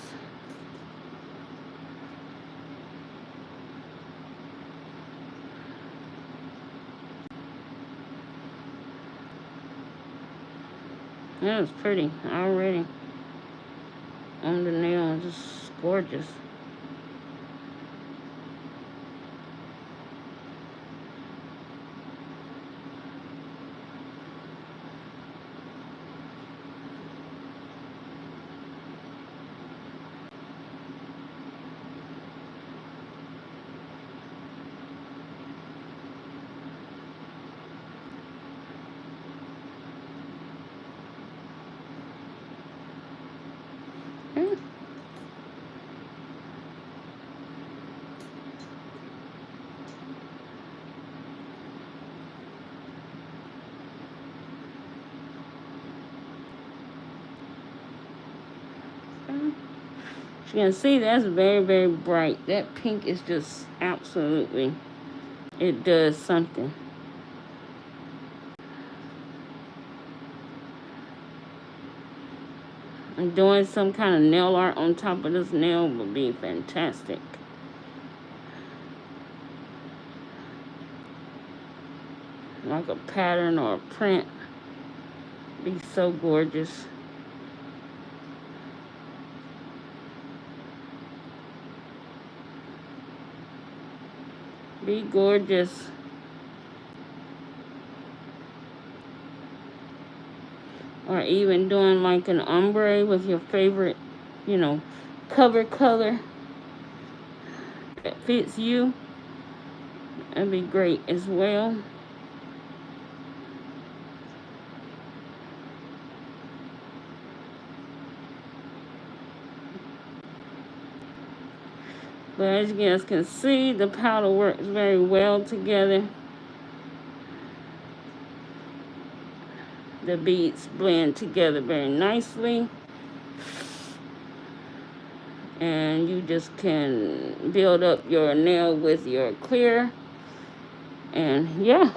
That was pretty already on the nail. Just gorgeous. You can see that's very, very bright. That pink is just absolutely, it does something. And doing some kind of nail art on top of this nail would be fantastic. Like a pattern or a print. Be so gorgeous. Be gorgeous. Or even doing like an ombre with your favorite, you know, cover color that fits you. That'd be great as well. But as you guys can see, the powder works very well together. The beads blend together very nicely. and you just can build up your nail with your clear. And yeah,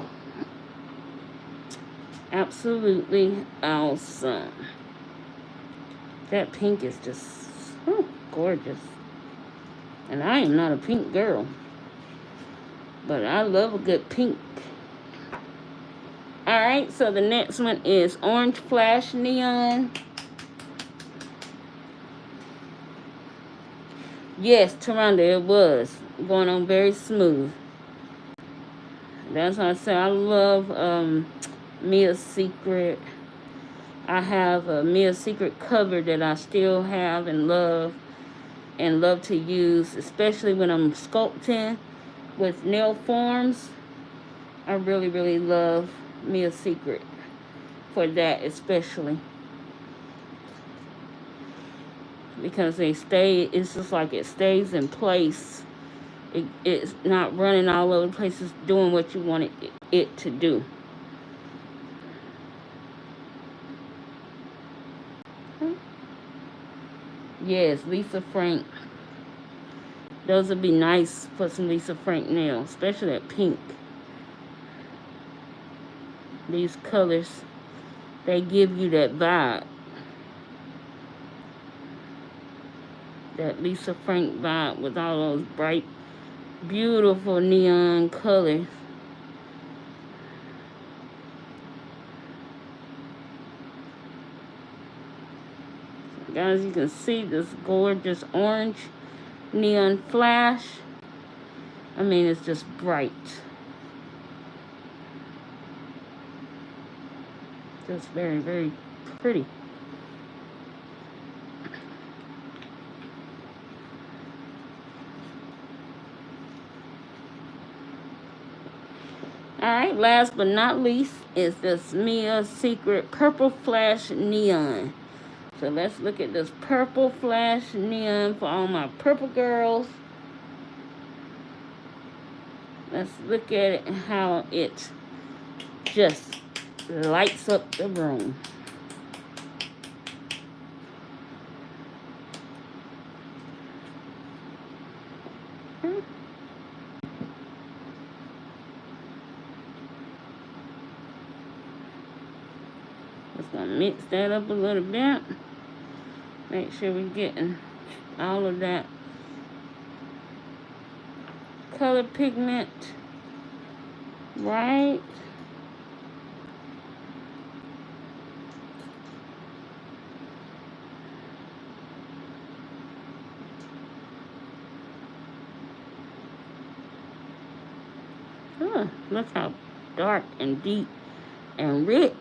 absolutely awesome. That pink is just gorgeous. And I am not a pink girl, but I love a good pink. Alright, so the next one is Orange Flash Neon. Yes, Taronda, it was going on very smooth. That's why I say I love Mia's Secret. I have a Mia's Secret cover that I still have and love to use, especially when I'm sculpting with nail forms. I really, really love Mia's Secret for that especially. Because they stay, it's just like it stays in place. It's not running all over the place. It's doing what you want it to do. Yes, Lisa Frank. Those would be nice for some Lisa Frank nails, especially that pink. These colors, they give you that vibe. That Lisa Frank vibe with all those bright, beautiful neon colors. Guys, you can see this gorgeous orange neon flash. I mean, it's just bright. Just very, very pretty. Alright, last but not least is this Mia's Secret Purple Flash Neon. So let's look at this Purple Flash Neon for all my purple girls. Let's look at it and how it just lights up the room. Just gonna mix that up a little bit. Make sure we're getting all of that color pigment right. Oh, look how dark and deep and rich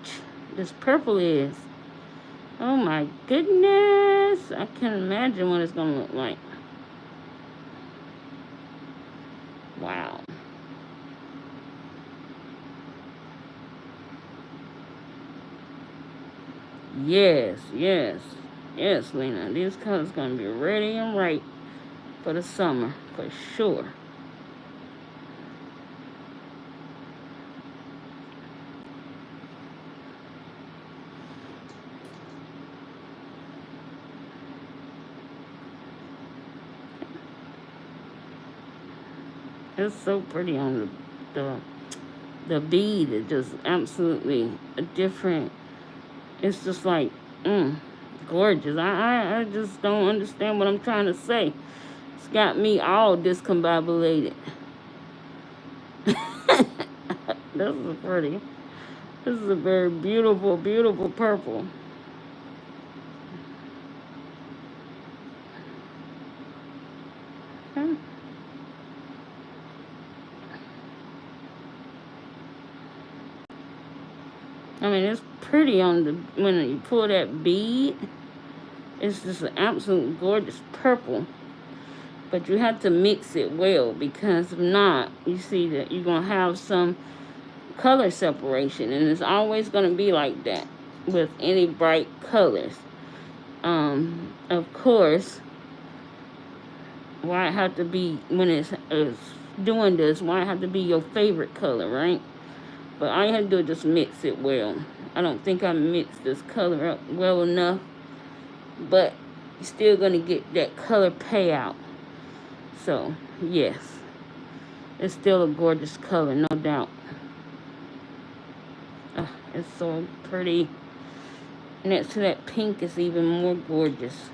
this purple is. Oh my goodness. I can't imagine what it's going to look like. Wow. Yes, yes. Yes, Lena. These colors going to be ready and right for the summer, for sure. It's so pretty on the bead. It's just absolutely a different. It's just like gorgeous. I just don't understand what I'm trying to say. It's got me all discombobulated. This is pretty. This is a very beautiful, beautiful purple. Okay. I mean, it's pretty on the, when you pull that bead, it's just an absolute gorgeous purple. But you have to mix it well, because if not, you see that you're going to have some color separation. And it's always going to be like that with any bright colors. Of course, why it have to be, when it's doing this, why it have to be your favorite color, right? But all you have to do is just mix it well. I don't think I mixed this color up well enough. But you're still going to get that color payout. So, yes. It's still a gorgeous color, no doubt. It's so pretty. Next to that pink, it's even more gorgeous.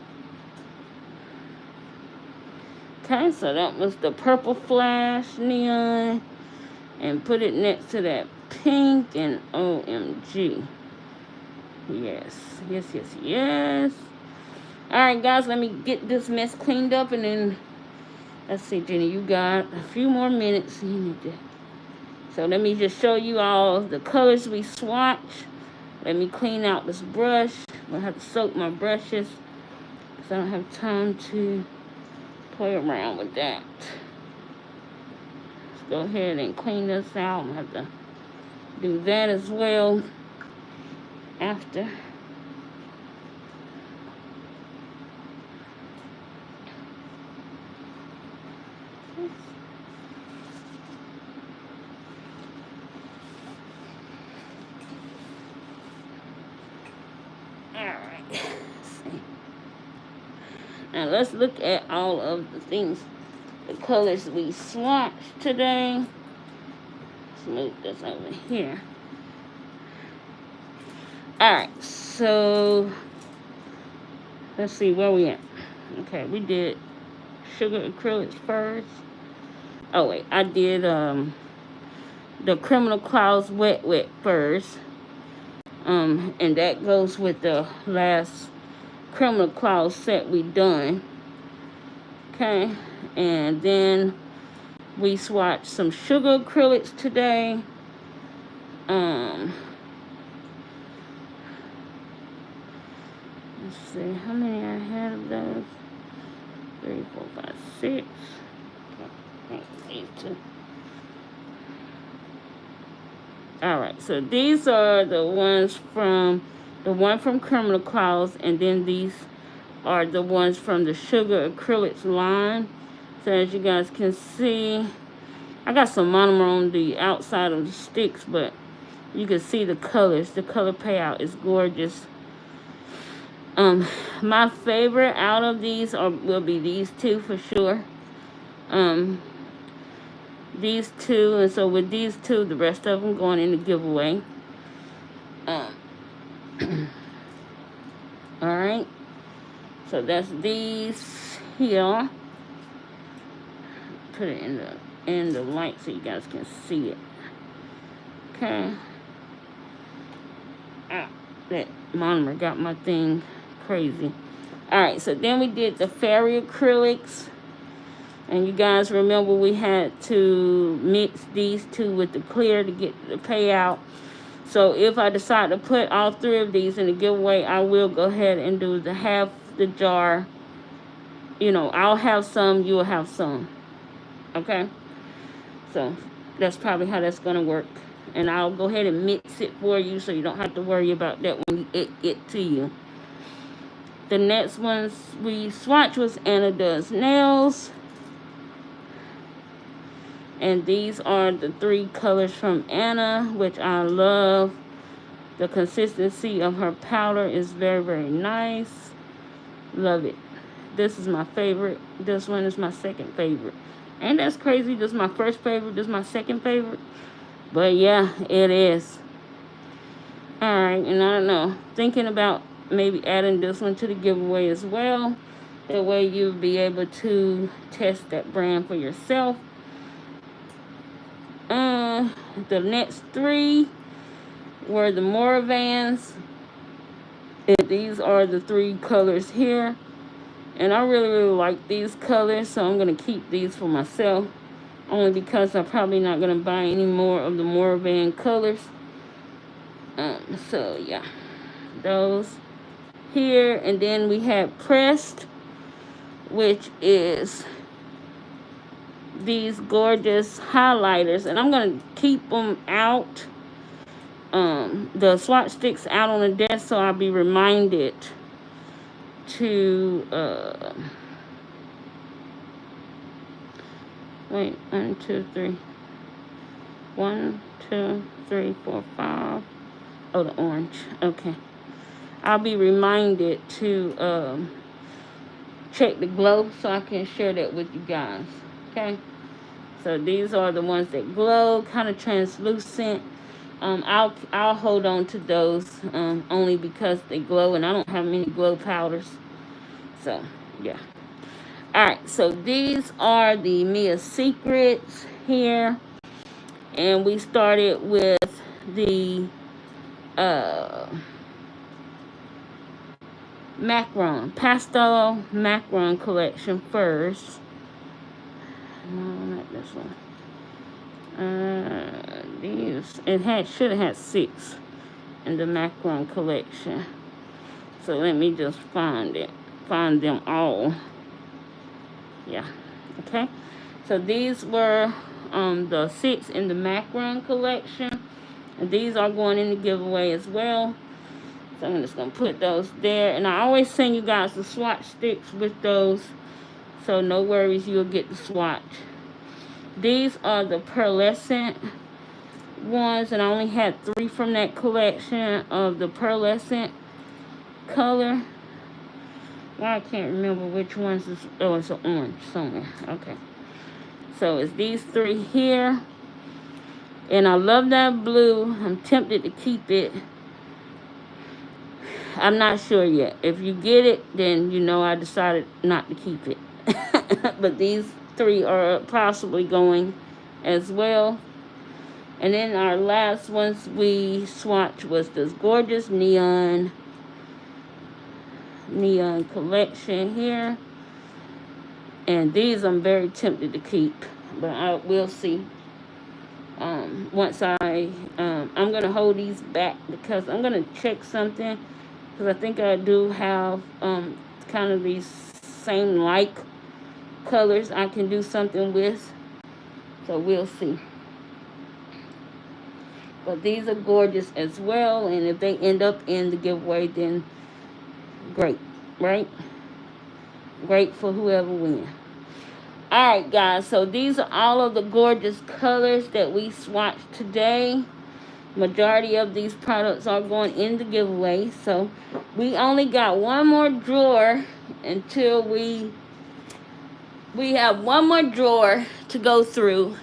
Okay, so that was the purple flash neon. And put it next to that pink, and OMG. Yes, yes, yes, yes. Alright, guys, let me get this mess cleaned up, and then, let's see, Jenny, you got a few more minutes. So let me just show you all the colors we swatch. Let me clean out this brush. I'm going to have to soak my brushes because I don't have time to play around with that. Let's go ahead and clean this out. I'm going to have to do that as well after. Now let's look at all of the things, the colors we swatched today. Let's move this over here. Alright, so let's see where we at. Okay, we did Sugar Acrylics first. Oh wait, I did the Criminal Clouds Wet first. And that goes with the last Criminal Clouds set we done. Okay, and then we swatched some Sugar Acrylics today. Let's see how many I had of those. 3, 4, 5, 6. Okay, these two. Alright, so these are the ones from the one from Criminal Clouds, and then these are the ones from the Sugar Acrylics line. So as you guys can see, I got some monomer on the outside of the sticks, but you can see the colors. The color payout is gorgeous. My favorite out of these will be these two for sure. These two, and so with these two, the rest of them going in the giveaway. Alright, so that's these here. Put it in the light so you guys can see it. Okay. That monomer got my thing crazy. Alright, so then we did the fairy acrylics. And you guys remember we had to mix these two with the clear to get the payout. So if I decide to put all 3 of these in the giveaway, I will go ahead and do the half the jar. You know, I'll have some, you'll have some. Okay? So that's probably how that's going to work. And I'll go ahead and mix it for you so you don't have to worry about that when it get to you. The next ones we swatched was Anna Does Nails. And these are the 3 colors from Anna, which I love. The consistency of her powder is very, very nice. Love it. This is my favorite. This one is my second favorite. And that's crazy. This is my first favorite. This is my second favorite. But yeah, it is. Alright, and I don't know. Thinking about maybe adding this one to the giveaway as well. That way you'll be able to test that brand for yourself. The next 3 were the Moravans. And these are the 3 colors here. And I really, really like these colors. So I'm going to keep these for myself. Only because I'm probably not going to buy any more of the Morovan colors. So yeah. Those here. And then we have Pressed, which is these gorgeous highlighters, and I'm gonna keep them out, the swatch sticks out on the desk, so I'll be reminded to wait, 1, 2, 3, 1, 2, 3, 4, 5. Oh, the orange. Okay, I'll be reminded to check the glow so I can share that with you guys. Okay. So these are the ones that glow, kind of translucent. I'll hold on to those only because they glow, and I don't have many glow powders. So yeah. All right. So these are the Mia Secrets here, and we started with the Macaron pastel Macaron collection first. No, not this one. These should have had 6 in the Macaron collection. So let me just find them all. Yeah. Okay. So these were the 6 in the Macaron collection, and these are going in the giveaway as well. So I'm just gonna put those there, and I always send you guys the swatch sticks with those, so no worries, you'll get the swatch. These are the pearlescent ones, and I only had 3 from that collection of the pearlescent color. Well, I can't remember which ones is. Oh, it's an orange somewhere. Okay. So it's these 3 here, and I love that blue. I'm tempted to keep it. I'm not sure yet. If you get it, then you know I decided not to keep it. But these 3 are possibly going as well. And then our last ones we swatched was this gorgeous neon collection here. And these I'm very tempted to keep, but I will see. Once I'm gonna hold these back because I'm gonna check something. Because I think I do have kind of these same like colors I can do something with. So we'll see. But these are gorgeous as well. And if they end up in the giveaway, then great, right? Great for whoever wins. Alright, guys. So these are all of the gorgeous colors that we swatched today. Majority of these products are going in the giveaway, so we only got one more drawer until we have one more drawer to go through,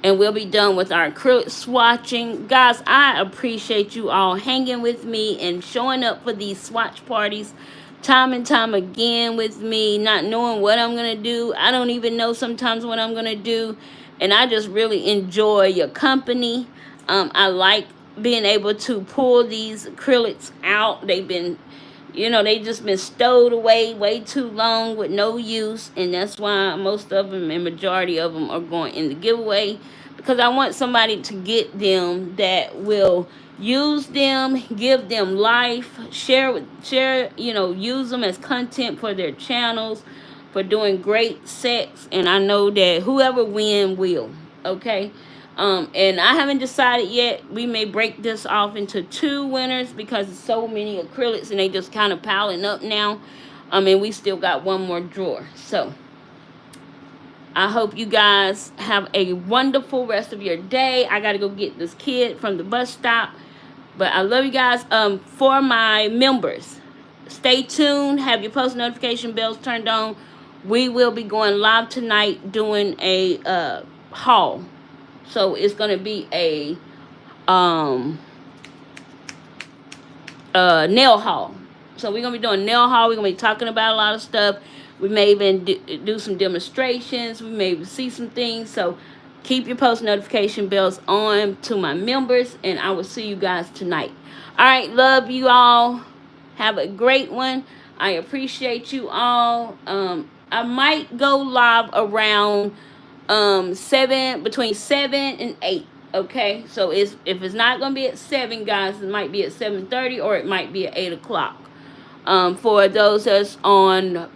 and we'll be done with our acrylic swatching. Guys, I appreciate you all hanging with me and showing up for these swatch parties time and time again with me, not knowing what I'm gonna do. I don't even know sometimes what I'm gonna do, and I just really enjoy your company. I like being able to pull these acrylics out. They've been, they just been stowed away way too long with no use. And that's why most of them and majority of them are going in the giveaway. Because I want somebody to get them that will use them, give them life, share, use them as content for their channels, for doing great sets. And I know that whoever wins will, okay? And I haven't decided yet. We may break this off into 2 winners because there's so many acrylics and they just kind of piling up now. And we still got one more drawer. So I hope you guys have a wonderful rest of your day. I got to go get this kid from the bus stop. But I love you guys. For my members, stay tuned. Have your post notification bells turned on. We will be going live tonight doing a haul. So it's going to be a nail haul. So we're going to be doing nail haul. We're going to be talking about a lot of stuff. We may even do some demonstrations. We may see some things. So keep your post notification bells on to my members. And I will see you guys tonight. All right. Love you all. Have a great one. I appreciate you all. I might go live around between 7 and 8. Okay, so if it's not gonna be at 7, guys, it might be at 7:30 or it might be at 8 o'clock. For those that's on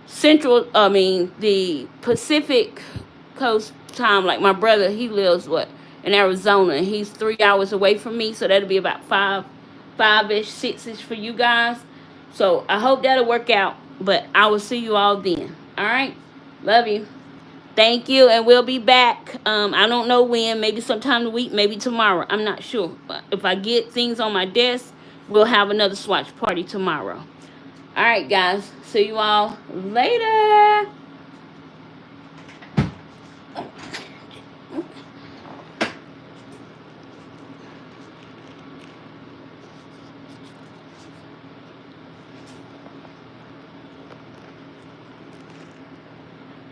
the Pacific Coast time, like my brother, he lives in Arizona, and he's 3 hours away from me, so that'll be about 5-ish, 6-ish for you guys. So I hope that'll work out, but I will see you all then. All right, love you. Thank you, and we'll be back. I don't know when, maybe sometime the week, maybe tomorrow. I'm not sure. But if I get things on my desk, we'll have another swatch party tomorrow. All right, guys. See you all later.